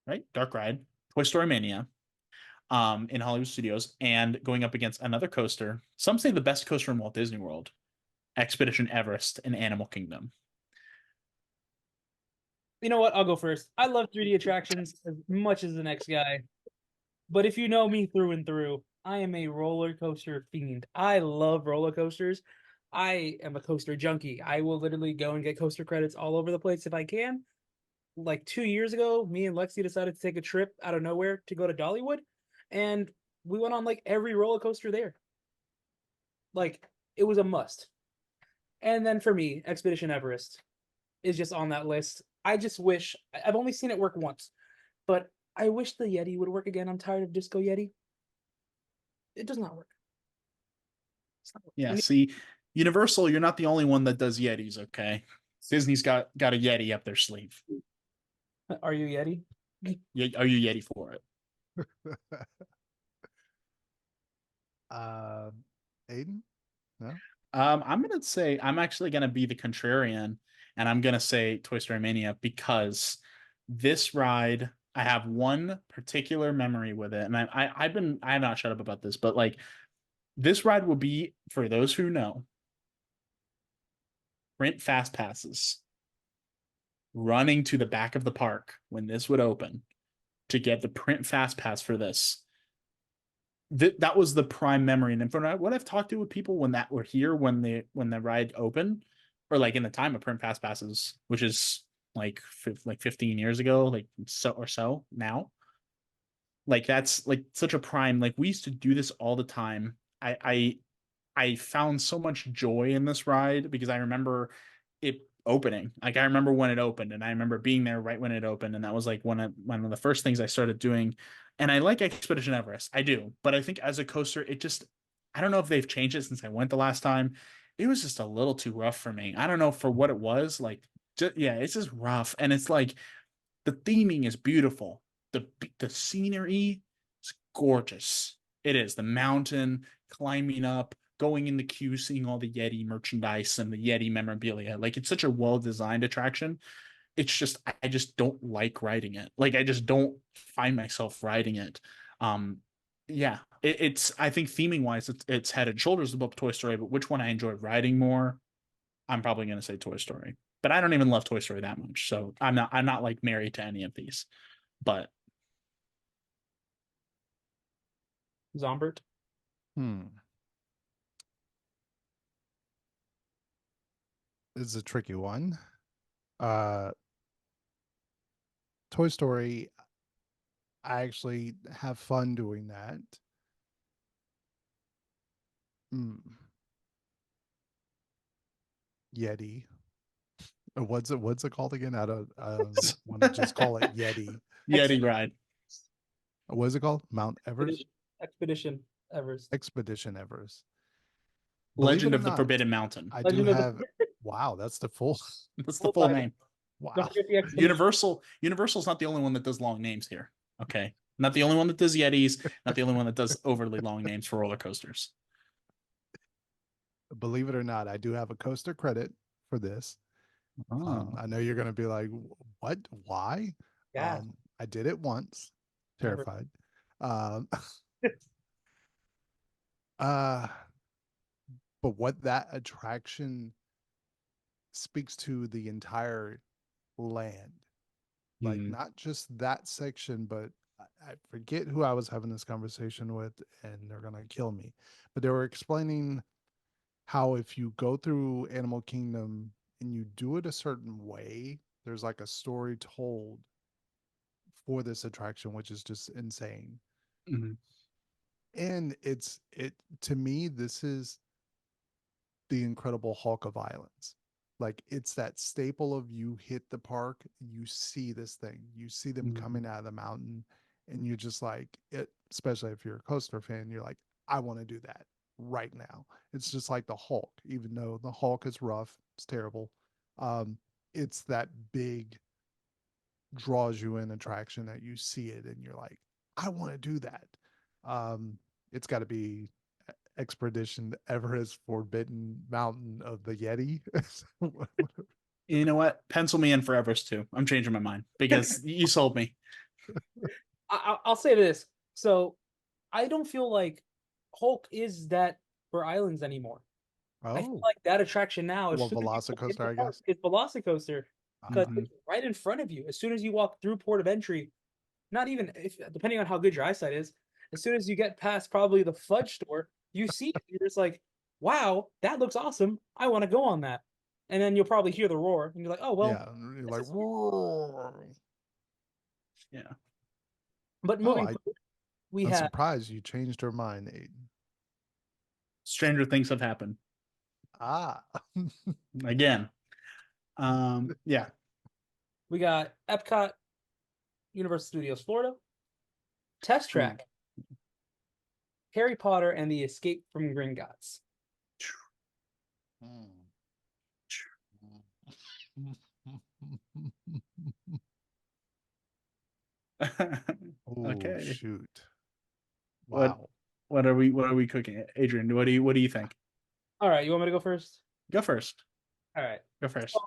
right? Dark ride, Toy Story Mania, in Hollywood Studios, and going up against another coaster. Some say the best coaster in Walt Disney World, Expedition Everest in Animal Kingdom. You know what? I'll go first. I love 3D attractions as much as the next guy. But if you know me through and through, I am a roller coaster fiend. I love roller coasters. I am a coaster junkie. I will literally go and get coaster credits all over the place if I can. Like 2 years ago, me and Lexi decided to take a trip out of nowhere to go to Dollywood, and we went on like every roller coaster there. Like it was a must. And then for me, Expedition Everest is just on that list. I just wish I've only seen it work once, but I wish the Yeti would work again. I'm tired of Disco Yeti. It does not work. Yeah, see, Universal, you're not the only one that does Yetis, okay? Disney's got a Yeti up their sleeve. Are you Yeti? Are you Yeti for it? Aiden? No? I'm gonna say I'm actually gonna be the contrarian, and I'm gonna say Toy Story Mania because this ride, I have one particular memory with it, and I'm not shut up about this, but like this ride will be, for those who know, rent fast passes running to the back of the park when this would open to get the print fast pass for this. That was the prime memory. And from what I've talked to with people when that were here when the ride opened, or like in the time of print fast passes, which is like 15 years ago, like so now, like that's like such a prime. Like we used to do this all the time. I found so much joy in this ride because I remember it opening. Like I remember when it opened, and I remember being there right when it opened, and that was like one of the first things I started doing. And I like Expedition Everest, I do, but I think as a coaster, I don't know if they've changed it since I went the last time. It was just a little too rough for me. I don't know for what it was like. Yeah, it's just rough, and it's like the theming is beautiful. The scenery is gorgeous. It is the mountain climbing up, going in the queue, seeing all the Yeti merchandise and the Yeti memorabilia. Like it's such a well-designed attraction. it's just I just don't like riding it. Like I just don't find myself riding it. Yeah, it's I think theming wise, it's head and shoulders above Toy Story. But which one I enjoy riding more? I'm probably gonna say Toy Story. But I don't even love Toy Story that much, so I'm not like married to any of these. But Zombert. It's a tricky one. Toy Story, I actually have fun doing that. Yeti. What's it called again? I don't want to just call it Yeti. Yeti ride. What is it called? Mount Everest? Expedition Everest. Expedition Everest. Legend of the Forbidden Mountain. I do have. Wow, that's the full. That's the full name. Wow. Universal's not the only one that does long names here. Okay, not the only one that does Yetis. Not the only one that does overly long names for roller coasters. Believe it or not, I do have a coaster credit for this. I know you're going to be like, what? Why? Yeah. I did it once. Terrified. But what that attraction speaks to the entire land, like not just that section, but I forget who I was having this conversation with, and they're going to kill me, but they were explaining how if you go through Animal Kingdom and you do it a certain way, there's like a story told for this attraction, which is just insane. And it to me, this is the Incredible Hulk of Islands. Like it's that staple of you hit the park, you see this thing, you see them coming out of the mountain, and you're just like it. Especially if you're a coaster fan, you're like, I want to do that right now. It's just like the Hulk, even though the Hulk is rough, it's terrible. It's that big draws you in attraction that you see it and you're like, I want to do that. It's got to be Expedition Everest Forbidden Mountain of the Yeti. You know what? Pencil me in for Everest too. I'm changing my mind because you sold me. I'll say this. So I don't feel like Hulk is that for islands anymore. I feel like that attraction now is Velocicoaster, I guess. It's Velocicoaster because it's right in front of you. As soon as you walk through port of entry, not even if depending on how good your eyesight is, as soon as you get past probably the fudge store, you see it. You're just like, wow, that looks awesome. I want to go on that. And then you'll probably hear the roar, and you're like, oh well. Yeah, you're like, roar. Yeah. But moving, I'm surprised you changed your mind, Aiden. Stranger things have happened. Again. Yeah. We got Epcot, Universal Studios Florida, Test Track, Harry Potter and the Escape from Gringotts. Okay. Shoot. Wow. What are we cooking? Adrian, what do you think? All right, you want me to go first? Go first. All right. Go first. So,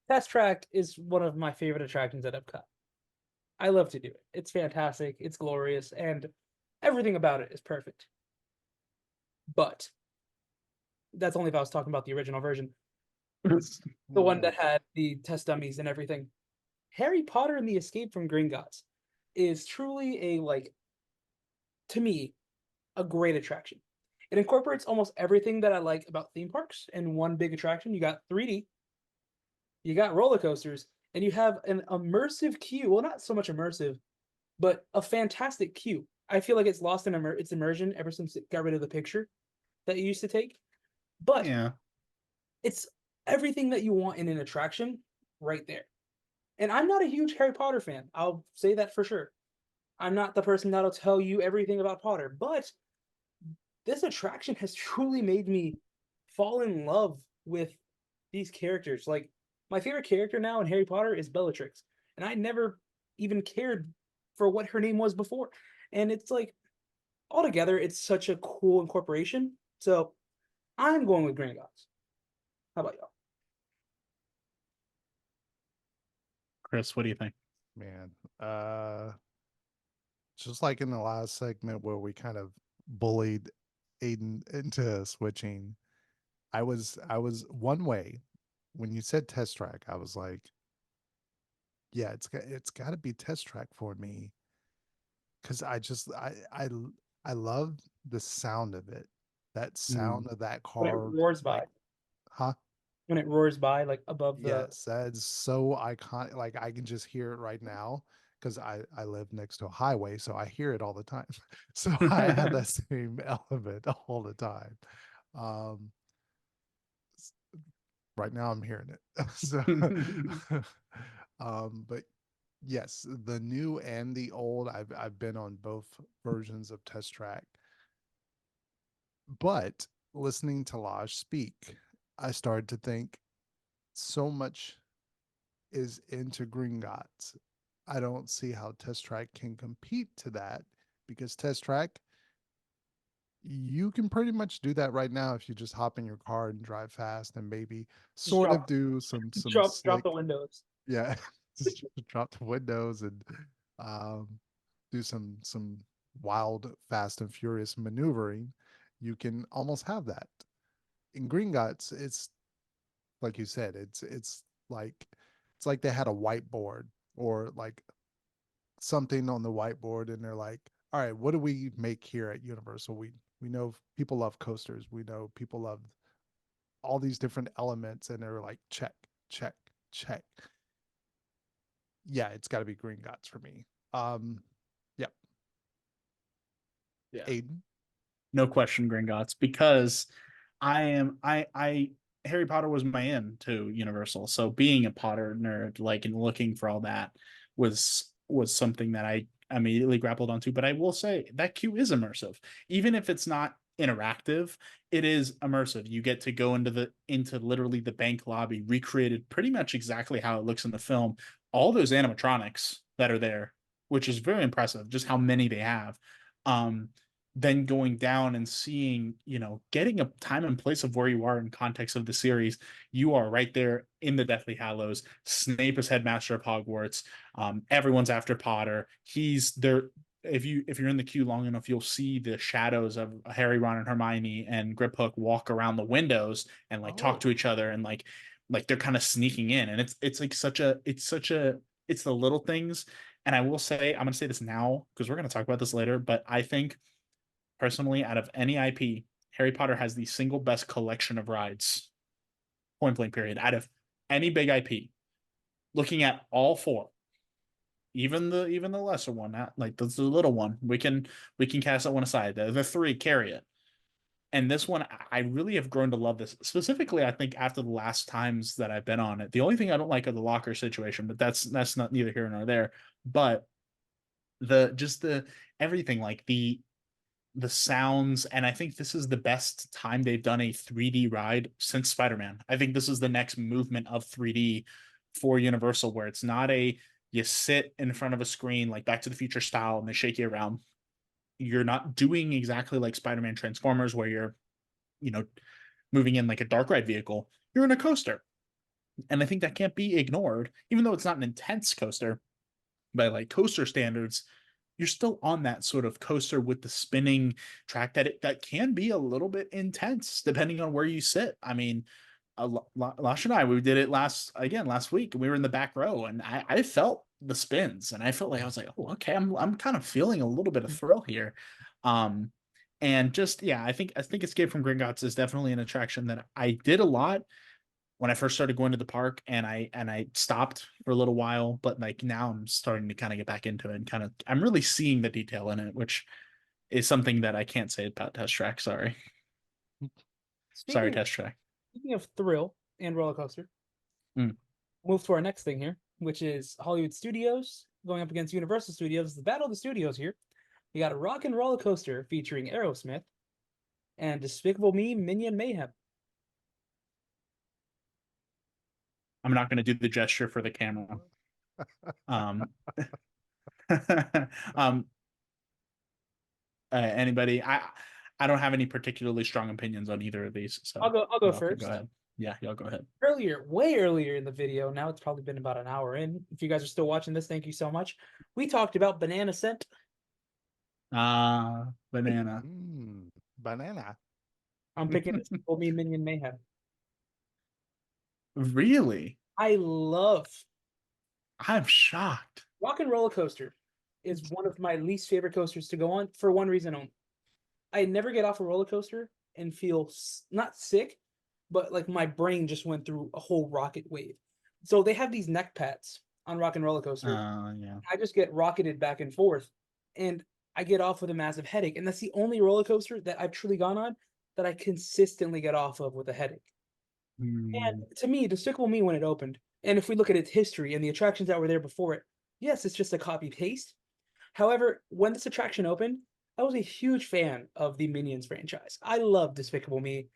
Test Track is one of my favorite attractions at Epcot. I love to do it. It's fantastic, it's glorious, and everything about it is perfect. But that's only if I was talking about the original version. The one that had the test dummies and everything. Harry Potter and the Escape from Gringotts is truly to me, a great attraction. It incorporates almost everything that I like about theme parks in one big attraction. You got 3D, you got roller coasters, and you have an immersive queue. Well, not so much immersive, but a fantastic queue. I feel like it's lost in its immersion ever since it got rid of the picture that you used to take. But yeah, it's everything that you want in an attraction right there. And I'm not a huge Harry Potter fan. I'll say that for sure. I'm not the person that'll tell you everything about Potter, but this attraction has truly made me fall in love with these characters. Like, my favorite character now in Harry Potter is Bellatrix, and I never even cared for what her name was before. And it's like, altogether, it's such a cool incorporation. So, I'm going with Gringotts. How about y'all? Chris, what do you think? Man, just like in the last segment where we kind of bullied Aiden into switching, I was one way. When you said test track, I was like, yeah, it's got to be test track for me because I love the sound of it. That sound of that When it car, roars by. like, huh? When it roars by, like above the. Yes, that's so iconic. Like I can just hear it right now because I live next to a highway, so I hear it all the time. So I have that same element all the time. Um, s- right now I'm hearing it. So, but yes, the new and the old, I've been on both versions of Test Track. But listening to Laj speak, I started to think so much is into Gringotts. I don't see how Test Track can compete to that because Test Track, you can pretty much do that right now if you just hop in your car and drive fast and maybe Just sort of do some drop slick, the windows. yeah, just drop the windows and um, do some wild, fast and furious maneuvering. You can almost have that. In Gringotts, it's like you said, like it's like they had a whiteboard or like something on the whiteboard and they're like, all right, what do we make here at Universal? We know people love coasters. We know people love all these different elements and they're like, check, check, check. Yeah, it's got to be Green Gods for me. Yep. Yeah. Aiden. No question, Gringotts, because I Harry Potter was my in to Universal. So being a Potter nerd, like and looking for all that was something that I immediately grappled onto. But I will say that queue is immersive. Even if it's not interactive, it is immersive. You get to go into literally the bank lobby, recreated pretty much exactly how it looks in the film. All those animatronics that are there, which is very impressive, just how many they have. Um, then going down and seeing, getting a time and place of where you are in context of the series, you are right there in the Deathly Hallows. Snape is headmaster of Hogwarts. Everyone's after Potter. He's there. If you're in the queue long enough, you'll see the shadows of Harry, Ron, and Hermione and Grip Hook walk around the windows and like talk to each other and like they're kind of sneaking in. And it's like it's the little things. And I will say, I'm gonna say this now because we're gonna talk about this later, but I think personally, out of any IP, Harry Potter has the single best collection of rides, point blank period, out of any big IP. Looking at all four, even the lesser one, not like the little one, we can cast that one aside. The three carry it. And this one, I really have grown to love this. Specifically, I think after the last times that I've been on it. The only thing I don't like are the locker situation, but that's not neither here nor there. But the everything, like the sounds, and I think this is the best time they've done a 3D ride since Spider-Man. I think this is the next movement of 3D for Universal, where it's not you sit in front of a screen like Back to the Future style and they shake you around. You're not doing exactly like Spider-Man Transformers, where you're, you know, moving in like a dark ride vehicle. You're in a coaster. And I think that can't be ignored, even though it's not an intense coaster by like coaster standards. You're still on that sort of coaster with the spinning track that can be a little bit intense depending on where you sit. I mean, Lash and I, we did it last week, and we were in the back row, and I felt the spins, and I felt like I was like, oh, okay, I'm kind of feeling a little bit of thrill here. Um, and just yeah, I think Escape from Gringotts is definitely an attraction that I did a lot when I first started going to the park, and I stopped for a little while, but like now I'm starting to kind of get back into it and I'm really seeing the detail in it, which is something that I can't say about Test Track. Sorry. Sorry, Speaking Test Track. speaking of thrill and roller coaster, Mm. move to our next thing here, which is Hollywood Studios going up against Universal Studios. The battle of the studios here. We got a rock and roller coaster featuring Aerosmith and Despicable Me Minion Mayhem. I'm not going to do the gesture for the camera. Um, um, anybody? I don't have any particularly strong opinions on either of these. So I'll go okay, first. go ahead. Yeah, y'all go ahead. Earlier, way earlier in the video, now it's probably been about an hour in. If you guys are still watching this, thank you so much. We talked about banana scent. Banana. Banana. I'm picking Despicable Me Minion Mayhem. Really? I love I'm shocked. Rock and Roller Coaster is one of my least favorite coasters to go on for one reason only. I never get off a roller coaster and feel not sick, but like my brain just went through a whole rocket wave. So they have these neck pads on Rock and Roller Coaster. Yeah. I just get rocketed back and forth, and I get off with a massive headache. And that's the only roller coaster that I've truly gone on that I consistently get off of with a headache. And to me, Despicable Me when it opened, and if we look at its history and the attractions that were there before it, yes, it's just a copy paste. However, when this attraction opened, I was a huge fan of the Minions franchise. I love Despicable Me.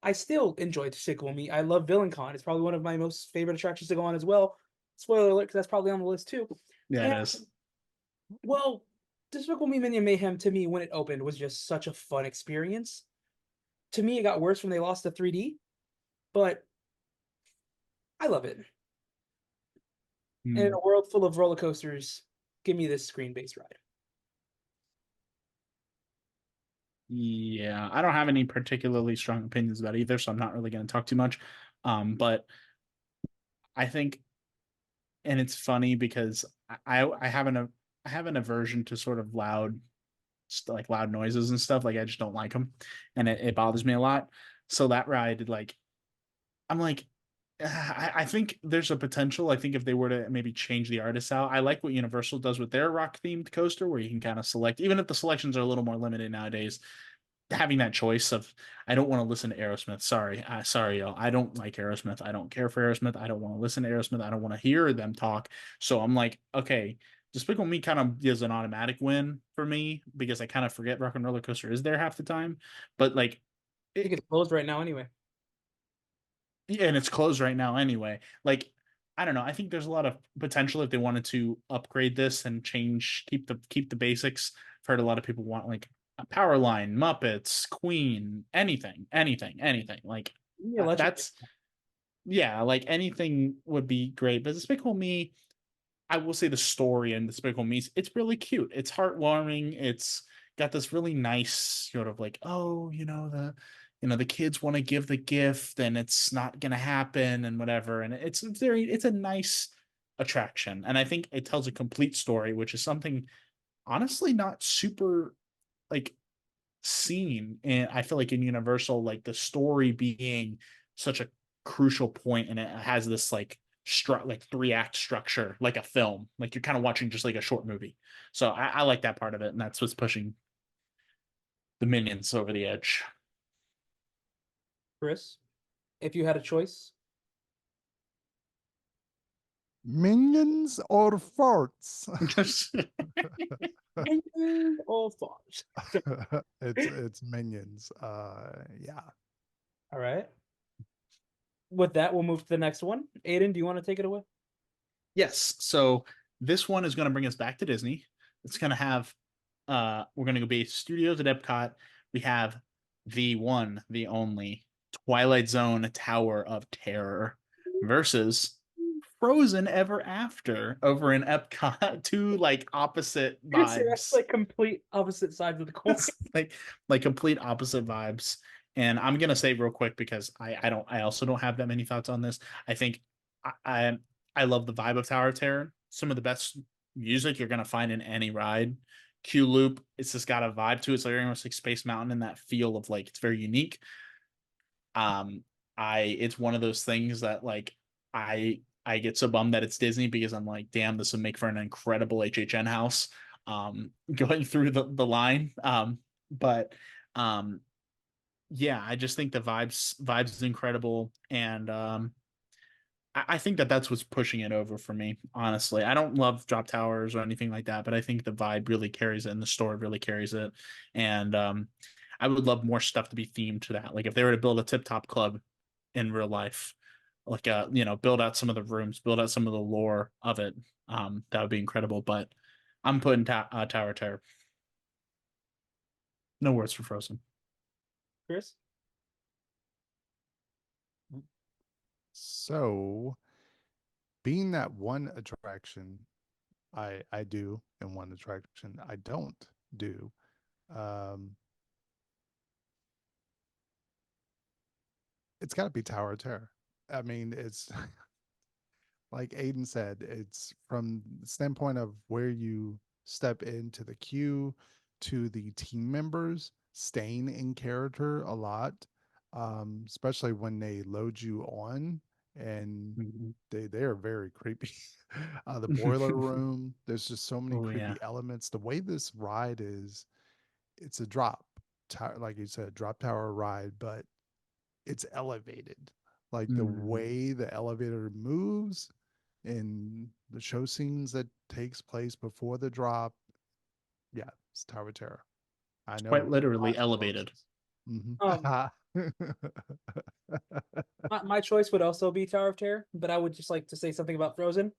I still enjoy Despicable Me. I love VillainCon. It's probably one of my most favorite attractions to go on as well. Spoiler alert, because that's probably on the list too. Yeah, it And, is. well, Despicable Me Minion Mayhem to me when it opened was just such a fun experience. To me, it got worse when they lost the 3D, but I love it. And in a world full of roller coasters, give me this screen-based ride. Yeah, I don't have any particularly strong opinions about either, so I'm not really going to talk too much. But I think, and it's funny because I have an aversion to sort of loud noises and stuff. Like I just don't like them, and it bothers me a lot. So that ride, like, I'm like, I think there's a potential. I think if they were to maybe change the artists out, I like what Universal does with their rock themed coaster, where you can kind of select, even if the selections are a little more limited nowadays. Having that choice of, I don't want to listen to Aerosmith. Sorry, y'all. I don't like Aerosmith. I don't care for Aerosmith. I don't want to listen to Aerosmith. I don't want to hear them talk. So I'm like, okay, Despicable Me kind of is an automatic win for me because I kind of forget Rock and Roller Coaster is there half the time. But like, I think it's closed right now anyway. yeah, and it's closed right now anyway. Like, I don't know. I think there's a lot of potential if they wanted to upgrade this and keep the basics. I've heard a lot of people want like a power line, Muppets, Queen, anything. Like that's yeah, like anything would be great. But Despicable Me, I will say the story in Despicable Me, it's really cute. It's heartwarming. It's got this really nice sort of like, oh, the kids want to give the gift and it's not gonna happen and whatever. And it's a nice attraction. And I think it tells a complete story, which is something honestly not super like seen. And I feel like in Universal, like the story being such a crucial point, and it has this like 3-act structure, like a film, like you're kind of watching just like a short movie. So I like that part of it, and that's what's pushing the Minions over the edge. Chris, if you had a choice, Minions or farts? Minions or farts? It's minions. Yeah. All right. With that, we'll move to the next one. Aiden, do you want to take it away? Yes. So this one is going to bring us back to Disney. It's going to have, we're going to go be studios at Epcot. We have the one, the only Twilight Zone Tower of Terror versus Frozen Ever After over in Epcot. Two like opposite vibes. That's like complete opposite sides of the coin. like complete opposite vibes. And I'm gonna say real quick because I also don't have that many thoughts on this. I think I love the vibe of Tower of Terror. Some of the best music you're gonna find in any ride. Q Loop, it's just got a vibe to it. It's like almost like Space Mountain and that feel of like it's very unique. Um, it's one of those things that like I get so bummed that it's Disney because I'm like, damn, this would make for an incredible HHN house. Going through the line. But yeah, I just think the vibes is incredible, and I think that's what's pushing it over for me. Honestly, I don't love Drop Towers or anything like that, but I think the vibe really carries it, and the story really carries it, and I would love more stuff to be themed to that. Like if they were to build a Tip Top Club in real life, like build out some of the rooms, build out some of the lore of it. That would be incredible. But I'm putting Tower of Terror. No words for Frozen. Chris? So, being that one attraction I do and one attraction I don't do, um, it's got to be Tower of Terror. I mean, it's like Aiden said, it's from the standpoint of where you step into the queue to the team members staying in character a lot, especially when they load you on and Mhm. they are very creepy. The boiler room, there's just so many Oh yeah. creepy elements. The way this ride is, it's a drop tower, like you said, drop tower ride, but it's elevated. Like the Mhm. way the elevator moves in the show scenes that takes place before the drop. Yeah, it's Tower of Terror. I Quite know. literally elevated. Um, Mhm. my choice would also be Tower of Terror, but I would just like to say something about Frozen.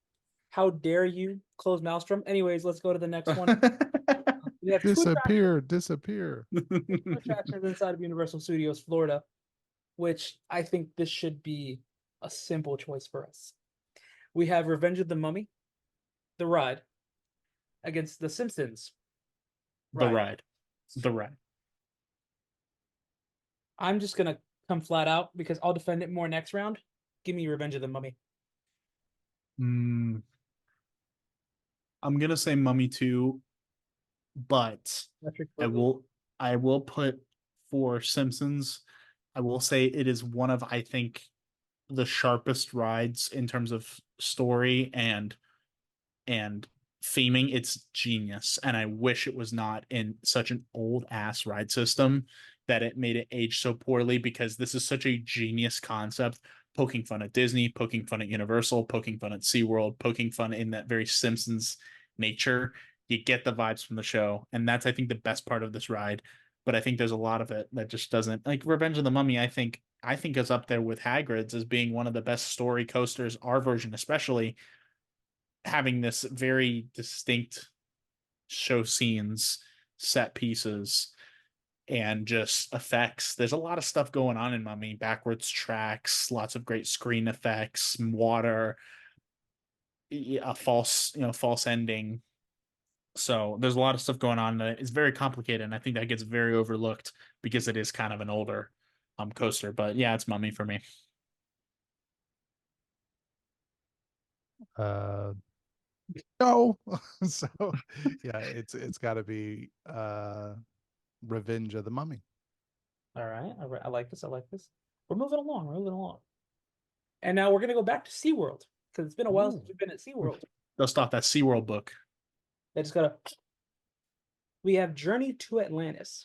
How dare you close Maelstrom? Anyways, let's go to the next one. We have Disappear, disappear. two attractions inside of Universal Studios Florida, which I think this should be a simple choice for us. We have Revenge of the Mummy, the ride, against The Simpsons The ride. ride. The ride. I'm just gonna come flat out because I'll defend it more next round. Give me Revenge of the Mummy. Mm, I'm gonna say Mummy 2, but Patrick I Burley. will I will put for Simpsons. I will say it is one of, I think, the sharpest rides in terms of story and theming. It's genius, and I wish it was not in such an old ass ride system that it made it age so poorly, because this is such a genius concept, poking fun at Disney, poking fun at Universal, poking fun at SeaWorld, poking fun in that very Simpsons nature. You get the vibes from the show, and that's, I think, the best part of this ride. But I think there's a lot of it that just doesn't, like Revenge of the Mummy. I think is up there with Hagrid's as being one of the best story coasters, our version especially, having this very distinct show scenes, set pieces, and just effects. There's a lot of stuff going on in Mummy, backwards tracks, lots of great screen effects, water, a false ending. So there's a lot of stuff going on. It's very complicated, and I think that gets very overlooked because it is kind of an older coaster. But yeah, it's Mummy for me. Uh, no. So yeah, it's got to be Revenge of the Mummy. All right. I like this. I like this. We're moving along. We're moving along. And now we're gonna go back to SeaWorld because it's been a while since Ooh. we've been at SeaWorld. Dust off that SeaWorld book. I just gotta. We have Journey to Atlantis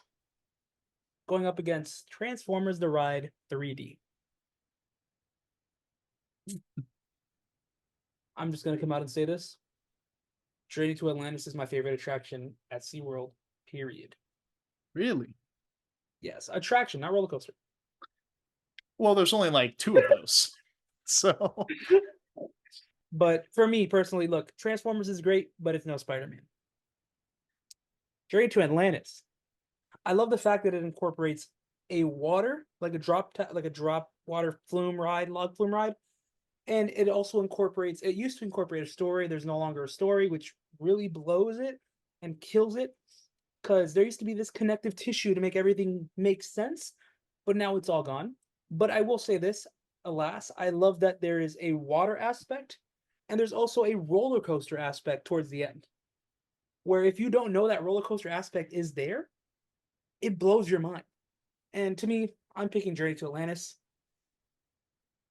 going up against Transformers: The Ride 3D. I'm just gonna come out and say this. Journey to Atlantis is my favorite attraction at SeaWorld, period. Really? Yes, attraction, not roller coaster. Well, there's only like two of those. So But for me personally, look, Transformers is great, but it's no Spider-Man. Journey to Atlantis. I love the fact that it incorporates a water, like a drop water flume ride, log flume ride, and it also incorporates. It used to incorporate a story. There's no longer a story, which really blows it and kills it because there used to be this connective tissue to make everything make sense, but now it's all gone. But I will say this, alas, I love that there is a water aspect and there's also a roller coaster aspect towards the end. Where if you don't know that roller coaster aspect is there, it blows your mind. And to me, I'm picking Journey to Atlantis.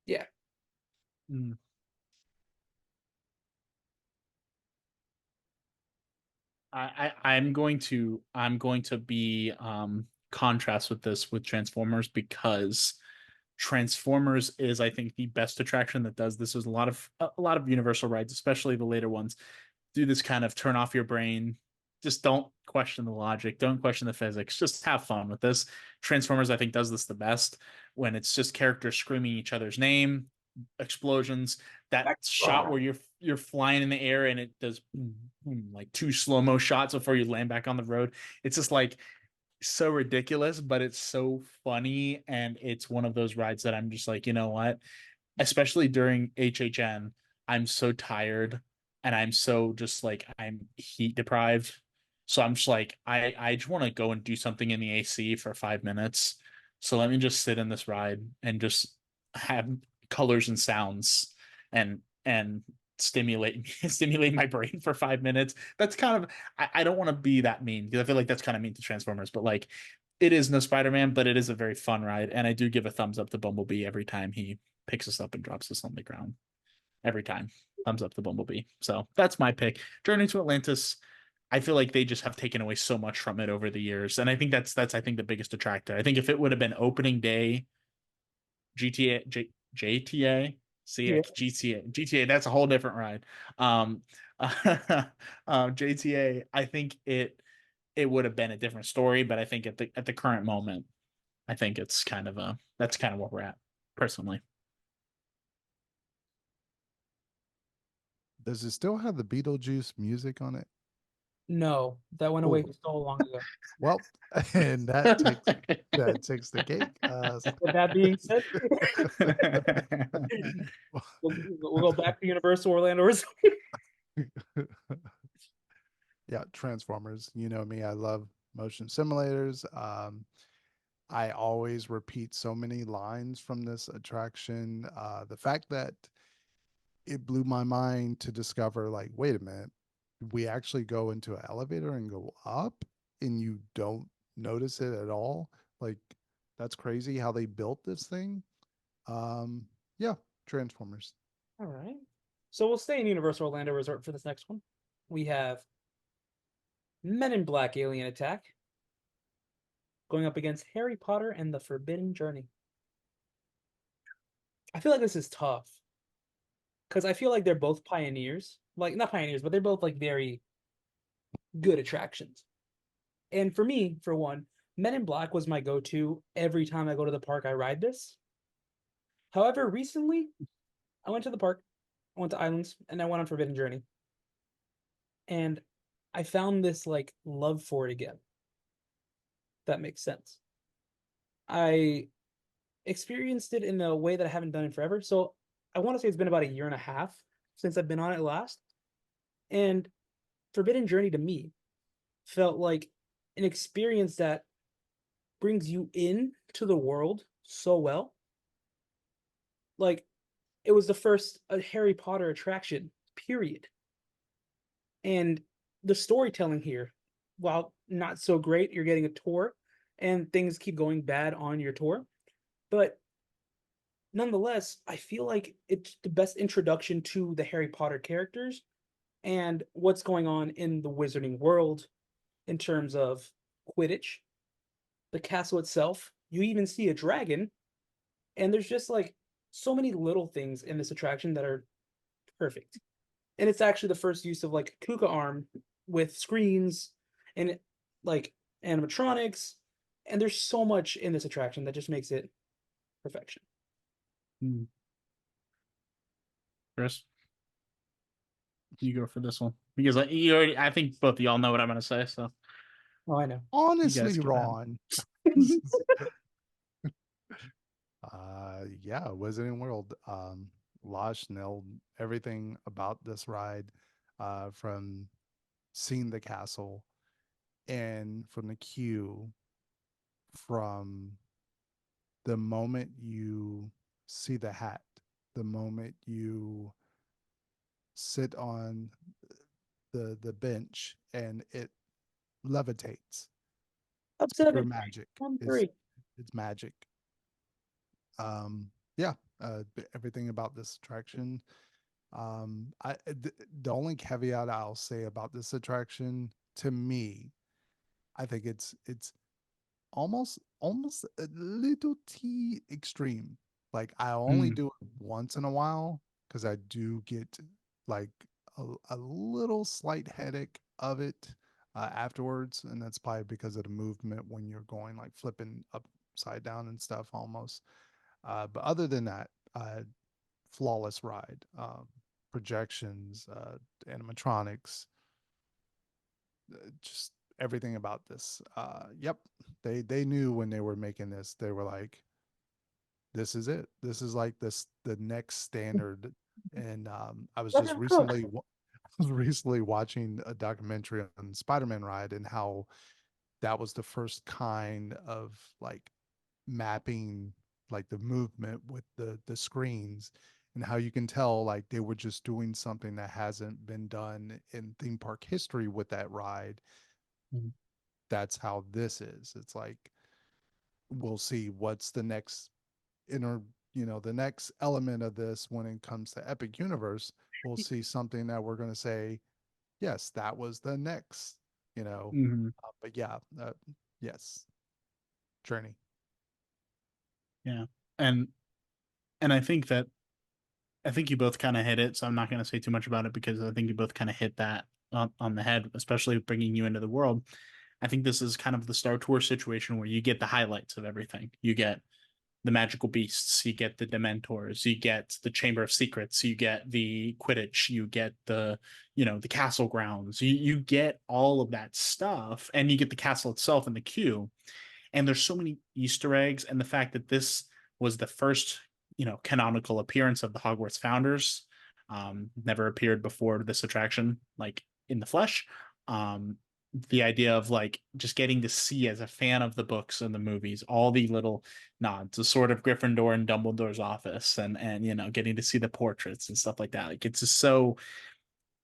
Yeah. mm, I'm going to be contrast with this with Transformers, because Transformers is, I think, the best attraction that does this. There's a lot of Universal rides, especially the later ones, do this kind of turn off your brain. Just don't question the logic, don't question the physics, just have fun with this. Transformers, I think, does this the best, when it's just characters screaming each other's name, explosions, that shot where you're flying in the air and it does boom, boom, like two slow-mo shots before you land back on the road. It's just like so ridiculous, but it's so funny, and it's one of those rides that I'm just like, you know what? especially during HHN, I'm so tired and I'm so just like I'm heat deprived. So I'm just like I just want to go and do something in the AC for 5 minutes. So let me just sit in this ride and just have colors and sounds and stimulate stimulate my brain for 5 minutes. That's kind of I don't want to be that mean because I feel like that's kind of mean to Transformers, but like it is no Spider-Man, but it is a very fun ride, and I do give a thumbs up to Bumblebee every time he picks us up and drops us on the ground. Every time, thumbs up to Bumblebee. So that's my pick. Journey to Atlantis. I feel like they just have taken away so much from it over the years, and I think that's I think the biggest detractor. I think if it would have been opening day GTA JTA Yeah. CX GTA, that's a whole different ride. JTA, I think it would have been a different story, but I think at the current moment, I think it's kind of a that's kind of where we're at personally. Does it still have the Beetlejuice music on it? No, that went away Oh, so long ago. well, and that takes the cake. With that being said, we'll go back to Universal Orlando Resort. Yeah, Transformers. You know me, I love motion simulators. I always repeat so many lines from this attraction. The fact that it blew my mind to discover, like, wait a minute, we actually go into an elevator and go up and you don't notice it at all. Like, that's crazy how they built this thing. Yeah, Transformers. All right. So we'll stay in Universal Orlando Resort for this next one. We have Men in Black Alien Attack going up against Harry Potter and the Forbidden Journey. I feel like this is tough because I feel like they're both pioneers. Like, not pioneers, but they're both like very good attractions. And for me, for one, Men in Black was my go-to every time I go to the park. I ride this. However, recently I went to the park, I went to Islands, and I went on Forbidden Journey, and I found this like love for it again. That makes sense. I experienced it in a way that I haven't done in forever. So I want to say it's been about a year and a half since I've been on it last. And Forbidden Journey to me felt like an experience that brings you in to the world so well. Like it was the first Harry Potter attraction, period. And the storytelling here, while not so great, you're getting a tour and things keep going bad on your tour. But nonetheless, I feel like it's the best introduction to the Harry Potter characters and what's going on in the wizarding world in terms of Quidditch, the castle itself. You even see a dragon, and there's just like so many little things in this attraction that are perfect. And it's actually the first use of like Kuka arm with screens and like animatronics. And there's so much in this attraction that just makes it perfection. Hmm. Chris, you go for this one because you already. I think both of y'all know what I'm gonna say, so Oh, I know. you guys Honestly, keep ahead. Ron. Yeah, Wizarding World. Losh nailed everything about this ride, from seeing the castle and from the queue, from the moment you see the hat, the moment you sit on the bench and it levitates. It's Upset pure of magic. one It's three. it's magic. Yeah, everything about this attraction. The only caveat I'll say about this attraction, to me, I think it's almost a little T extreme. Like I only Hmm. do it once in a while because I do get like a little slight headache of it afterwards, and that's probably because of the movement when you're going like flipping upside down and stuff almost. But other than that, flawless ride. Projections, animatronics, just everything about this. Yep, they knew when they were making this. They were like, this is it. This is like the next standard. And I was Let just him cook. I was recently watching a documentary on Spider-Man ride and how that was the first kind of like mapping like the movement with the screens, and how you can tell like they were just doing something that hasn't been done in theme park history with that ride. Mhm. That's how this is. It's like we'll see what's the next inner, the next element of this when it comes to Epic Universe. We'll see something that we're going to say, yes, that was the next, Mhm. but yeah, yes, journey. Yeah. And and I think you both kind of hit it, so I'm not going to say too much about it because I think you both kind of hit that on the head, especially bringing you into the world. I think this is kind of the Star Tour situation where you get the highlights of everything. You get the magical beasts, you get the Dementors, you get the Chamber of Secrets, you get the Quidditch, you get the castle grounds, you get all of that stuff, and you get the castle itself and the queue. And there's so many Easter eggs, and the fact that this was the first canonical appearance of the Hogwarts founders, never appeared before this attraction like in the flesh. The idea of like just getting to see as a fan of the books and the movies all the little nods, the sort of Gryffindor and Dumbledore's office, and getting to see the portraits and stuff like that. Like it's just so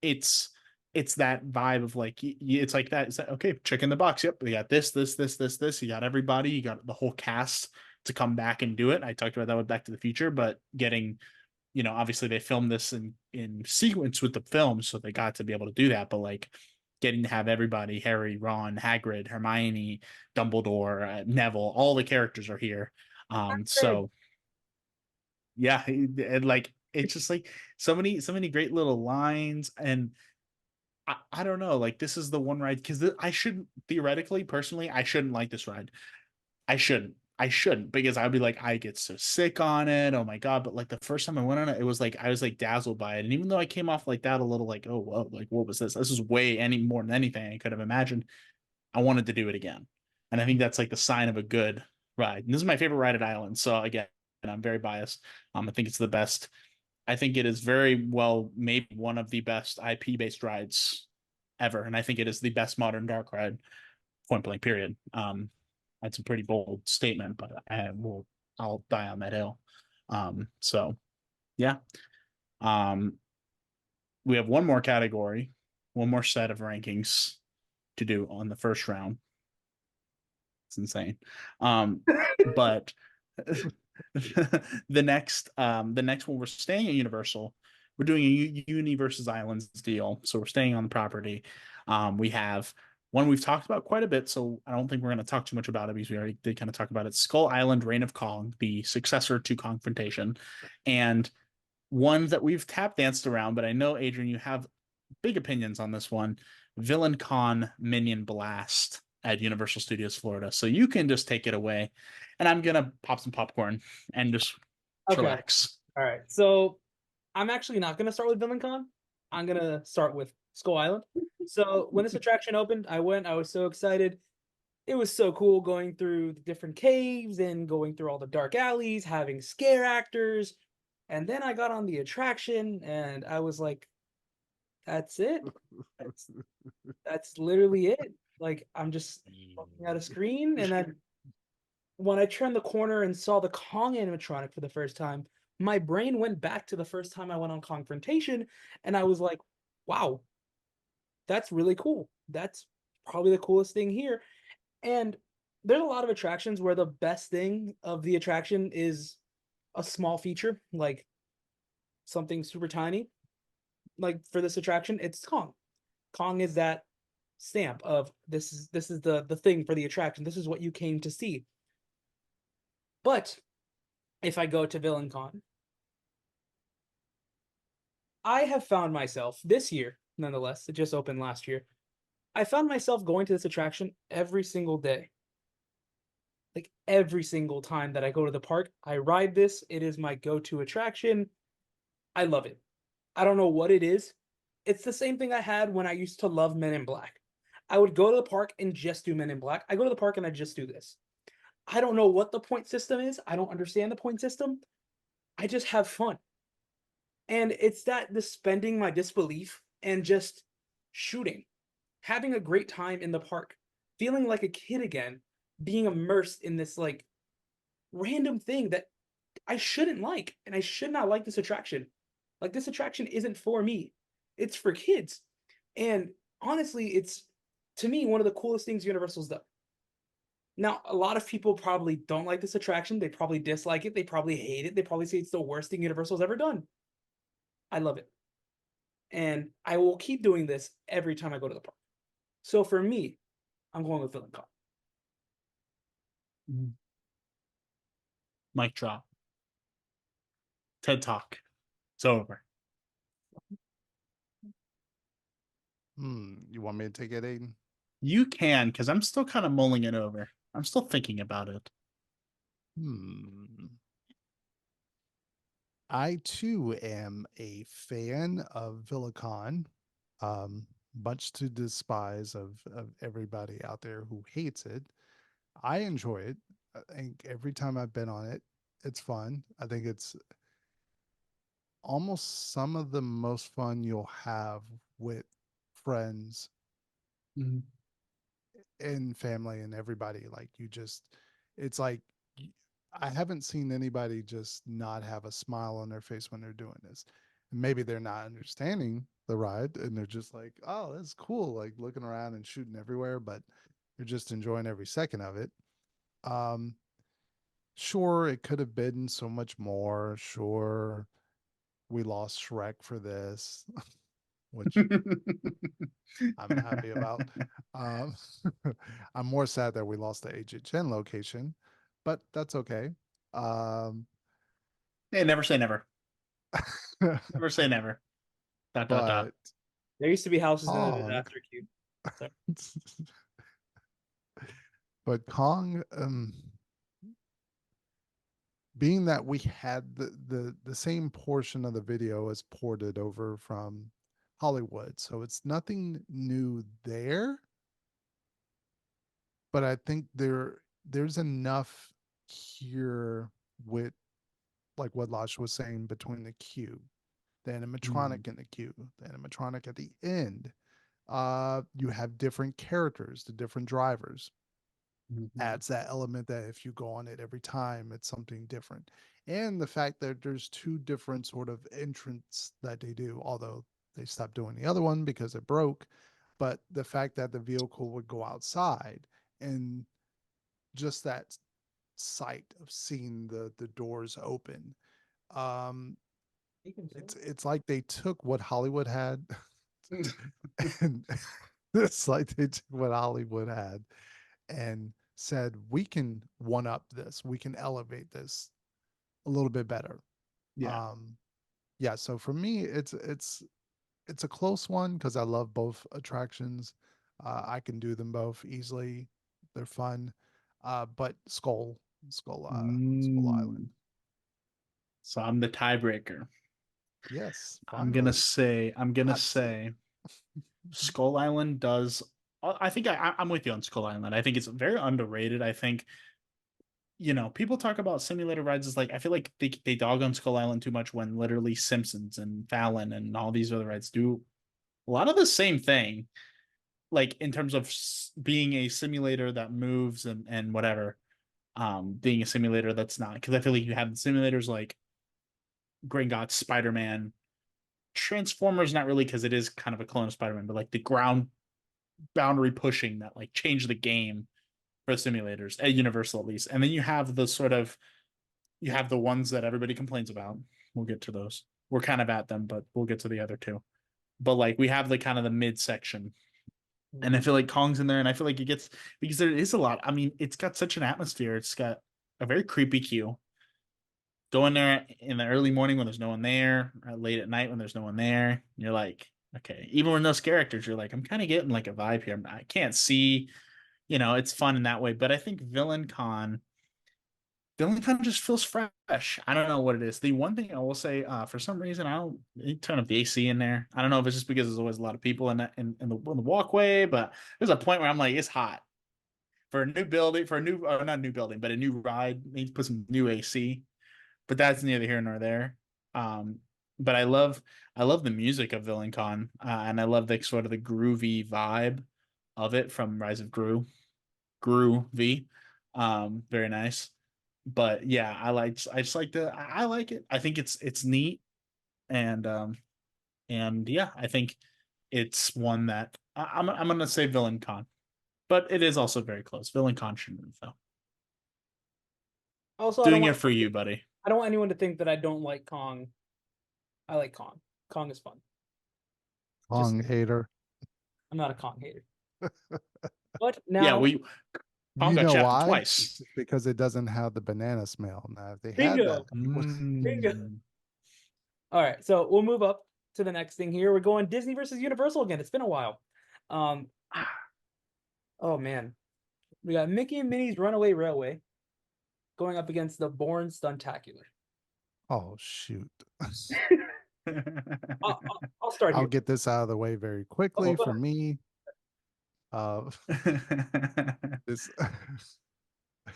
it's it's that vibe of like it's like that. It's like, okay, check in the box. Yep, we got this. You got everybody. You got the whole cast to come back and do it. I talked about that with Back to the Future, but getting obviously they filmed this in sequence with the film, so they got to be able to do that. But like getting to have everybody, Harry, Ron, Hagrid, Hermione, Dumbledore, Neville, all the characters are here. So yeah, and like it's just like so many great little lines. And I don't know, like this is the one ride because I shouldn't theoretically, personally, I shouldn't like this ride. I shouldn't because I'd be like, I get so sick on it. Oh my God. But like the first time I went on it, it was like I was like dazzled by it. And even though I came off like that a little like, oh whoa, like what was this? This is way any more than anything I could have imagined. I wanted to do it again. And I think that's like the sign of a good ride. And this is my favorite ride at Island. So again, and I'm very biased. I think it's the best. I think it is very well, maybe one of the best IP based rides ever. And I think it is the best modern dark ride, point blank, period. That's a pretty bold statement, but I'll die on that hill. So yeah. Um, we have one more category, one more set of rankings to do on the first round. It's insane. But the next one, we're staying at Universal. We're doing a Uni versus Islands deal, so we're staying on the property. We have one we've talked about quite a bit, so I don't think we're going to talk too much about it because we already did kind of talk about it. Skull Island: Reign of Kong, the successor to Confrontation, and one that we've tap danced around, but I know, Adrian, you have big opinions on this one. Villain Con Minion Blast at Universal Studios Florida. So you can just take it away, and I'm gonna pop some popcorn and just Okay. chillax. All right. So I'm actually not gonna start with VillainCon. I'm gonna start with Skull Island. So when this attraction opened, I went. I was so excited. It was so cool going through the different caves and going through all the dark alleys, having scare actors. And then I got on the attraction and I was like, that's it. That's literally it. Like I'm just looking at a screen, and then when I turned the corner and saw the Kong animatronic for the first time, my brain went back to the first time I went on Confrontation, and I was like, wow, that's really cool. That's probably the coolest thing here. And there's a lot of attractions where the best thing of the attraction is a small feature, like something super tiny. Like for this attraction, it's Kong. Kong is that stamp of this is the thing for the attraction. This is what you came to see. But if I go to VillainCon, I have found myself this year, nonetheless, it just opened last year. I found myself going to this attraction every single day. Like every single time that I go to the park, I ride this. It is my go-to attraction. I love it. I don't know what it is. It's the same thing I had when I used to love Men in Black. I would go to the park and just do Men in Black. I go to the park and I just do this. I don't know what the point system is. I don't understand the point system. I just have fun. And it's that suspending my disbelief and just shooting, having a great time in the park, feeling like a kid again, being immersed in this like random thing that I shouldn't like, and I should not like this attraction. Like this attraction isn't for me. It's for kids. And honestly, it's to me one of the coolest things Universal's done. Now, a lot of people probably don't like this attraction. They probably dislike it. They probably hate it. They probably say it's the worst thing Universal's ever done. I love it. And I will keep doing this every time I go to the park. So for me, I'm going with Villain Con. Mic drop. TED Talk. It's over. You want me to take it, Aiden? You can, because I'm still kind of mulling it over. I'm still thinking about it. I too am a fan of Villicon, much to despise of everybody out there who hates it. I enjoy it. I think every time I've been on it, it's fun. I think it's almost some of the most fun you'll have with friends and family and everybody. Like you just, it's like I haven't seen anybody just not have a smile on their face when they're doing this. And maybe they're not understanding the ride and they're just like, oh, that's cool, like looking around and shooting everywhere, but they're just enjoying every second of it. Um, sure, it could have been so much more. Sure, we lost Shrek for this, which I'm happy about. Um, I'm more sad that we lost the HHN location, but that's okay. Um, Hey, never say never. Never say never. Dot dot dot. but There used to be houses in the Kong, disaster queue. Sorry. but Kong, being that we had the same portion of the video as ported over from Hollywood, so it's nothing new there. But I think there's enough here with like what Losh was saying between the queue, the animatronic in the queue, the animatronic at the end. You have different characters, the different drivers. Adds that element that if you go on it every time, it's something different. And the fact that there's two different sort of entrants that they do, although they stopped doing the other one because it broke. But the fact that the vehicle would go outside and just that sight of seeing the doors open. Um, it's like they took what Hollywood had, and it's like they took what Hollywood had and said we can one up this, we can elevate this a little bit better. Yeah. Yeah. So for me, it's a close one because I love both attractions. I can do them both easily. They're fun. But Skull Island. So I'm the tiebreaker. Yes, I'm gonna finally. say Skull Island does. I think I'm with you on Skull Island. I think it's very underrated. I think, people talk about simulator rides as like, I feel like they dog on Skull Island too much when literally Simpsons and Fallon and all these other rides do a lot of the same thing, like in terms of being a simulator that moves and whatever, being a simulator that's not, because I feel like you have simulators like Gringotts, Spider-Man, Transformers, not really because it is kind of a clone of Spider-Man, but like the ground boundary pushing that like changed the game for simulators at Universal at least. And then you have you have the ones that everybody complains about. We'll get to those. We're kind of at them, but we'll get to the other two. But like we have the kind of the mid section. And I feel like Kong's in there, and I feel like it gets, because there is a lot. I mean, it's got such an atmosphere. It's got a very creepy queue. Go in there in the early morning when there's no one there, or late at night when there's no one there. You're like, okay, even when those characters, you're like, I'm kind of getting like a vibe here. I can't see, it's fun in that way. But I think Villain Con just feels fresh. I don't know what it is. The one thing I will say, for some reason, I don't turn up the AC in there. I don't know if it's just because there's always a lot of people in the walkway, but there's a point where I'm like, it's hot. for a new building, for a new, or not new building, but a new ride, they need to put some new AC. But that's neither here nor there. But I love the music of Villain Con, and I love the sort of the groovy vibe of it from Rise of Groovy. Very nice. But yeah, I just like I like it. I think it's neat, and yeah, I think it's one that I'm gonna say Villain Con, but it is also very close. Villain Con should move though. Also, Doing it for you, buddy. I don't want anyone to think that I don't like Kong. I like Kong. Kong is fun. Kong hater. I'm not a Kong hater. But now, Yeah, Kong You got know shafted why? twice. It's because it doesn't have the banana smell. Now, if they had Bingo. that, Bingo. All right, so we'll move up to the next thing here. We're going Disney versus Universal again. It's been a while. Oh man, we got Mickey and Minnie's Runaway Railway going up against the Bourne Stuntacular. oh shoot. I'll start here. I'll get this out of the way very quickly for me. This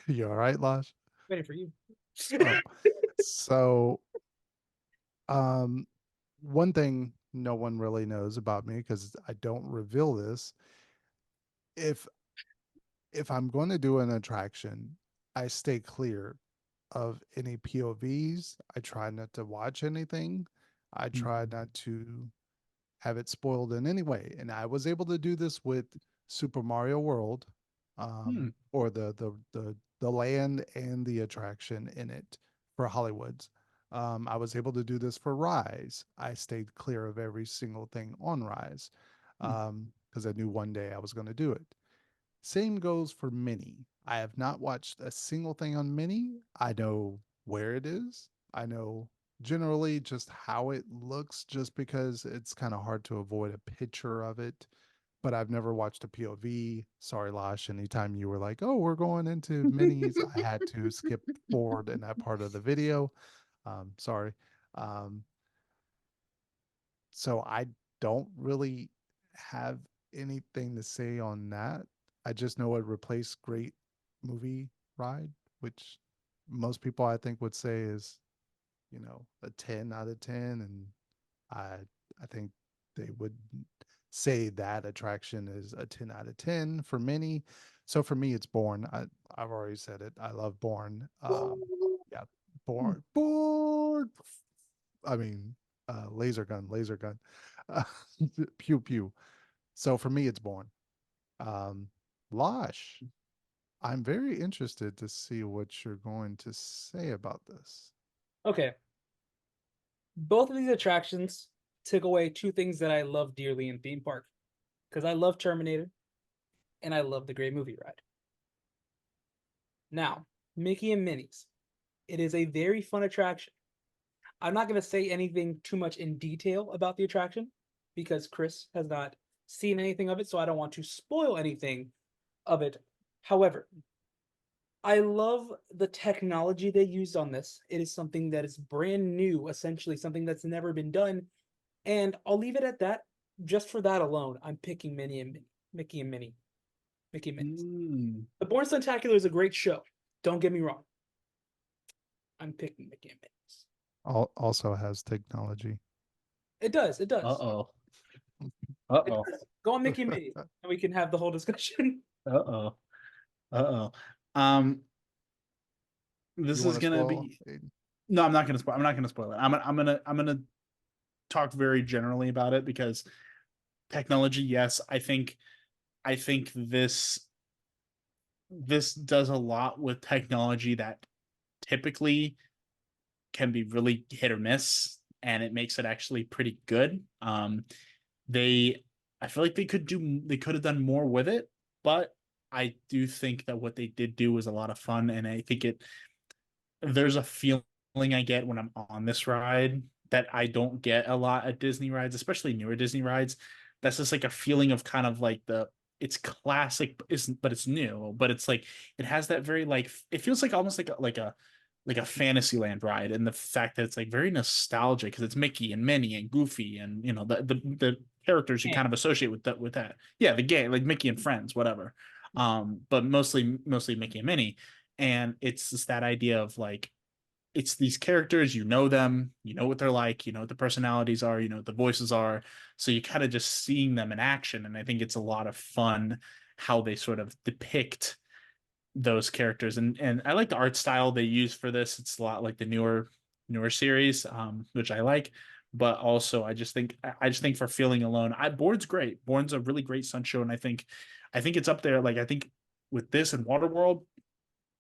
you all right, Losh? Waiting for you. So one thing no one really knows about me, because I don't reveal this, if I'm going to do an attraction, I stay clear of any POVs. I try not to watch anything. I try not to have it spoiled in any way. And I was able to do this with Super Mario World, or the land and the attraction in it for Hollywood's. I was able to do this for Rise. I stayed clear of every single thing on Rise, because I knew one day I was going to do it. Same goes for Minnie. I have not watched a single thing on Minnie. I know where it is. I know generally just how it looks, just because it's kind of hard to avoid a picture of it. But I've never watched a POV. Sorry, Losh. Anytime you were like, oh, we're going into minis, I had to skip forward in that part of the video. Sorry. So I don't really have anything to say on that. I just know it replaced Great Movie Ride, which most people I think would say is, a 10 out of 10. And I think they would say that attraction is a 10 out of 10 for many. So for me, it's Bourne. I've already said it. I love Bourne. Yeah, Bourne. I mean, laser gun. Pew pew. So for me, it's Bourne. Losh, I'm very interested to see what you're going to say about this. Okay. Both of these attractions took away two things that I love dearly in theme park, because I love Terminator and I love the Great Movie Ride. Now, Mickey and Minnie's. It is a very fun attraction. I'm not going to say anything too much in detail about the attraction because Chris has not seen anything of it, so I don't want to spoil anything of it. However, I love the technology they used on this. It is something that is brand new, essentially something that's never been done. And I'll leave it at that. Just for that alone, I'm picking Mickey and Minnie. The Bourne Spectacular is a great show. Don't get me wrong. I'm picking Mickey and Minnie's. Also has technology. It does. Uh-oh. Go on Mickey and Minnie, and we can have the whole discussion. This is gonna be. No, I'm not gonna spoil. I'm not gonna spoil it. I'm gonna talk very generally about it, because technology, yes, I think this does a lot with technology that typically can be really hit or miss, and it makes it actually pretty good. I feel like they could have done more with it, but I do think that what they did do was a lot of fun, and I think there's a feeling I get when I'm on this ride that I don't get a lot at Disney rides, especially newer Disney rides. That's just like a feeling of kind of like it's classic, but it's new, but it's like it has that very it feels like almost like a Fantasyland ride, and the fact that it's like very nostalgic because it's Mickey and Minnie and Goofy and the characters you kind of associate with that. Yeah, the game, like Mickey and Friends, whatever. but mostly Mickey and Minnie. And it's just that idea of like, it's these characters, you know them, you know what they're like, you know what the personalities are, you know what the voices are. So you kind of just seeing them in action. And I think it's a lot of fun how they sort of depict those characters. And I like the art style they use for this. It's a lot like the newer series, which I like. But also I just think for Feeling Alone, Born's great. Born's a really great stunt show, and I think it's up there. Like I think with this and Waterworld,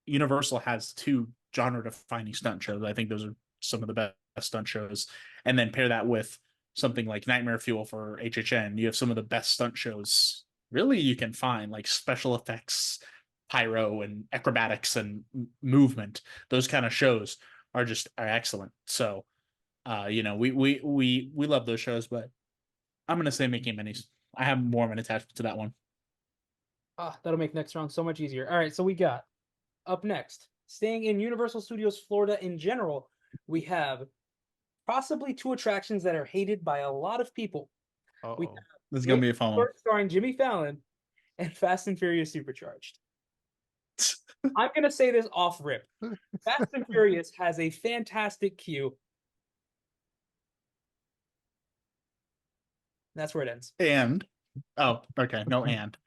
Universal has two genre defining stunt shows. I think those are some of the best stunt shows. And then pair that with something like Nightmare Fuel for HHN, you have some of the best stunt shows really you can find, like special effects, pyro and acrobatics and movement. Those kind of shows are excellent. So you know, we love those shows, but I'm gonna say Mickey and Minnie's. I have more of an attachment to that one. Ah, that'll make next round so much easier. All right, so we got up next, staying in Universal Studios Florida in general, we have possibly two attractions that are hated by a lot of people. We have This is gonna be a fun one. starring Jimmy Fallon and Fast and Furious Supercharged. I'm gonna say this off rip. Fast and Furious has a fantastic queue. That's where it ends. And okay, no and.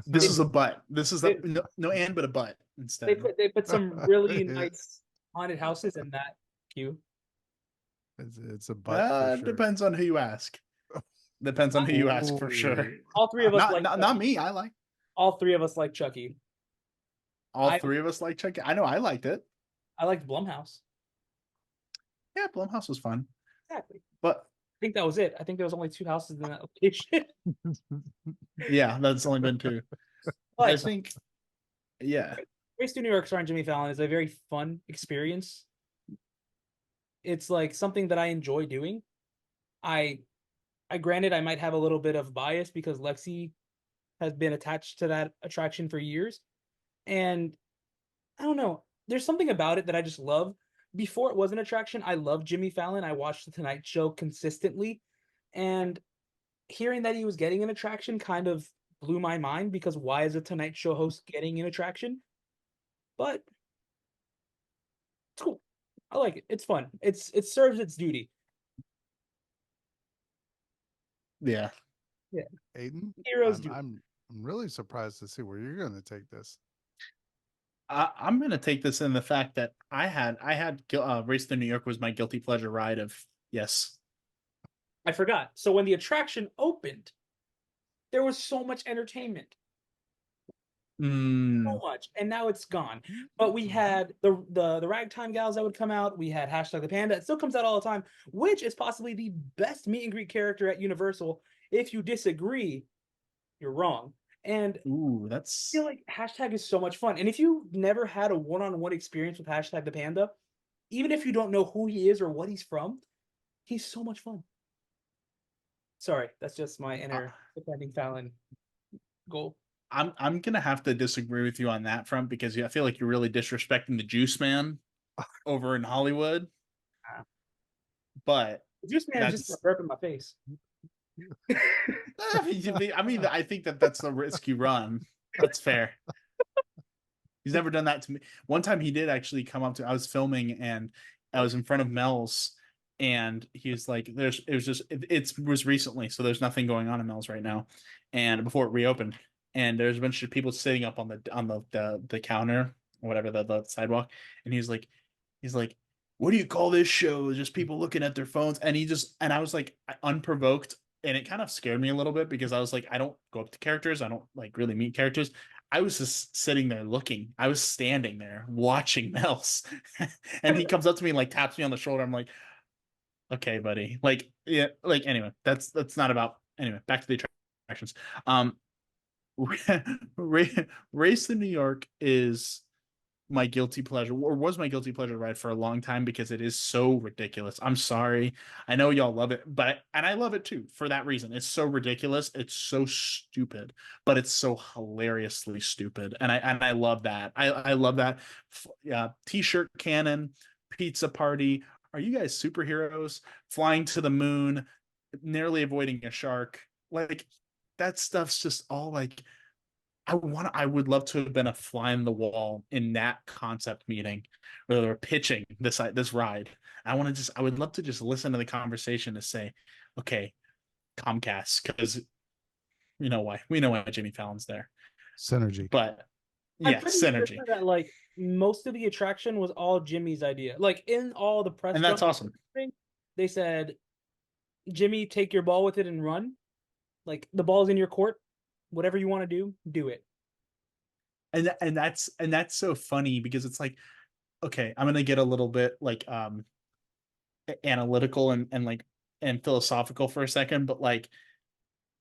This is a but. This is a no and but a but instead. They put some really nice haunted houses in that queue. It's a but. For sure. Depends on who you ask. Depends on who you ask for sure. All three of us not me. I like. All three of us like Chucky. All three of us like Chucky. I know I liked it. I liked Blumhouse. Yeah, Blumhouse was fun. Exactly. But I think that was it. I think there was only two houses in that location. Yeah, that's only been two. But I think, yeah. Race to New York starring Jimmy Fallon is a very fun experience. It's like something that I enjoy doing. I granted I might have a little bit of bias because Lexi has been attached to that attraction for years. And I don't know, there's something about it that I just love. Before it was an attraction, I loved Jimmy Fallon. I watched The Tonight Show consistently. And hearing that he was getting an attraction kind of blew my mind because why is a Tonight Show host getting an attraction? But it's cool. I like it. It's fun. It serves its duty. Yeah. Yeah. Aiden, Heroes do. I'm really surprised to see where you're going to take this. I'm going to take this in the fact that I had Race to New York was my guilty pleasure ride of yes. I forgot. So when the attraction opened, there was so much entertainment. So much, and now it's gone. But we had the ragtime gals that would come out. We had hashtag the panda. It still comes out all the time, which is possibly the best meet and greet character at Universal. If you disagree, you're wrong. And that's I feel like hashtag is so much fun. And if you've never had a one-on-one experience with hashtag the panda, even if you don't know who he is or what he's from, he's so much fun. Sorry, that's just my inner defending Fallon goal. I'm gonna have to disagree with you on that front because I feel like you're really disrespecting the Juice Man over in Hollywood. But the Juice Man is just a burp in my face. I mean, I think that's a risk you run. That's fair. He's never done that to me. One time he did actually come up to. I was filming and I was in front of Mel's, and he was like, it was recently, so there's nothing going on in Mel's right now, and before it reopened, and there's a bunch of people sitting up on the counter or whatever the sidewalk, and he's like, what do you call this show? Just people looking at their phones, and I was like unprovoked. And it kind of scared me a little bit because I was like, I don't go up to characters. I don't like really meet characters. I was just sitting there looking. I was standing there watching Mel's. And he comes up to me and like taps me on the shoulder. I'm like, okay, buddy. Like, yeah, like anyway, that's not about anyway, back to the attractions. Race to New York is my guilty pleasure, or was my guilty pleasure ride for a long time because it is so ridiculous. I'm sorry. I know y'all love it, but I love it too for that reason. It's so ridiculous. It's so stupid, but it's so hilariously stupid. And I love that. I love that. Yeah. T-shirt cannon, pizza party. Are you guys superheroes? Flying to the moon, nearly avoiding a shark. Like that stuff's just all like I would love to have been a fly on the wall in that concept meeting where they were pitching this ride. I would love to just listen to the conversation to say, okay, Comcast, because we know why Jimmy Fallon's there. Synergy. But I'm yeah, pretty synergy. sure that like most of the attraction was all Jimmy's idea. Like in all the press, And that's awesome. They said, "Jimmy, take your ball with it and run. Like the ball's in your court. Whatever you want to do it." And that's so funny because it's like, okay, I'm gonna get a little bit like analytical and philosophical for a second, but like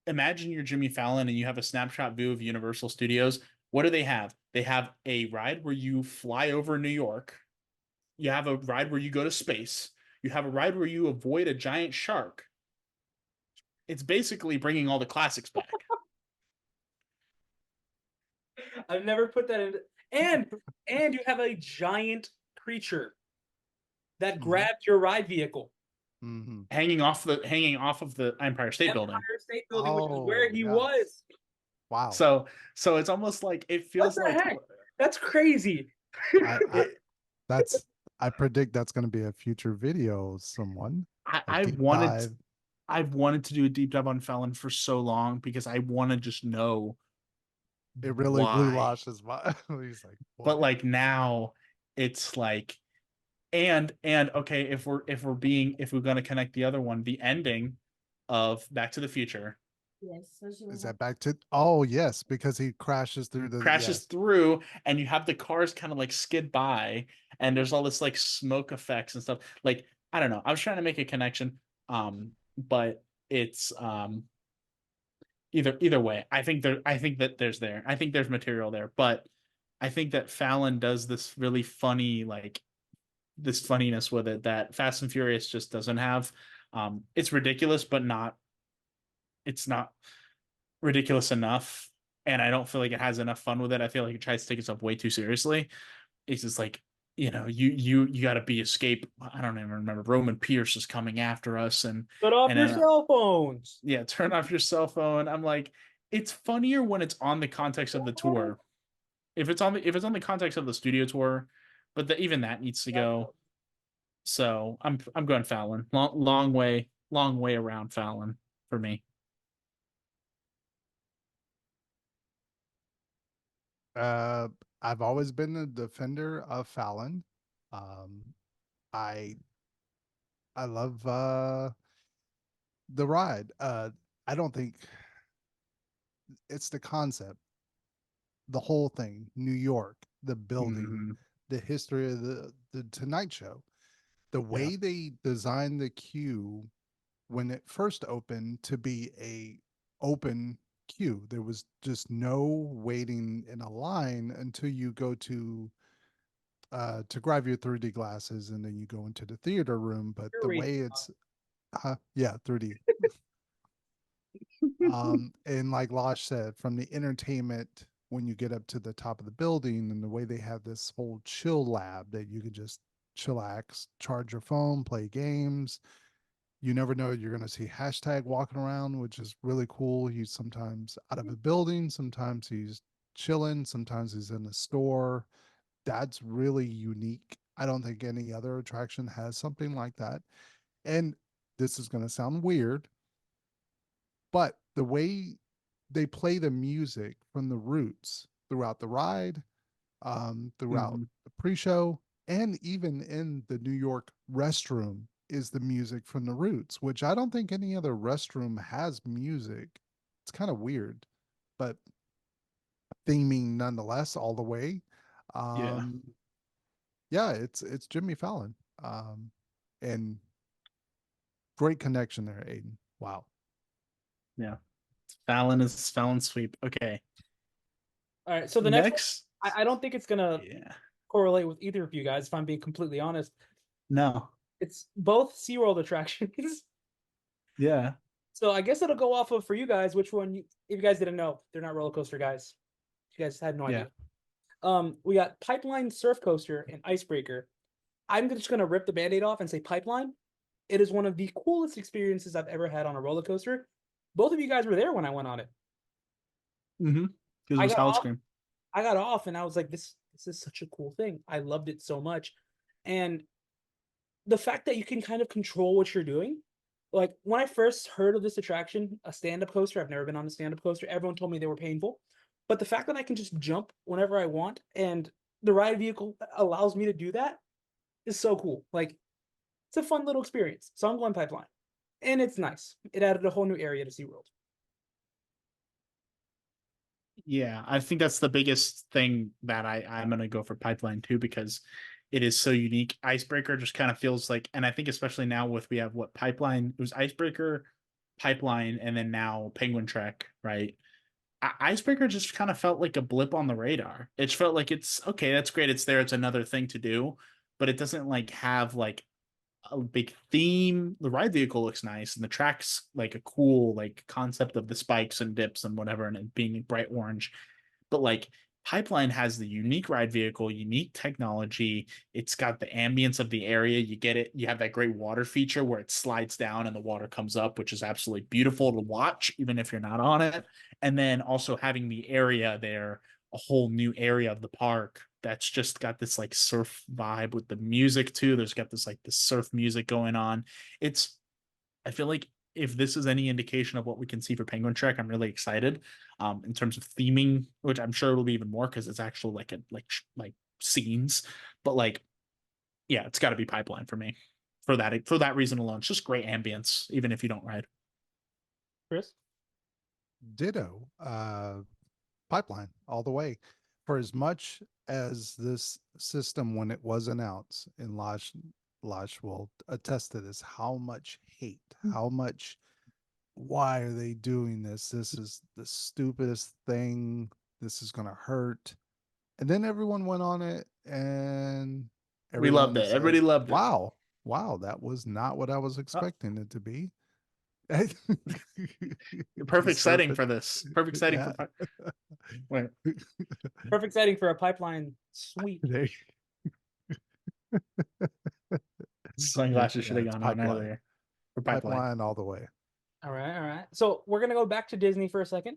imagine you're Jimmy Fallon and you have a snapshot view of Universal Studios. What do they have? They have a ride where you fly over New York. You have a ride where you go to space. You have a ride where you avoid a giant shark. It's basically bringing all the classics back. I've never put that in. And you have a giant creature that grabbed your ride vehicle. Mm-hmm. hanging off of the Empire State Building. Empire State Building, which is where he was. Wow. So it's almost like it feels What the like heck? That's crazy. I predict that's going to be a future video. Someone. I've wanted to do a deep dive on Fallon for so long because I want to just know. It really blew why. Losh's mind. He's like, what? But like now, it's like, and okay, if we're going to connect the other one, the ending of Back to the Future. Yes. Is that back to? Oh yes, because he crashes through through, and you have the cars kind of like skid by, and there's all this like smoke effects and stuff. Like I don't know. I was trying to make a connection, but it's either way. I think that there's material there, but I think that Fallon does this really funny this funniness with it that Fast and Furious just doesn't have. It's ridiculous, but it's not ridiculous enough, and I don't feel like it has enough fun with it. I feel like it tries to take itself way too seriously. It's just like, you got to be escape. I don't even remember. Roman Pierce is coming after us, and Shut off your cell phones. Yeah, turn off your cell phone. I'm like, it's funnier when it's on the context of the tour. If it's on the context of the studio tour, but even that needs to go. So I'm going Fallon. Long way around Fallon for me. I've always been a defender of Fallon. I love the ride. I don't think it's the concept, the whole thing, New York, the building, the history of the Tonight Show, the way they designed the queue when it first opened to be a open queue. There was just no waiting in a line until you go to grab your 3D glasses and then you go into the theater room. But the way it's 3D. And like Losh said, from the entertainment when you get up to the top of the building and the way they have this whole chill lab that you can just chillax, charge your phone, play games. You never know, you're going to see hashtag walking around, which is really cool. He's sometimes out of a building, sometimes he's chilling, sometimes he's in a store. That's really unique. I don't think any other attraction has something like that. And this is going to sound weird, but the way they play the music from the Roots throughout the ride, throughout the pre-show, and even in the New York restroom is the music from the Roots, which I don't think any other restroom has music. It's kind of weird, but theming nonetheless all the way. It's Jimmy Fallon. And great connection there, Aiden. Wow. Yeah. Fallon sweep. Okay. All right. So the next one, I don't think it's gonna correlate with either of you guys, if I'm being completely honest. No. It's both SeaWorld attractions. Yeah. So I guess it'll go off of, for you guys, which one, if you guys didn't know, they're not roller coaster guys. You guys had no idea. We got Pipeline Surf Coaster and Icebreaker. I'm just going to rip the Band-Aid off and say Pipeline. It is one of the coolest experiences I've ever had on a roller coaster. Both of you guys were there when I went on it. Gives I him got salad off. scream. I got off, and I was like, this is such a cool thing. I loved it so much, and the fact that you can kind of control what you're doing. Like when I first heard of this attraction, a stand-up coaster, I've never been on a stand-up coaster. Everyone told me they were painful, but the fact that I can just jump whenever I want and the ride vehicle allows me to do that is so cool. Like it's a fun little experience. So I'm going Pipeline, and it's nice. It added a whole new area to SeaWorld. Yeah, I think that's the biggest thing that I'm gonna go for Pipeline too, because it is so unique. Icebreaker just kind of feels like, and I think especially now with we have what Pipeline, it was Icebreaker, Pipeline, and then now Penguin Trek, right? Icebreaker just kind of felt like a blip on the radar. It just felt like it's okay, that's great, it's there, it's another thing to do, but it doesn't like have like a big theme. The ride vehicle looks nice, and the track's like a cool like concept of the spikes and dips and whatever, and it being bright orange. But like Pipeline has the unique ride vehicle, unique technology. It's got the ambience of the area. You get it. You have that great water feature where it slides down and the water comes up, which is absolutely beautiful to watch, even if you're not on it. And then also having the area there, a whole new area of the park that's just got this like surf vibe with the music too. There's got this like this surf music going on. It's I feel like if this is any indication of what we can see for Penguin Trek, I'm really excited. In terms of theming, which I'm sure it'll be even more because it's actually like like scenes. But like, yeah, it's got to be Pipeline for me for that reason alone. It's just great ambience, even if you don't ride. Chris? Ditto. Pipeline all the way. For as much as this system, when it was announced, and Losh will attest to this, how much hate, how much, why are they doing this? This is the stupidest thing. This is going to hurt. And then everyone went on it and We loved everyone it. said, Everybody loved it. wow, wow, that was not what I was expecting it to be. Perfect setting Surfing. for this. Perfect setting Yeah. for. Wait. Perfect setting for a Pipeline sweep. There- Sunglasses should have Yeah, it's gone on Pipeline. earlier. For Pipeline. Pipeline all the way. All right, all right. So we're gonna go back to Disney for a second.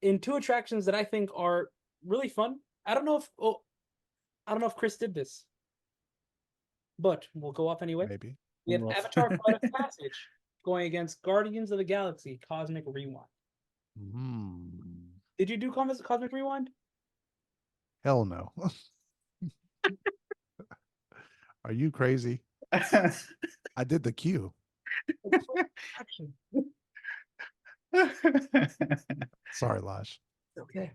In two attractions that I think are really fun. I don't know if Chris did this, but we'll go off anyway. Maybe. We have Woof. Avatar: Flight of Passage going against Guardians of the Galaxy: Cosmic Rewind. Did you do Cosmic Rewind? Hell no. Are you crazy? I did the queue. Action. Sorry, Lash. Okay.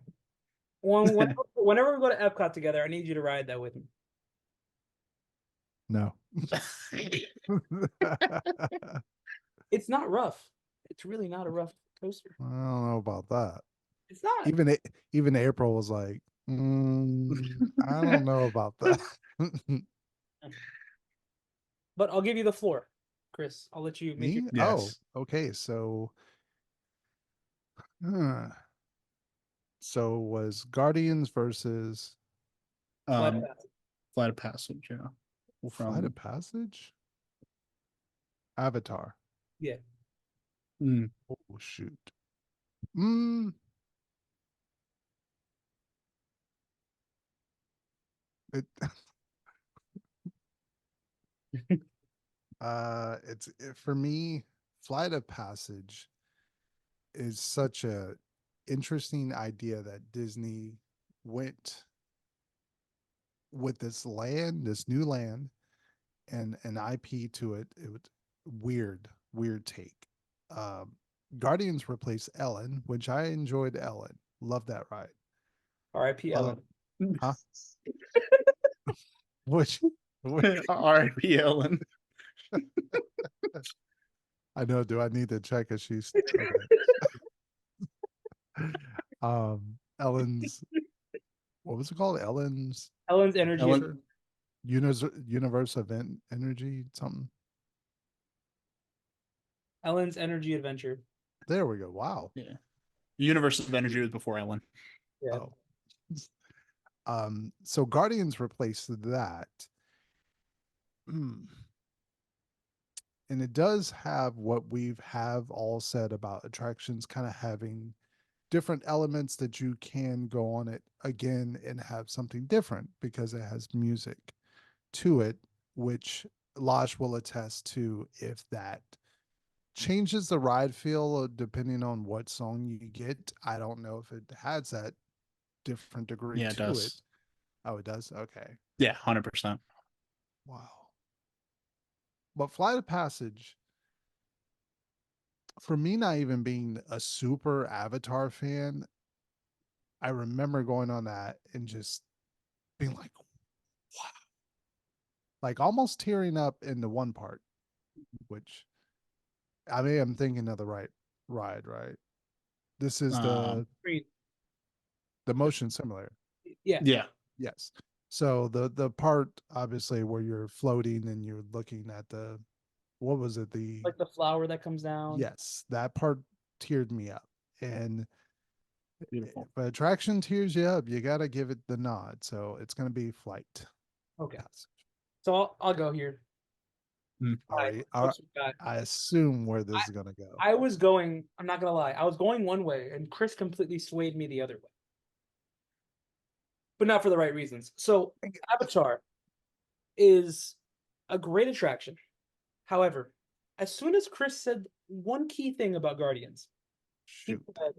Whenever we go to Epcot together, I need you to ride that with me. No. It's not rough. It's really not a rough coaster. I don't know about that. It's not. Even April was like, I don't know about that. But I'll give you the floor, Chris. I'll let you make Me? your. Yes. Oh, okay. Uh, so was Guardians versus Flight of um, Passage. Flight of Passage, yeah. Flight of Passage? Avatar. Yeah. Oh shoot. Mm, it for me, Flight of Passage is such a interesting idea that Disney went with this new land, and an IP to it. It was weird take. Um, Guardians replaced Ellen, which I enjoyed. Ellen, love that ride. R.I.P. Ellen. Huh? Which R.I.P. Ellen. I know. Do I need to check if she's okay? Ellen's, what was it called? Ellen's Energy. Ellen. Universe Event Energy something. Ellen's Energy Adventure. There we go. Wow. Yeah. Universe of Energy was before Ellen. Yeah. So Guardians replaced that. And it does have what we've all said about attractions kind of having different elements that you can go on it again and have something different because it has music to it, which Losh will attest to. If that changes the ride feel depending on what song you get, I don't know if it has that different degree Yeah, it to it. does. Oh, it does? Okay. Yeah, 100%. Wow. But Flight of Passage, for me, not even being a super Avatar fan, I remember going on that and just being like, wow, like almost tearing up in the one part, which I mean, I'm thinking of the right ride, right? This is Great. the motion simulator. Yeah. Yeah. Yes. So the part obviously where you're floating and you're looking at the, what was it? Like the flower that comes down. Yes, that part teared me up. And Beautiful. if attraction tears you up, you got to give it the nod. So it's going to be Flight Okay. Passage. So I'll go here. All right. What you got? I assume where this is going to go. I was going, I'm not gonna lie, I was going one way and Chris completely swayed me the other way. But not for the right reasons. So Avatar is a great attraction. However, as soon as Chris said one key thing about Guardians, he Shoot. said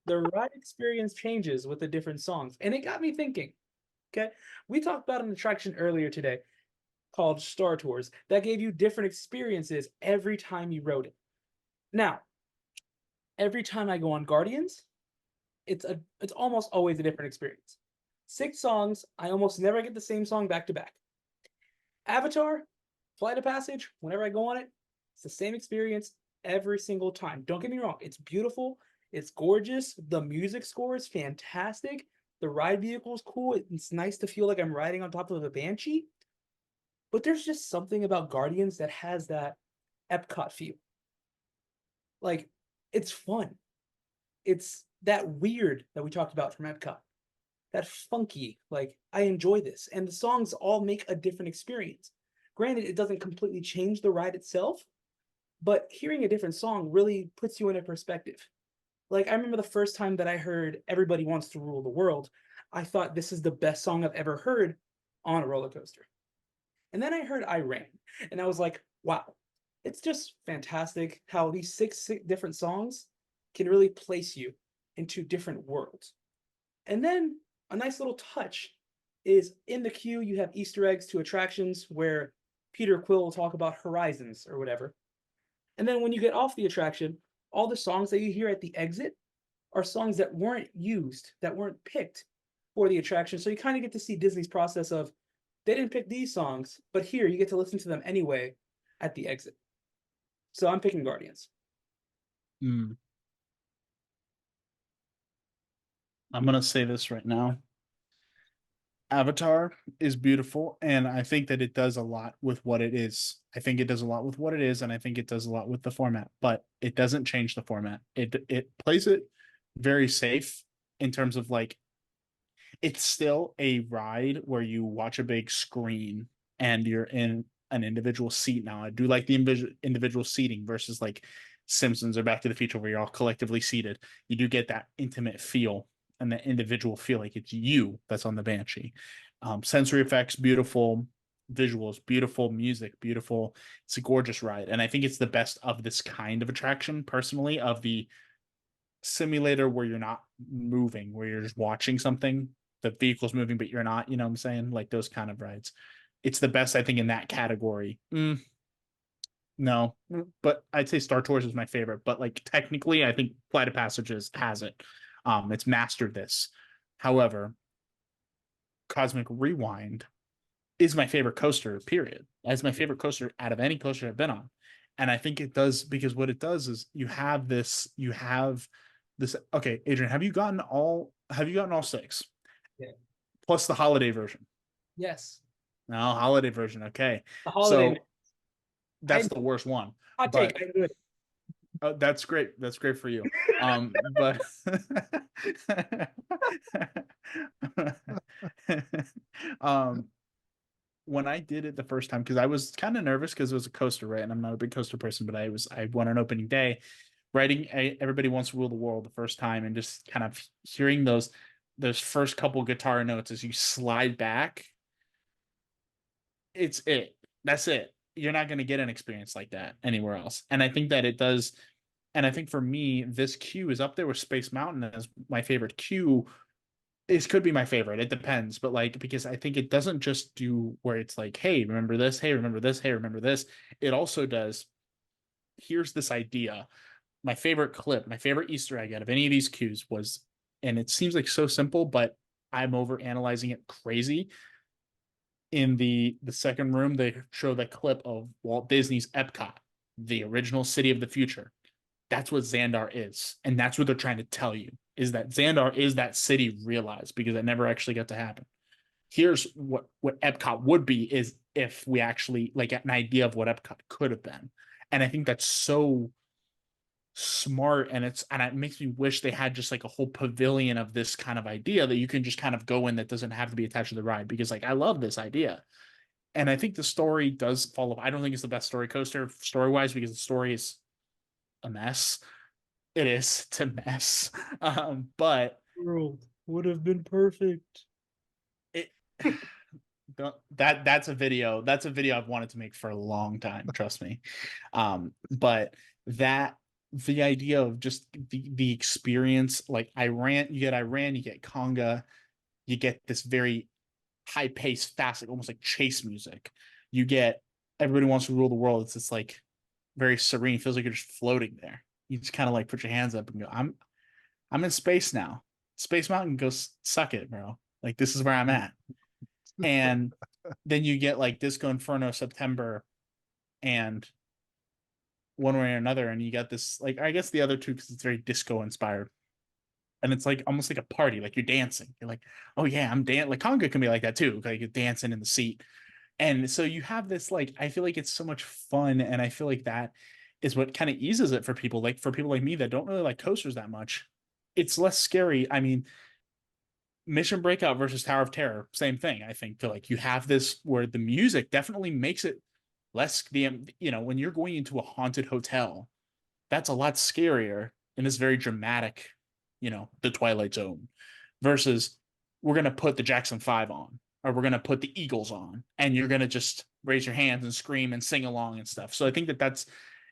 the ride experience changes with the different songs. And it got me thinking. Okay. We talked about an attraction earlier today called Star Tours that gave you different experiences every time you rode it. Now, every time I go on Guardians, it's almost always a different experience. 6 songs, I almost never get the same song back to back. Avatar, Flight of Passage, whenever I go on it, it's the same experience every single time. Don't get me wrong, it's beautiful, it's gorgeous, the music score is fantastic, the ride vehicle is cool, it's nice to feel like I'm riding on top of a Banshee. But there's just something about Guardians that has that Epcot feel. Like, it's fun. It's that weird that we talked about from Epcot. That funky, like, I enjoy this. And the songs all make a different experience. Granted, it doesn't completely change the ride itself, but hearing a different song really puts you in a perspective. Like, I remember the first time that I heard Everybody Wants to Rule the World, I thought this is the best song I've ever heard on a roller coaster. And then I heard I Ran, and I was like, wow, it's just fantastic how these six different songs can really place you into different worlds. And then a nice little touch is in the queue, you have Easter eggs to attractions where Peter Quill will talk about horizons or whatever. And then when you get off the attraction, all the songs that you hear at the exit are songs that weren't used, that weren't picked for the attraction. So you kind of get to see Disney's process of they didn't pick these songs, but here you get to listen to them anyway at the exit. So I'm picking Guardians. I'm gonna say this right now. Avatar is beautiful, and I think that it does a lot with what it is. I think it does a lot with what it is, and I think it does a lot with the format, but it doesn't change the format. It plays it very safe in terms of like it's still a ride where you watch a big screen and you're in an individual seat now. I do like the individual seating versus like Simpsons or Back to the Future where you're all collectively seated. You do get that intimate feel and that individual feel like it's you that's on the Banshee. Sensory effects, beautiful visuals, beautiful music, beautiful. It's a gorgeous ride. And I think it's the best of this kind of attraction, personally, of the simulator where you're not moving, where you're just watching something. The vehicle's moving, but you're not, you know what I'm saying? Like those kind of rides. It's the best, I think, in that category. No, but I'd say Star Tours is my favorite. But like technically, I think Flight of Passages has it. It's mastered this. However, Cosmic Rewind is my favorite coaster, period. That's my favorite coaster out of any coaster I've been on. And I think it does because what it does is you have this. Okay, Adrian, have you gotten all 6? Yeah. Plus the holiday version. Yes. No, holiday version. Okay. The holiday. So that's the worst one. Hot But take. I do it. that's great. That's great for you. But when I did it the first time, because I was kind of nervous because it was a coaster, right? And I'm not a big coaster person, but I went on opening day. writing Everybody Wants to Rule the World the first time and just kind of hearing those first couple guitar notes as you slide back, that's it. You're not going to get an experience like that anywhere else. And I think that it does. And I think for me, this cue is up there with Space Mountain as my favorite cue. This could be my favorite. It depends. But like, because I think it doesn't just do where it's like, hey, remember this? Hey, remember this? Hey, remember this? It also does, here's this idea. My favorite clip, my favorite Easter egg out of any of these cues was, and it seems like so simple, but I'm over analyzing it crazy. In the second room, they show the clip of Walt Disney's Epcot, the original city of the future. That's what Xandar is. And that's what they're trying to tell you, is that Xandar is that city realized, because it never actually got to happen. Here's what Epcot would be, is if we actually like an idea of what Epcot could have been. And I think that's so smart, and it makes me wish they had just like a whole pavilion of this kind of idea that you can just kind of go in, that doesn't have to be attached to the ride, because like I love this idea. And I think the story does follow. I don't think it's the best story coaster story wise, because the story is a mess. It is a mess. But World would have been perfect. it that's a video I've wanted to make for a long time, trust me. But that the idea of just the experience, like you get conga, you get this very high paced, fast, like almost like chase music. You get Everybody Wants to Rule the World. It's just like very serene. It feels like you're just floating there. You just kind of like put your hands up and go, I'm in space now. Space Mountain, go suck it, bro. Like, this is where I'm at. And then you get like Disco Inferno September and One Way or Another, and you got this, like, I guess the other two, because it's very disco inspired. And it's like almost like a party, like you're dancing. You're like, oh yeah, I'm dancing. Like conga can be like that too, like you're dancing in the seat. And so you have this, like, I feel like it's so much fun, and I feel like that is what kind of eases it for people. Like for people like me that don't really like coasters that much, it's less scary. I mean, Mission Breakout versus Tower of Terror, same thing. I think feel like you have this where the music definitely makes it less, when you're going into a haunted hotel, that's a lot scarier in this very dramatic, the Twilight Zone, versus we're going to put the Jackson 5 on, or we're going to put the Eagles on, and you're going to just raise your hands and scream and sing along and stuff. So I think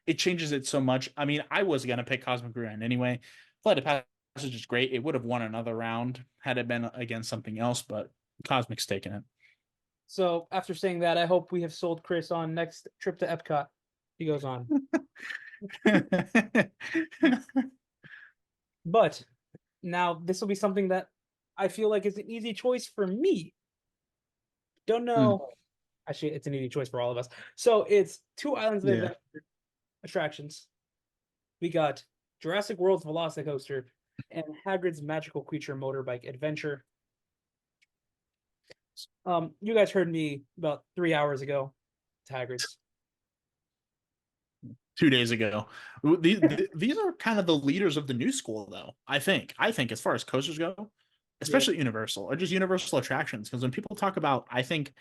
it changes it so much. I mean, I was going to pick Cosmic Rewind anyway. Flight of Passage is great. It would have won another round had it been against something else, but Cosmic's taking it. So after saying that, I hope we have sold Chris on next trip to Epcot. He goes on. But now this will be something that I feel like is an easy choice for me. Don't know. Actually, it's an easy choice for all of us. So it's two Islands of Adventure attractions. We got Jurassic World's Velocicoaster and Hagrid's Magical Creature Motorbike Adventure. You guys heard me about 3 hours ago. It's Hagrid's. 2 days ago. These are kind of the leaders of the new school, though. I think as far as coasters go, especially Universal, or just Universal attractions, because when people talk about, I think,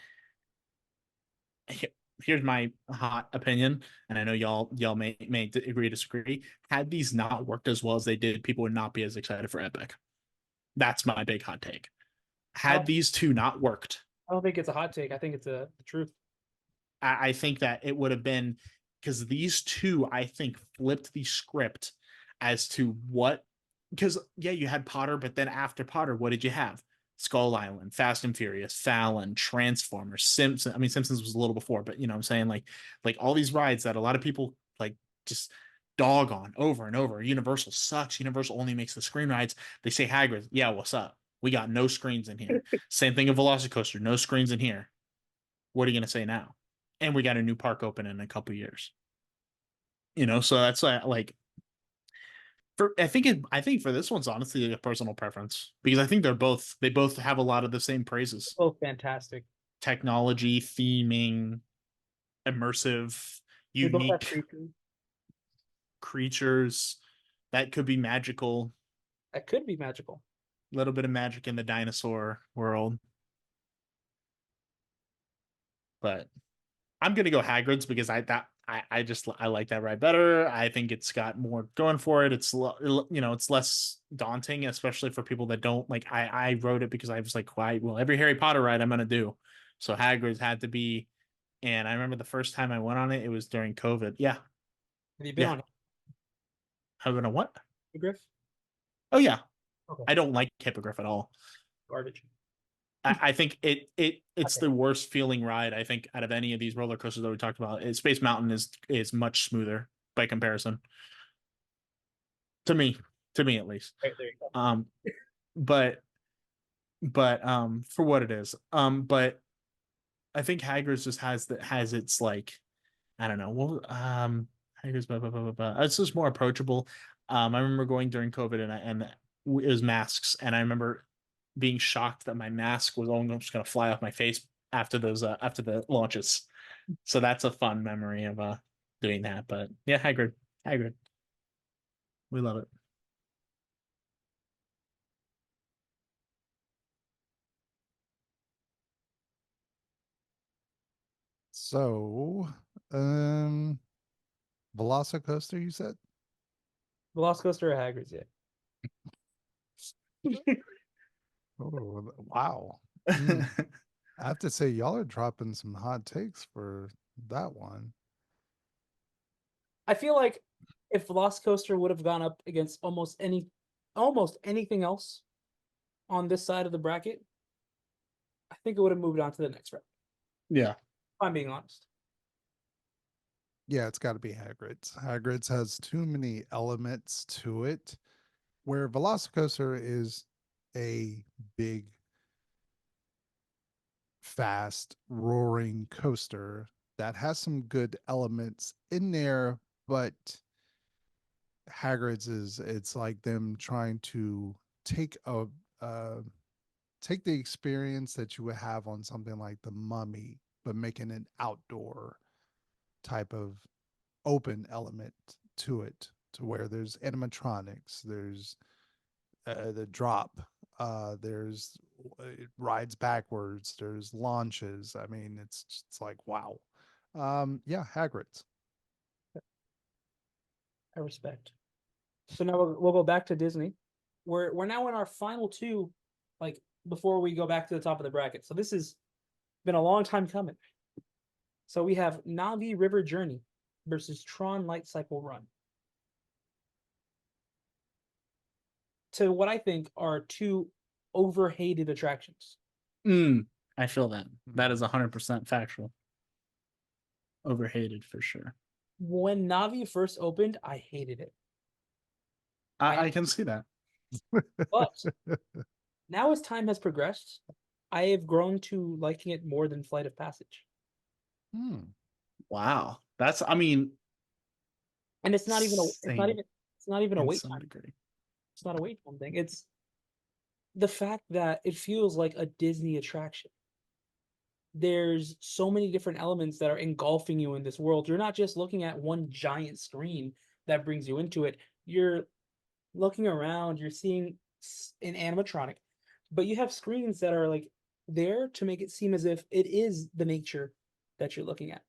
here's my hot opinion, and I know y'all may agree disagree. Had these not worked as well as they did, people would not be as excited for Epic. That's my big hot take. Had these two not worked, I don't think it's a hot take. I think it's the truth. I think that it would have been, because these two, I think, flipped the script as to what, because you had Potter, but then after Potter, what did you have? Skull Island, Fast and Furious, Fallon, Transformers, Simpsons. I mean, Simpsons was a little before, but I'm saying, like all these rides that a lot of people like just dog on over and over. Universal sucks. Universal only makes the screen rides. They say Hagrid, yeah, what's up? We got no screens in here. Same thing of Velocicoaster, no screens in here. What are you gonna say now? And we got a new park open in a couple years. So that's like I think for this one's honestly a personal preference, because I think they both have a lot of the same praises. Both fantastic. Technology, theming, immersive, unique creatures that could be magical. That could be magical. A little bit of magic in the dinosaur world. But I'm gonna go Hagrid's, because I like that ride better. I think it's got more going for it. It's it's less daunting, especially for people that don't like. I rode it because I was like, why? Well, every Harry Potter ride I'm gonna do, so Hagrid's had to be. And I remember the first time I went on it, it was during COVID. Yeah, Have you been yeah. on I've been on what? Hippogriff? Oh yeah, Okay, I don't like Hippogriff at all. garbage. I think it's Okay. the worst feeling ride I think out of any of these roller coasters that we talked about. Space Mountain is much smoother by comparison to me, at least. Right, there you go. But for what it is, but I think Hagrid's just has its like I don't know. Well, Hagrid's blah, blah, blah, blah, blah. It's just more approachable. I remember going during COVID and it was masks, and I remember being shocked that my mask was almost going to fly off my face after those after the launches. So that's a fun memory of doing that. But yeah, Hagrid, we love it. So, Velocicoaster, you said? Velocicoaster or Hagrid's, yeah. Oh, wow. I have to say, y'all are dropping some hot takes for that one. I feel like if Velocicoaster would have gone up against almost anything else on this side of the bracket, I think it would have moved on to the next round. Yeah. If I'm being honest. Yeah, it's got to be Hagrid's. Hagrid's has too many elements to it, where Velocicoaster is a big, fast, roaring coaster that has some good elements in there, but Hagrid's is it's like them trying to take a take the experience that you would have on something like The Mummy, but making an outdoor type of open element to it, to where there's animatronics, there's the drop, there's it rides backwards, there's launches. I mean, it's like wow. Yeah, Hagrid's. I respect. So now we'll go back to Disney. We're now in our final two, like before we go back to the top of the bracket. So this has been a long time coming. So we have Navi River Journey versus Tron Light Cycle Run. To what I think are two overhated attractions. I feel that. That is 100% factual. Overhated for sure. When Navi first opened, I hated it. I can see that. But now as time has progressed, I have grown to liking it more than Flight of Passage. Wow. That's I mean, and it's not even a wait time. Degree. It's not a wait time thing. It's the fact that it feels like a Disney attraction. There's so many different elements that are engulfing you in this world. You're not just looking at one giant screen that brings you into it. You're looking around, you're seeing an animatronic, but you have screens that are like there to make it seem as if it is the nature that you're looking at.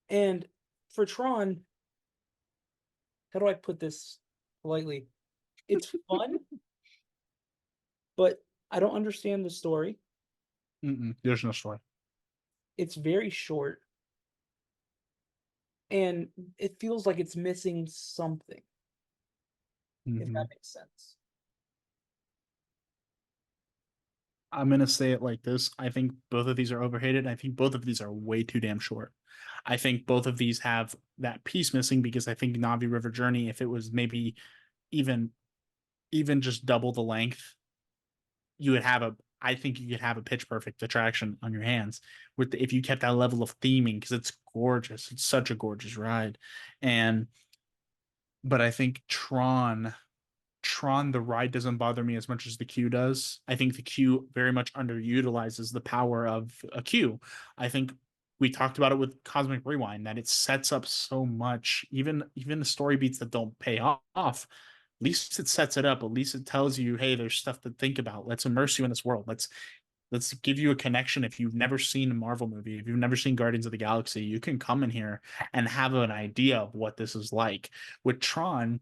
And for Tron, how do I put this politely? It's fun, but I don't understand the story. There's no story. It's very short, and it feels like it's missing something. If that makes sense. I'm gonna say it like this. I think both of these are overhated. I think both of these are way too damn short. I think both of these have that piece missing because I think Navi River Journey, if it was maybe even just double the length, you would have a I think you could have a pitch perfect attraction on your hands with if you kept that level of theming because it's gorgeous. It's such a gorgeous ride. But I think Tron, the ride doesn't bother me as much as the queue does. I think the queue very much underutilizes the power of a queue. I think we talked about it with Cosmic Rewind that it sets up so much, even the story beats that don't pay off. At least it sets it up. At least it tells you, hey, there's stuff to think about. Let's immerse you in this world. Let's give you a connection. If you've never seen a Marvel movie, if you've never seen Guardians of the Galaxy, you can come in here and have an idea of what this is like. With Tron,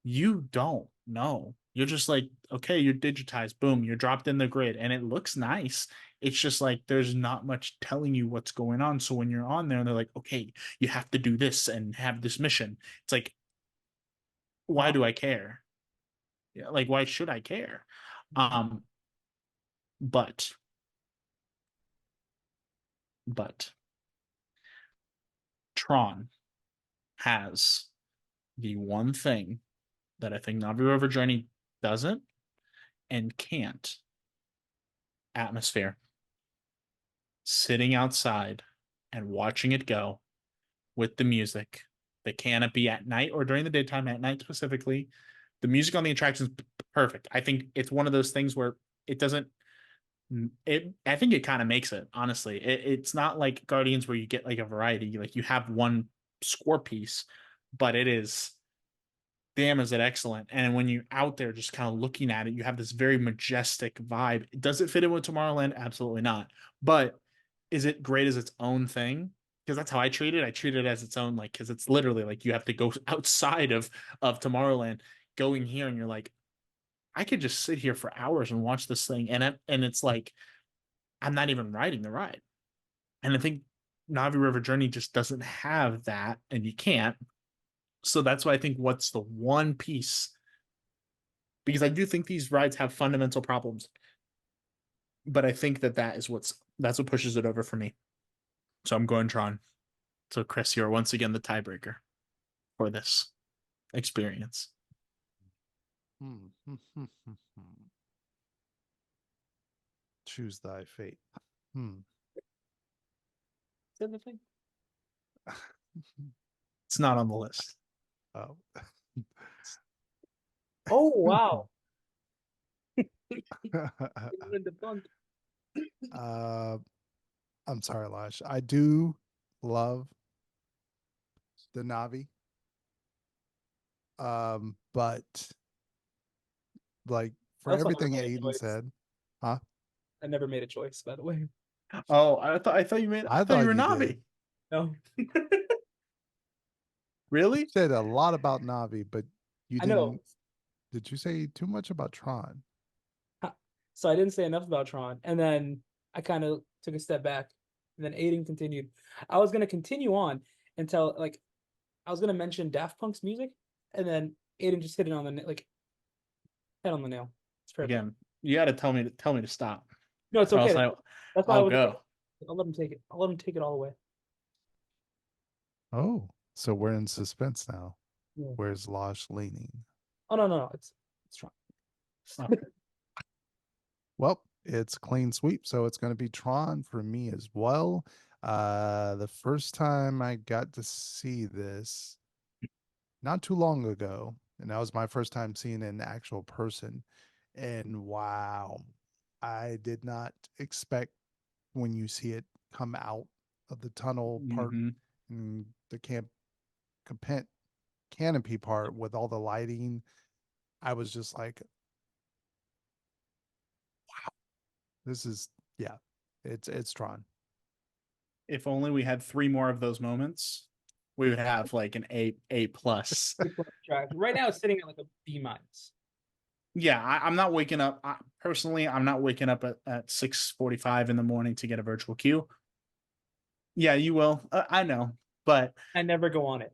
you don't know. You're just like, okay, you're digitized, boom, you're dropped in the grid, and it looks nice. It's just like there's not much telling you what's going on. So when you're on there and they're like, okay, you have to do this and have this mission, it's like, why do I care? Yeah, like, why should I care? Um, but but Tron has the one thing that I think Navi River Journey doesn't and can't: atmosphere. Sitting outside and watching it go with the music, the canopy at night or during the daytime, at night specifically. The music on the attraction is perfect. I think it's one of those things where it doesn't. I think it kind of makes it, honestly. It's not like Guardians where you get like a variety, like you have one score piece, but it is, damn, is it excellent. And when you're out there just kind of looking at it, you have this very majestic vibe. Does it fit in with Tomorrowland? Absolutely not. But is it great as its own thing? Because that's how I treat it. I treat it as its own, like, because it's literally like you have to go outside of Tomorrowland, going here, and you're like, I could just sit here for hours and watch this thing, and it's like I'm not even riding the ride. And I think Navi River Journey just doesn't have that, and you can't. So that's why I think what's the one piece, because I do think these rides have fundamental problems, but I think that's what pushes it over for me. So I'm going Tron. So Chris, you're once again the tiebreaker for this experience. Choose thy fate. Is that the thing? It's not on the list. Oh. Oh wow. I'm sorry, Losh. I do love the Navi. But like for Also everything never made a Aiden choice. said, huh? I never made a choice, by the way. Oh, I thought you were you Navi. did. No. Really? Said a lot about Navi, but you I know. didn't. Did you say too much about Tron? So I didn't say enough about Tron, and then I kind of took a step back, and then Aiden continued. I was gonna continue on until like I was gonna mention Daft Punk's music, and then Aiden just hit it on the head on the nail. It's perfect. Again, you got to tell me to stop. No, it's okay. That's why I'll go. I'll let him take it. I'll let him take it all away. Oh, so we're in suspense now. Yeah. Where's Losh leaning? Oh no, it's Tron. Oh. Well, it's clean sweep, so it's going to be Tron for me as well. The first time I got to see this, not too long ago, and that was my first time seeing an actual person. And wow, I did not expect when you see it come out of the tunnel part and the canopy part with all the lighting. I was just like, wow, this is, yeah, it's Tron. If only we had 3 more of those moments, we would have like an A plus. Right now, it's sitting at like a B-. Yeah, I'm not waking up. Personally, I'm not waking up at 6:45 in the morning to get a virtual queue. Yeah, you will. I know, but I never go on it.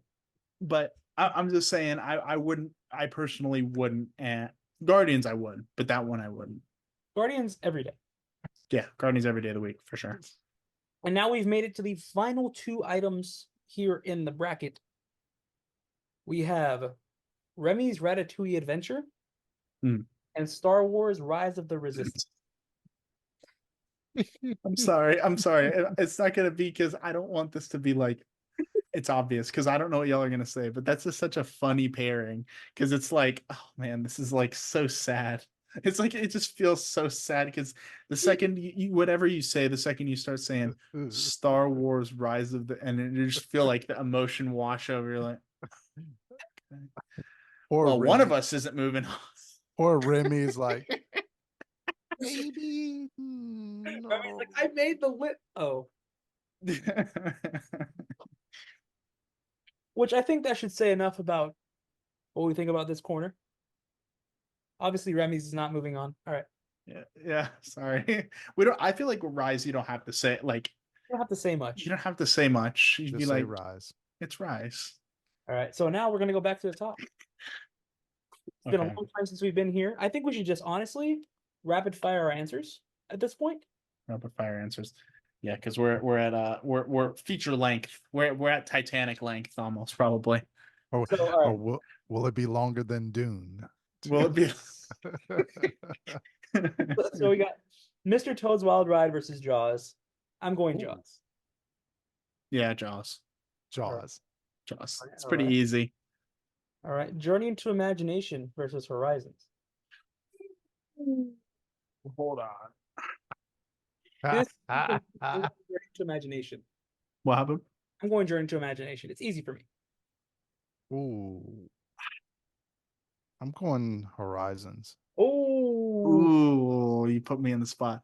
But I'm just saying, I wouldn't. I personally wouldn't. And Guardians, I would, but that one I wouldn't. Guardians every day. Yeah, Guardians every day of the week for sure. And now we've made it to the final 2 items here in the bracket. We have Remy's Ratatouille Adventure and Star Wars Rise of the Resistance. I'm sorry. It's not going to be, because I don't want this to be like, it's obvious, because I don't know what y'all are going to say, but that's just such a funny pairing, because it's like, oh man, this is like so sad. It's like, it just feels so sad, because the second you whatever you say, the second you start saying Star Wars Rise of the, and you just feel like the emotion wash over. You're like, okay. Or well, Remy, one of us isn't moving on. or Remy's like, maybe. Remy's like, I made the list. Oh, which I think that should say enough about what we think about this corner. Obviously, Remy's is not moving on. All right. Yeah. Sorry. We don't. I feel like with Rise, you don't have to say like You don't have to say much. you don't have to say much. You'd Just be say like, Rise. it's Rise. All right. So now we're gonna go back to the top. It's been a Okay. long time since we've been here. I think we should just honestly rapid fire our answers at this point. Rapid fire answers. Yeah, because we're feature length. We're at Titanic length almost probably. Or, So, all right. or will it be longer than Dune? Will it be? So we got Mr. Toad's Wild Ride versus Jaws. I'm going Ooh. Jaws. Yeah, Jaws. Jaws. Jaws. It's All pretty right. easy. All right. Journey into Imagination versus Horizons. Hold on. This is Journey to Imagination. What happened? I'm going Journey to Imagination. It's easy for me. Ooh. I'm going Horizons. Oh, Ooh, you put me in the spot.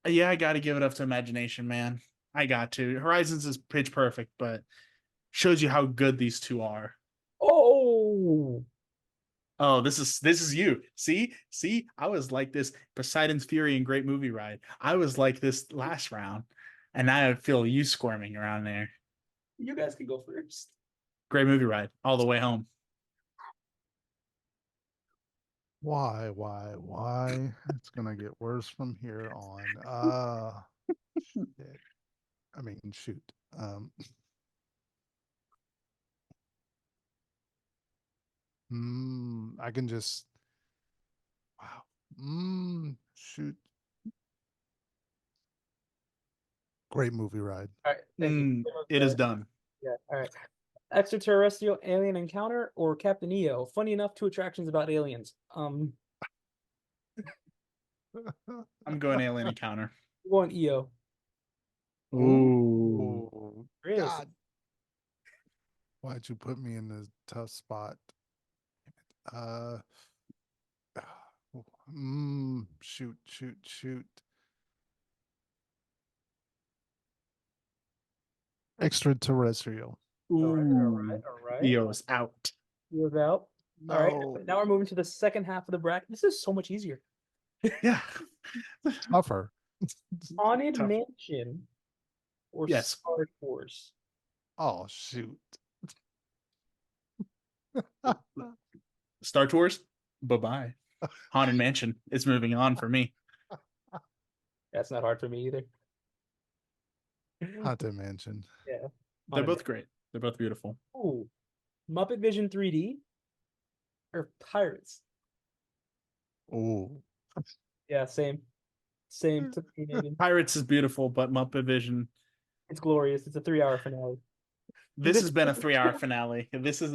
Yeah, I got to give it up to Imagination, man. I got to. Horizons is pitch perfect, but shows you how good these two are. oh. Oh, this is you. See, I was like this Poseidon's Fury and Great Movie Ride. I was like this last round, and now I feel you squirming around there. You guys can go first. Great Movie Ride all the way home. Why? It's gonna get worse from here on. Shit. I mean, shoot. I can just. Wow. Shoot. Great movie ride. All right. Thank you. It is done. Yeah. All right. Extraterrestrial alien encounter or Captain EO? Funny enough, two attractions about aliens. I'm going Alien Encounter. I'm going EO. Ooh. Chris. God. Why'd you put me in this tough spot? Shoot. Extraterrestrial. All right. EO's out. EO's out. No. All right. Now we're moving to the second half of the bracket. This is so much easier. Yeah. Tougher. Haunted Tough. Mansion or Yes. Star Wars? Oh shoot. Star Tours. Bye-bye. Haunted Mansion is moving on for me. That's not hard for me either. Haunted Mansion. Yeah. They're Haunted both great. They're both beautiful. Ooh. Muppet Vision 3D or Pirates? Oh. Yeah, same. Same to me, Nathan. Pirates is beautiful, but Muppet Vision. It's glorious. It's a 3-hour finale. This has been a 3-hour finale. This is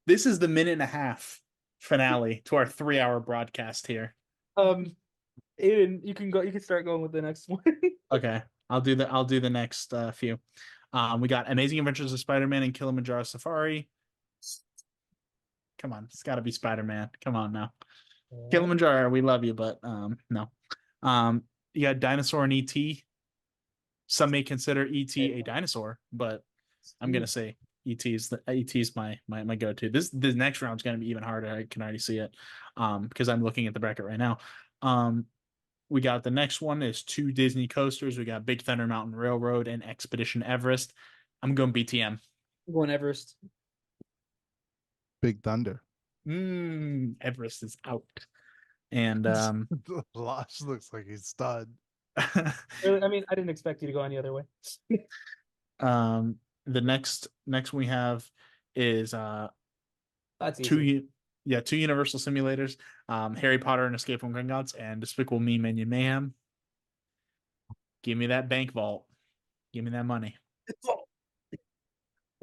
this is the minute and a half finale to our 3-hour broadcast here. Aiden, you can go. You can start going with the next one. Okay, I'll do the next few. We got Amazing Adventures of Spider-Man and Kilimanjaro Safari. Come on, it's got to be Spider-Man. Come on now. Kilimanjaro, we love you, but no. You got Dinosaur and ET. Some may consider ET a dinosaur, but I'm gonna say ET's my go-to. This next round is gonna be even harder. I can already see it. Because I'm looking at the bracket right now. We got the next one is 2 Disney coasters. We got Big Thunder Mountain Railroad and Expedition Everest. I'm going BTM. I'm going Everest. Big Thunder. Everest is out. And Losh looks like he's stunned. Really, I mean, I didn't expect you to go any other way. The next we have is That's easy. 2 Universal simulators, Harry Potter and Escape from Gringotts and Despicable Me Minion Mayhem. Give me that bank vault. Give me that money.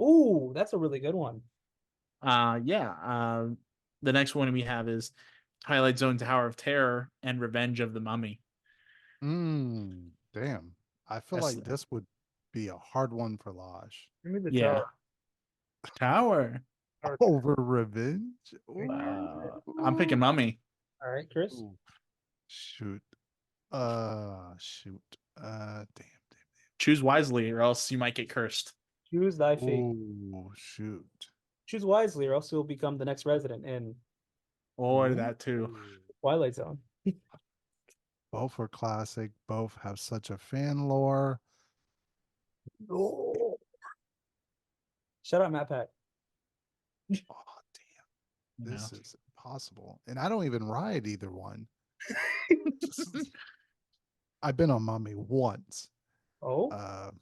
Ooh, that's a really good one. The next one we have is Twilight Zone Tower of Terror and Revenge of the Mummy. Damn. I feel That's like this would be a hard one for Losh. Give me the Yeah. Tower. Over Revenge? I'm picking Mummy. All right, Chris. Ooh, shoot. Shoot. Damn. Choose wisely, or else you might get cursed. Choose thy fate. Oh, shoot. Choose wisely, or else you'll become the next resident in Or that too. Twilight Zone. Both are classic. Both have such a fan lore. Oh. Shut up, Matt Pack. Oh, damn. This is impossible. And I don't even ride either one. I've been on Mommy once. Oh,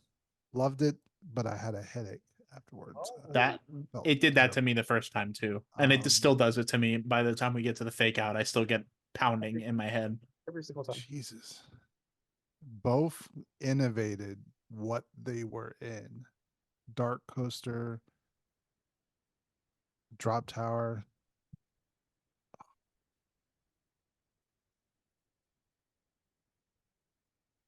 Loved it, but I had a headache afterwards. That Felt it did that to terrible. me the first time too, and it still does it to me. By the time we get to the fake out, I still get pounding in my head. every single time. Jesus. Both innovated what they were in. Dark Coaster, Drop Tower.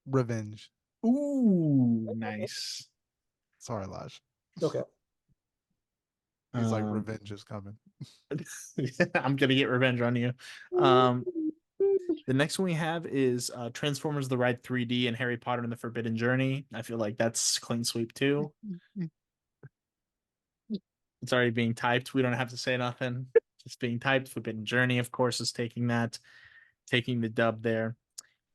Revenge. Ooh, nice. Sorry, Losh. Okay. He's like, revenge is coming. I'm gonna get revenge on you. The next one we have is Transformers: The Ride 3D and Harry Potter and the Forbidden Journey. I feel like that's clean sweep too. It's already being typed. We don't have to say nothing. Just being typed. Forbidden Journey, of course, is taking the dub there.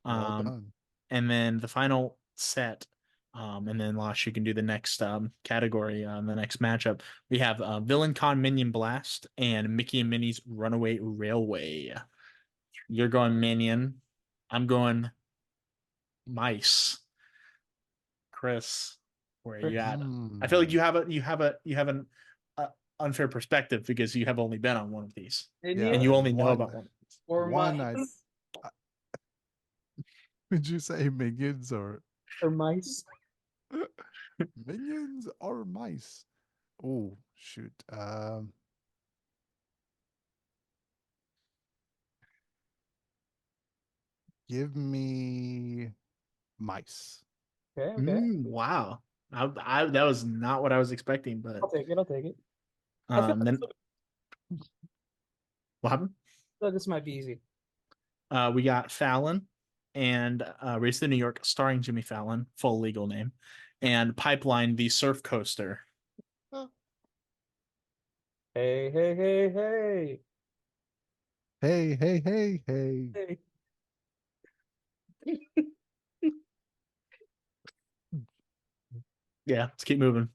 Well done. And then the final set, and then Losh, you can do the next category on the next matchup. We have Villain Con Minion Blast and Mickey and Minnie's Runaway Railway. You're going Minion. I'm going Mice. Chris, where are you at? I feel like you have an unfair perspective because you have only been on one of these, and you only know about one. Or one. Did you say minions or mice? Minions or mice? Oh shoot. Give me mice. Okay. Wow. That was not what I was expecting, but I'll take it. then what happened? So this might be easy. We got Fallon and Race to New York, starring Jimmy Fallon, full legal name, and Pipeline, the surf coaster. Hey. Hey. Yeah, let's keep moving.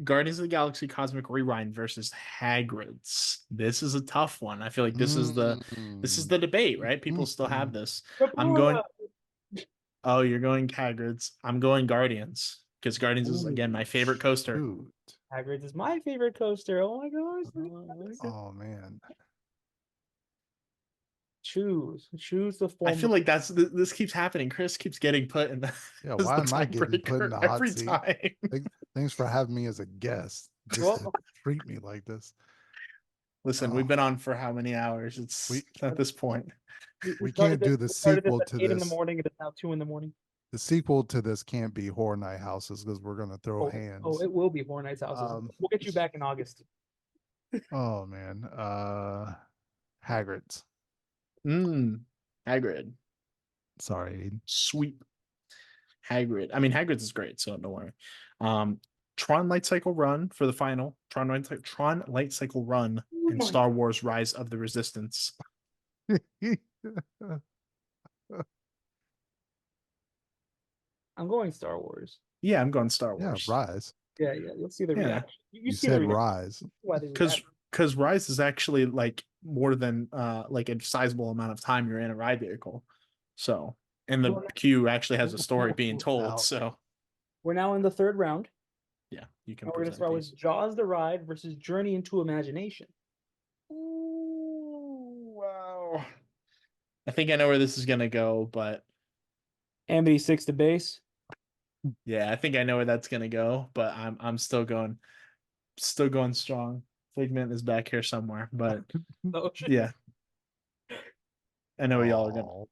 Guardians of the Galaxy Cosmic Rewind versus Hagrid's. This is a tough one. I feel like this is the debate, right? People still have this. I'm going. Oh, you're going Hagrid's. I'm going Guardians because Guardians is again my favorite coaster. Shoot. Hagrid's is my favorite coaster. Oh my gosh. Oh man. Choose the form. I feel like this keeps happening. Chris keeps getting put in the why am I getting put in the hot every seat? time. Thanks for having me as a guest. Just to treat me like this. Listen, we've been on for how many hours? It's at this point. We can't do the sequel to this. 8 in the morning. It is now 2 in the morning. The sequel to this can't be Horror Night Houses because we're gonna throw hands. Oh, it will be Horror Nights Houses. We'll get you back in August. Oh man. Hagrid's. Hagrid. Sorry. Sweet. Hagrid. I mean, Hagrid's is great, so don't worry. Tron Light Cycle Run for the final. Tron Light Cycle Run and Star Wars Rise of the Resistance. I'm going Star Wars. Yeah, I'm going Star Wars. Yeah, Rise. Yeah, you'll see the reaction. You said Rise. Because Rise is actually like more than like a sizable amount of time you're in a ride vehicle. So, and the queue actually has a story being told. So, we're now in the third round. Yeah, you can. And we're gonna start with Jaws the Ride versus Journey into Imagination. Ooh, wow. I think I know where this is gonna go, but Amity 6 to base. Yeah, I think I know where that's gonna go, but I'm still going strong. Figment is back here somewhere, but yeah. I know y'all are gonna.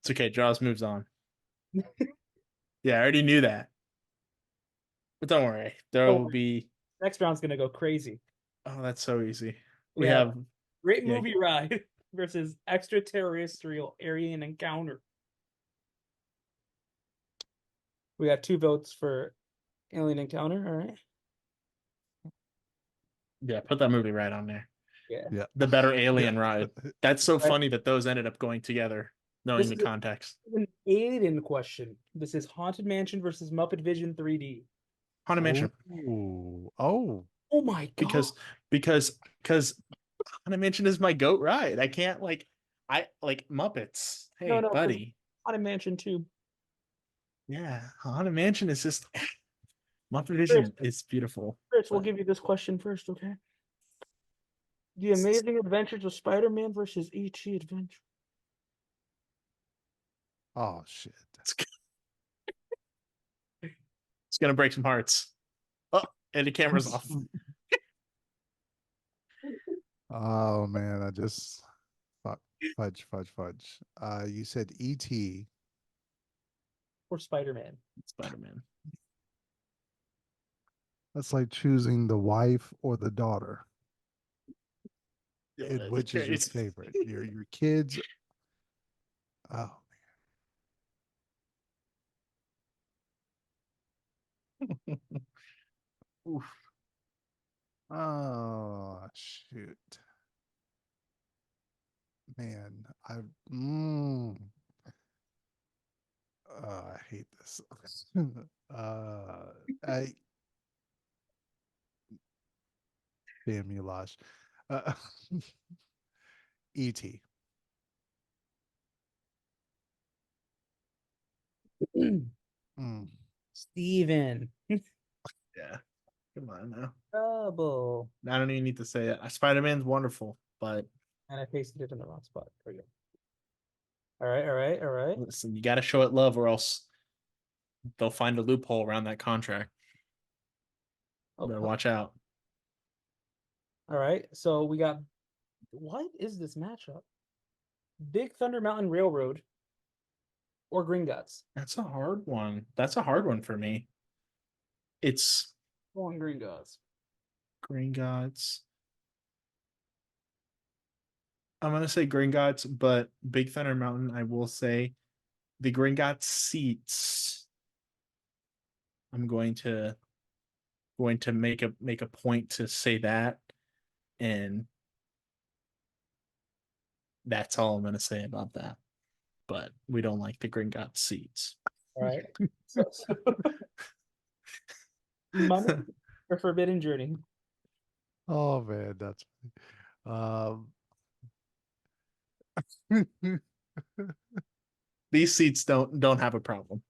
It's okay, Jaws moves on. Yeah, I already knew that. But don't worry. There will be next round's gonna go crazy. Oh, that's so easy. We have Great Yeah. movie ride versus extraterrestrial alien encounter. We got 2 votes for alien encounter. All right. Yeah, put that movie right on there. Yeah. Yeah. The better alien ride. That's so Right. funny that those ended up going together, knowing This the is context. an Aiden question. This is Haunted Mansion versus Muppet Vision 3D. Haunted Mansion. Oh. Oh my god. Because Haunted Mansion is my goat ride. I can't I like Muppets. Hey, No, 'cause buddy. Haunted Mansion 2. Yeah, Haunted Mansion is just Muppet Chris, Vision is beautiful. Chris, we'll but- give you this question first, okay? The Amazing Adventures of Spider-Man versus E.T. Adventure. Oh shit. It's gonna break some hearts. Oh, and the camera's off. Oh man, I just fudge. You said E.T. Or Spider-Man. Spider-Man. That's like choosing the wife or the daughter. Yeah, And which is your crazy. favorite? Your kids. Oh Oof. Oh shoot. Man, mm, I hate this. I damn you, Losh. Uh, E.T. Mm. Steven. Yeah. Come on now. Double. I don't even need to say it. Spider-Man's wonderful, but And I pasted it in the wrong spot. There we go. All right. listen, you gotta show it love or else they'll find a loophole around that contract. Oh, Better watch out. all right. So we got, what is this matchup? Big Thunder Mountain Railroad or Gringotts? That's a hard one. That's a hard one for me. It's Go on Gringotts. Gringotts. I'm gonna say Gringotts, but Big Thunder Mountain, I will say the Gringotts seats. I'm going to make a point to say that, and that's all I'm gonna say about that. But we don't like the Gringotts seats. All right. So Mummy or Forbidden Journey? Oh man, that's These seats don't have a problem.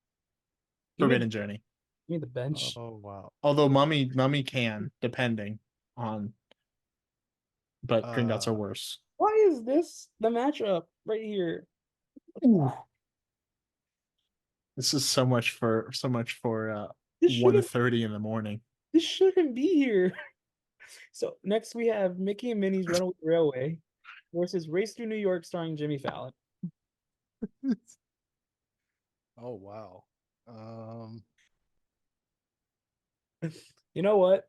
You mean, Forbidden Journey. you mean the bench? oh wow. Although Mummy can, depending on, but Gringotts are worse. Why is this the matchup right here? Ooh. This is so much for This shouldn't 1:30 in the morning. this shouldn't be here. So next we have Mickey and Minnie's Runaway Railway versus Race Through New York starring Jimmy Fallon. Oh wow. You know what?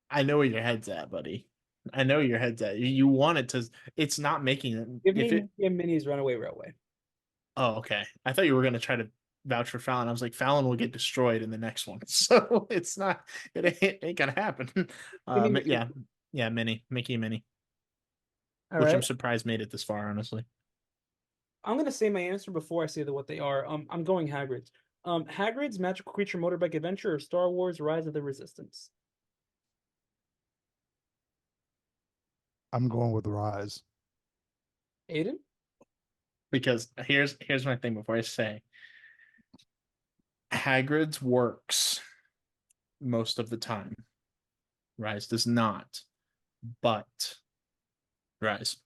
I know where your head's at, buddy. I know your head's at. You want it to. It's not making it. Give me If it. Mickey and Minnie's Runaway Railway. Oh, okay. I thought you were gonna try to vouch for Fallon. I was like, Fallon will get destroyed in the next one, so it's not. It ain't gonna happen. Give me Mickey. Yeah, Mickey and Minnie, All which right. I'm surprised made it this far, honestly. I'm gonna say my answer before I say what they are. I'm going Hagrid's. Hagrid's Magical Creature Motorbike Adventure or Star Wars Rise of the Resistance. I'm going with Rise. Aiden? Because here's my thing before I say Hagrid's works most of the time. Rise does not, but Rise.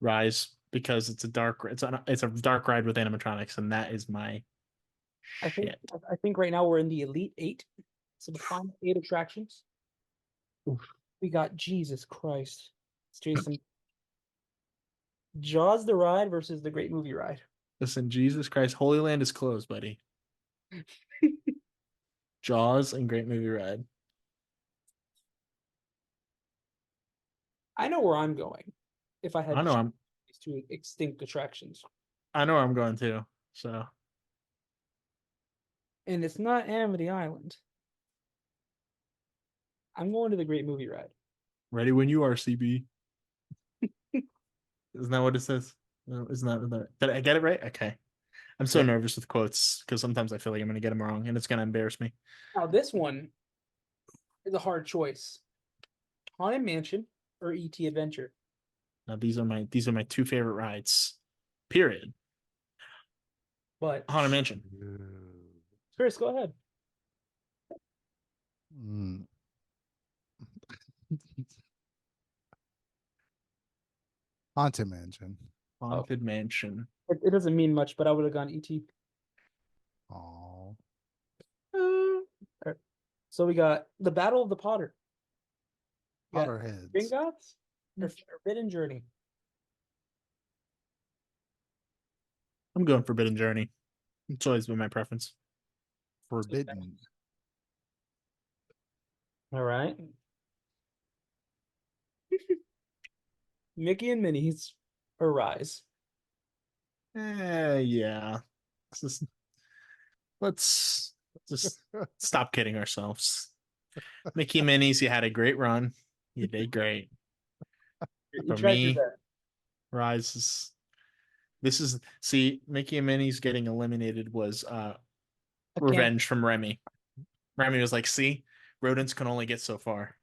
Rise because it's a dark ride with animatronics, and that is my shit. I think right now we're in the Elite 8. So the final 8 attractions. Oof. We got Jesus Christ. It's Jason. Jaws the Ride versus the Great Movie Ride. Listen, Jesus Christ, Holy Land is closed, buddy. Jaws and Great Movie Ride. I know where I'm going. If I had I to know choose I'm these two extinct attractions, I know where I'm going too. So and it's not Amity Island. I'm going to the Great Movie Ride. ready when you are, CB. Isn't that what it says? No, isn't that did I get it right? Okay. I'm so Yeah. nervous with quotes because sometimes I feel like I'm gonna get them wrong and it's gonna embarrass me. Now this one is a hard choice: Haunted Mansion or ET Adventure. Now these are my two favorite rides. Period. But Haunted Mansion. Chris, go ahead. Mm. Haunted Mansion. Haunted Mansion. It doesn't mean much, but I would have gone ET. Oh, Alright. So we got the Battle of the Potter. We got Potterheads. Gringotts or Forbidden Journey. I'm going Forbidden Journey. It's always been my preference. Forbidden. All right. Mickey and Minnie's Arise. Yeah. Just, let's just stop kidding ourselves. Mickey and Minnie's, you had a great run. You did great. You For tried your me, best. Rise is this is see, Mickey and Minnie's getting eliminated was I can't. revenge from Remy. Remy was like, see, rodents can only get so far.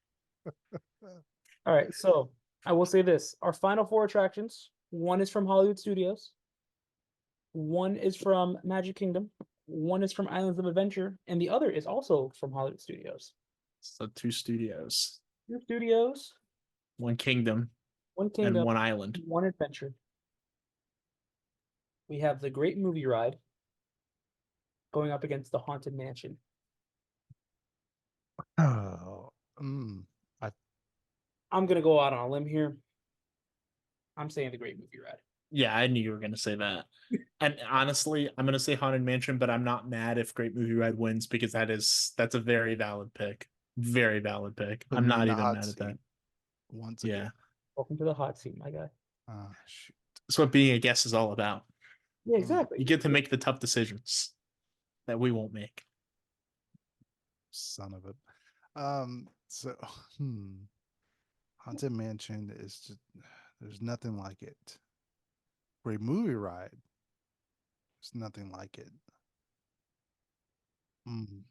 All right, so I will say this: our final four attractions. One is from Hollywood Studios. One is from Magic Kingdom. One is from Islands of Adventure, and the other is also from Hollywood Studios. So two studios, Two studios, one kingdom, one and kingdom, one island. one adventure. We have the Great Movie Ride going up against the Haunted Mansion. Oh, mm. I'm gonna go out on a limb here. I'm saying the Great Movie Ride. Yeah, I knew you were gonna say that. And honestly, I'm gonna say Haunted Mansion, but I'm not mad if Great Movie Ride wins because that's a very valid pick. Very valid pick. Put I'm me in not the even hot mad at that. seat once Yeah. again. Welcome to the hot seat, my guy. Shoot. That's what being a guest is all about. Yeah, exactly. You get to make the tough decisions that we won't make. Son of a. So, Haunted Mansion is just, there's nothing like it. Great Movie Ride. There's nothing like it. Mm.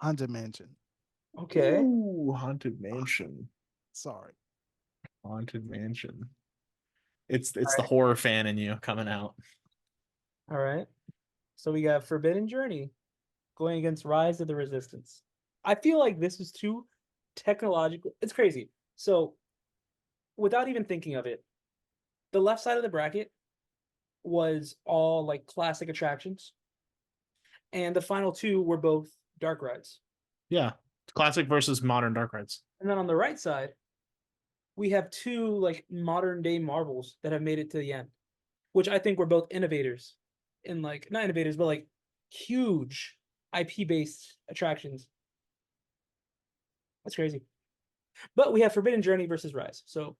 Haunted Mansion. Okay. Ooh, Haunted Mansion. Sorry. Haunted Mansion. It's All the right. horror fan in you coming out. All right. So we got Forbidden Journey going against Rise of the Resistance. I feel like this is too technological. It's crazy. So, without even thinking of it, the left side of the bracket was all like classic attractions, and the final two were both dark rides. Yeah. Classic versus modern dark rides. And then on the right side, we have two like modern day marvels that have made it to the end, which I think were both innovators in like not innovators, but like huge IP based attractions. That's crazy. But we have Forbidden Journey versus Rise. So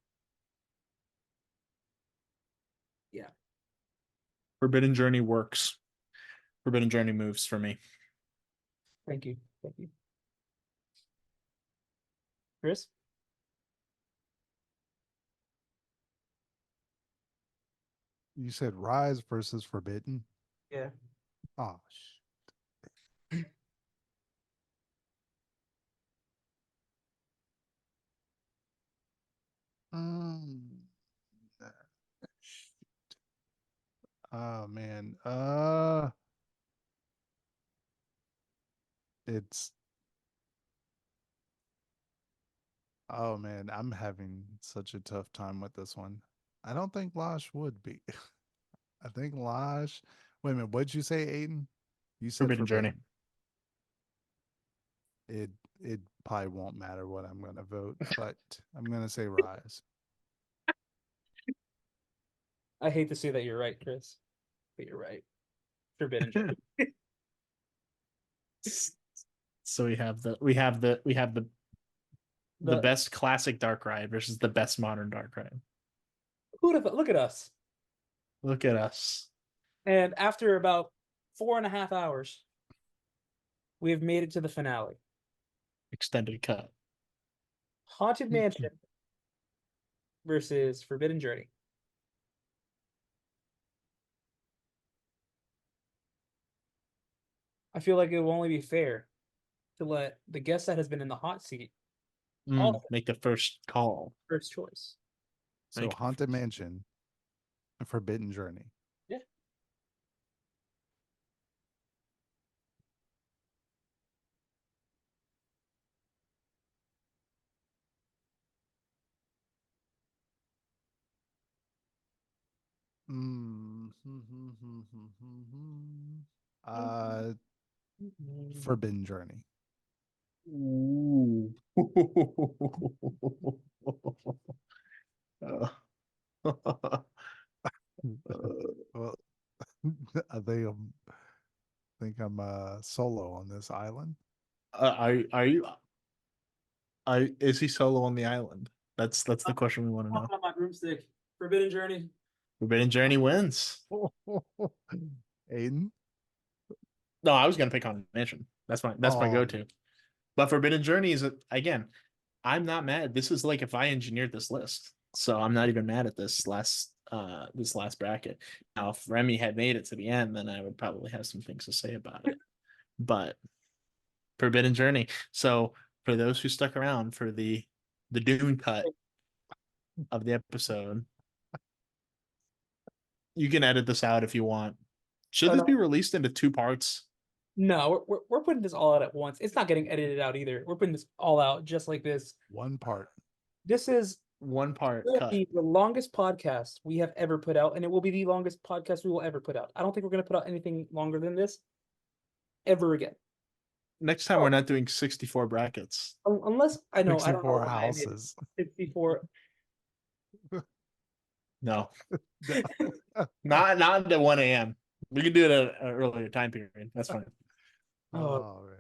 yeah. Forbidden Journey works. Forbidden Journey moves for me. Thank you. Thank you. Chris? You said Rise versus Forbidden. Yeah. Oh, um, oh man. It's oh man, I'm having such a tough time with this one. I don't think Losh would be. I think Losh. Wait a minute, what'd you say, Aiden? You said Forbidden Journey. Forbidden. It probably won't matter what I'm gonna vote, but I'm gonna say Rise. I hate to say that you're right, Chris, but you're right. Forbidden Journey. So we have the best classic dark ride versus the best modern dark ride. Who'd have look at us? Look at us. And after about 4.5 hours, we have made it to the finale. Extended cut. Haunted Mansion versus Forbidden Journey. I feel like it will only be fair to let the guest that has been in the hot seat also Make the first call. first choice. So Thank you. Haunted Mansion, a Forbidden Journey. Yeah. Uh, Forbidden Journey. Ooh. Well, I think I'm solo on this island. Are you? Is he solo on the island? That's the question we want to know. On my broomstick. Forbidden Journey. Forbidden Journey wins. Aiden? No, I was gonna pick Haunted Mansion. That's my Oh. go-to. But Forbidden Journey is again. I'm not mad. This is like if I engineered this list, so I'm not even mad at this last bracket. Now, if Remy had made it to the end, then I would probably have some things to say about it. But Forbidden Journey. So for those who stuck around for the Dune cut of the episode, you can edit this out if you want. Should this be released into 2 parts? No, we're putting this all out at once. It's not getting edited out either. We're putting this all out just like this. One part. This is 1 part will cut. be the longest podcast we have ever put out, and it will be the longest podcast we will ever put out. I don't think we're going to put out anything longer than this ever again. Next time we're not doing 64 brackets. Unless I know I don't know 64 why I made houses. 64. No. not until 1 a.m. We can do it at an earlier time period. That's fine. Oh, man.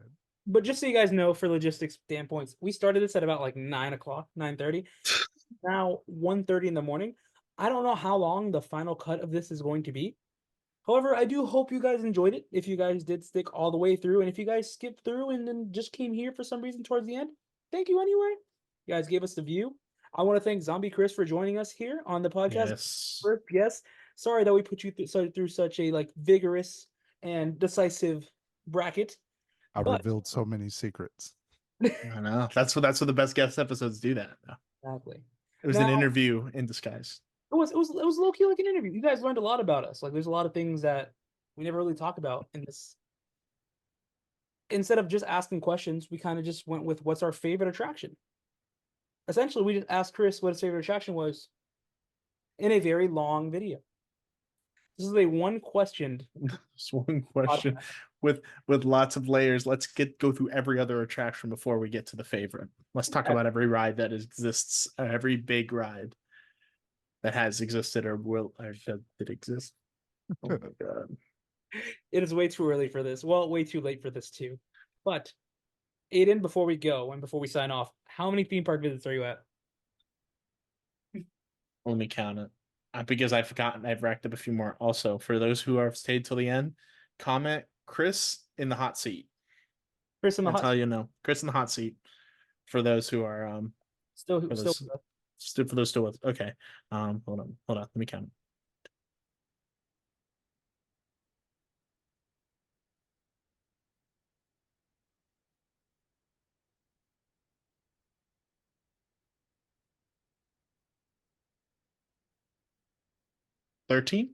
But just so you guys know, for logistics standpoints, we started this at about like 9 o'clock, 9:30. Now 1:30 in the morning. I don't know how long the final cut of this is going to be. However, I do hope you guys enjoyed it. If you guys did stick all the way through, and if you guys skipped through and then just came here for some reason towards the end, thank you anyway. You guys gave us the view. I want to thank Zombie Chris for joining us here on the podcast. Yes. First, yes. Sorry that we put you through such a like vigorous and decisive bracket. I But- revealed so many secrets. I know. That's what the best guest episodes do that. Exactly. It was an interview in disguise. It was low key like an interview. You guys learned a lot about us. Like there's a lot of things that we never really talk about in this. Instead of just asking questions, we kind of just went with what's our favorite attraction. Essentially, we just asked Chris what his favorite attraction was in a very long video. This is a one questioned. Just one question with lots of layers. Let's go through every other attraction before we get to the favorite. Let's talk about every ride that exists, every big ride that has existed or did exist. Oh my god! It is way too early for this. Well, way too late for this too. But Aiden, before we go and before we sign off, how many theme park visits are you at? Let me count it. Because I've forgotten, I've racked up a few more. Also, for those who have stayed till the end, comment Chris in the hot seat. Chris in the That's hot. how you know. Chris in the hot seat. For those who are still for those still with. Okay. Hold on. Let me count. $13.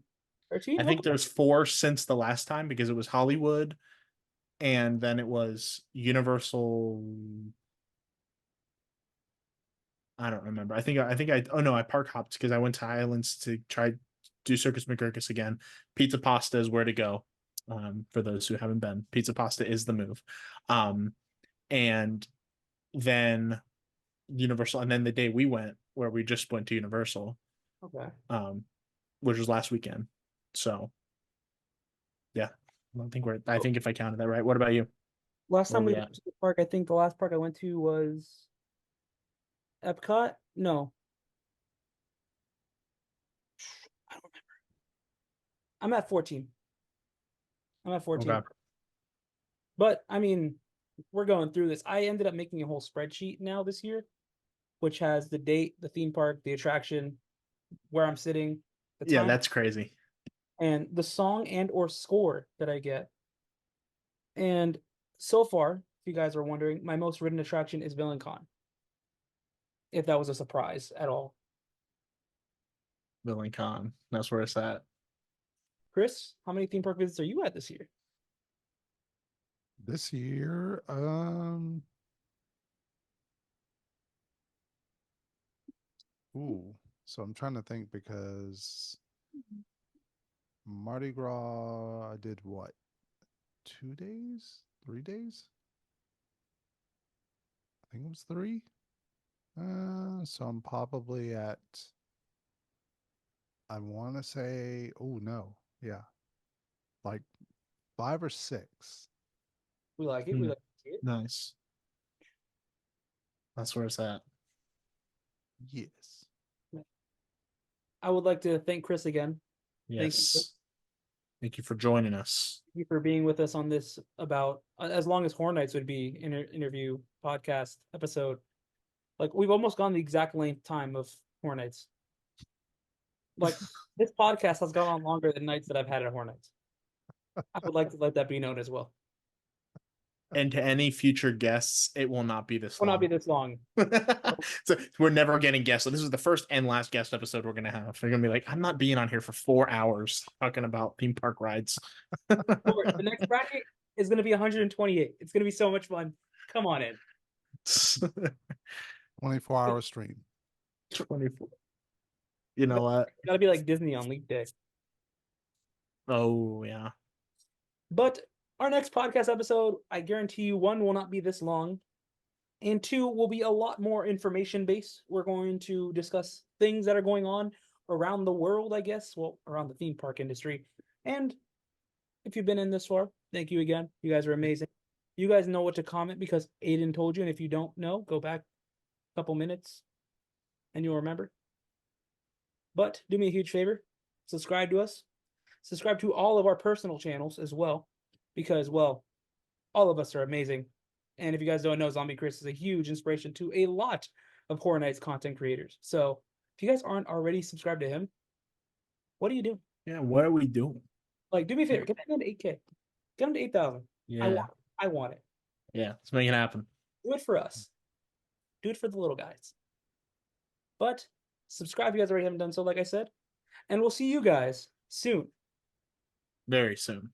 13? I think there's 4 since the last time because it was Hollywood, and then it was Universal. I don't remember. I park hopped because I went to Islands to try do Circus McGurkus again. Pizza Pasta is where to go. For those who haven't been, Pizza Pasta is the move. And then Universal, and then the day we went, where we just went to Universal. Okay. which was last weekend. So, yeah, I think if I counted that right. What about you? Last Where time we we went at? to the park, I think the last park I went to was Epcot. No, I don't remember. I'm at 14. I'm at 14. Okay. But I mean, we're going through this. I ended up making a whole spreadsheet now this year, which has the date, the theme park, the attraction, where I'm sitting, the Yeah, time, that's crazy. and the song and or score that I get. And so far, if you guys are wondering, my most ridden attraction is VillainCon. If that was a surprise at all. Villain Con. That's where it's at. Chris, how many theme park visits are you at this year? This year, ooh, so I'm trying to think because Mardi Gras, I did what? 2 days? 3 days? I think it was 3. So I'm probably at, I want to say, oh no, yeah, like 5 or 6. We like it. We like to see it. Nice. That's where it's at. Yes. I would like to thank Chris again. Yes. Thank you for joining us. Thank you for being with us on this about as long as Horror Nights would be interview podcast episode. Like we've almost gone the exact length time of Horror Nights. Like this podcast has gone on longer than nights that I've had at Horror Nights. I would like to let that be known as well. And to any future guests, it will not be this Will long. not be this long. So we're never getting guests. So this is the first and last guest episode we're gonna have. They're gonna be like, I'm not being on here for 4 hours talking about theme park rides. The next bracket is going to be 128. It's going to be so much fun. Come on in. 24-hour stream. 24. You know what? Got to be like Disney on Leap Day. Oh yeah. But our next podcast episode, I guarantee you, 1 will not be this long, and 2 will be a lot more information based. We're going to discuss things that are going on around the world, I guess, well, around the theme park industry. And if you've been in this far, thank you again. You guys are amazing. You guys know what to comment because Aiden told you, and if you don't know, go back a couple minutes and you'll remember. But do me a huge favor, subscribe to us. Subscribe to all of our personal channels as well, because, well, all of us are amazing. And if you guys don't know, Zombie Chris is a huge inspiration to a lot of Horror Nights content creators. So if you guys aren't already subscribed to him, what are you doing? Yeah, what are we doing? Like, do me a favor, get that man to 8K. Get him to 8,000. Yeah. I want it. Yeah, let's make it happen. Do it for us. Do it for the little guys. But subscribe if you guys already haven't done so, like I said. And we'll see you guys soon. Very soon.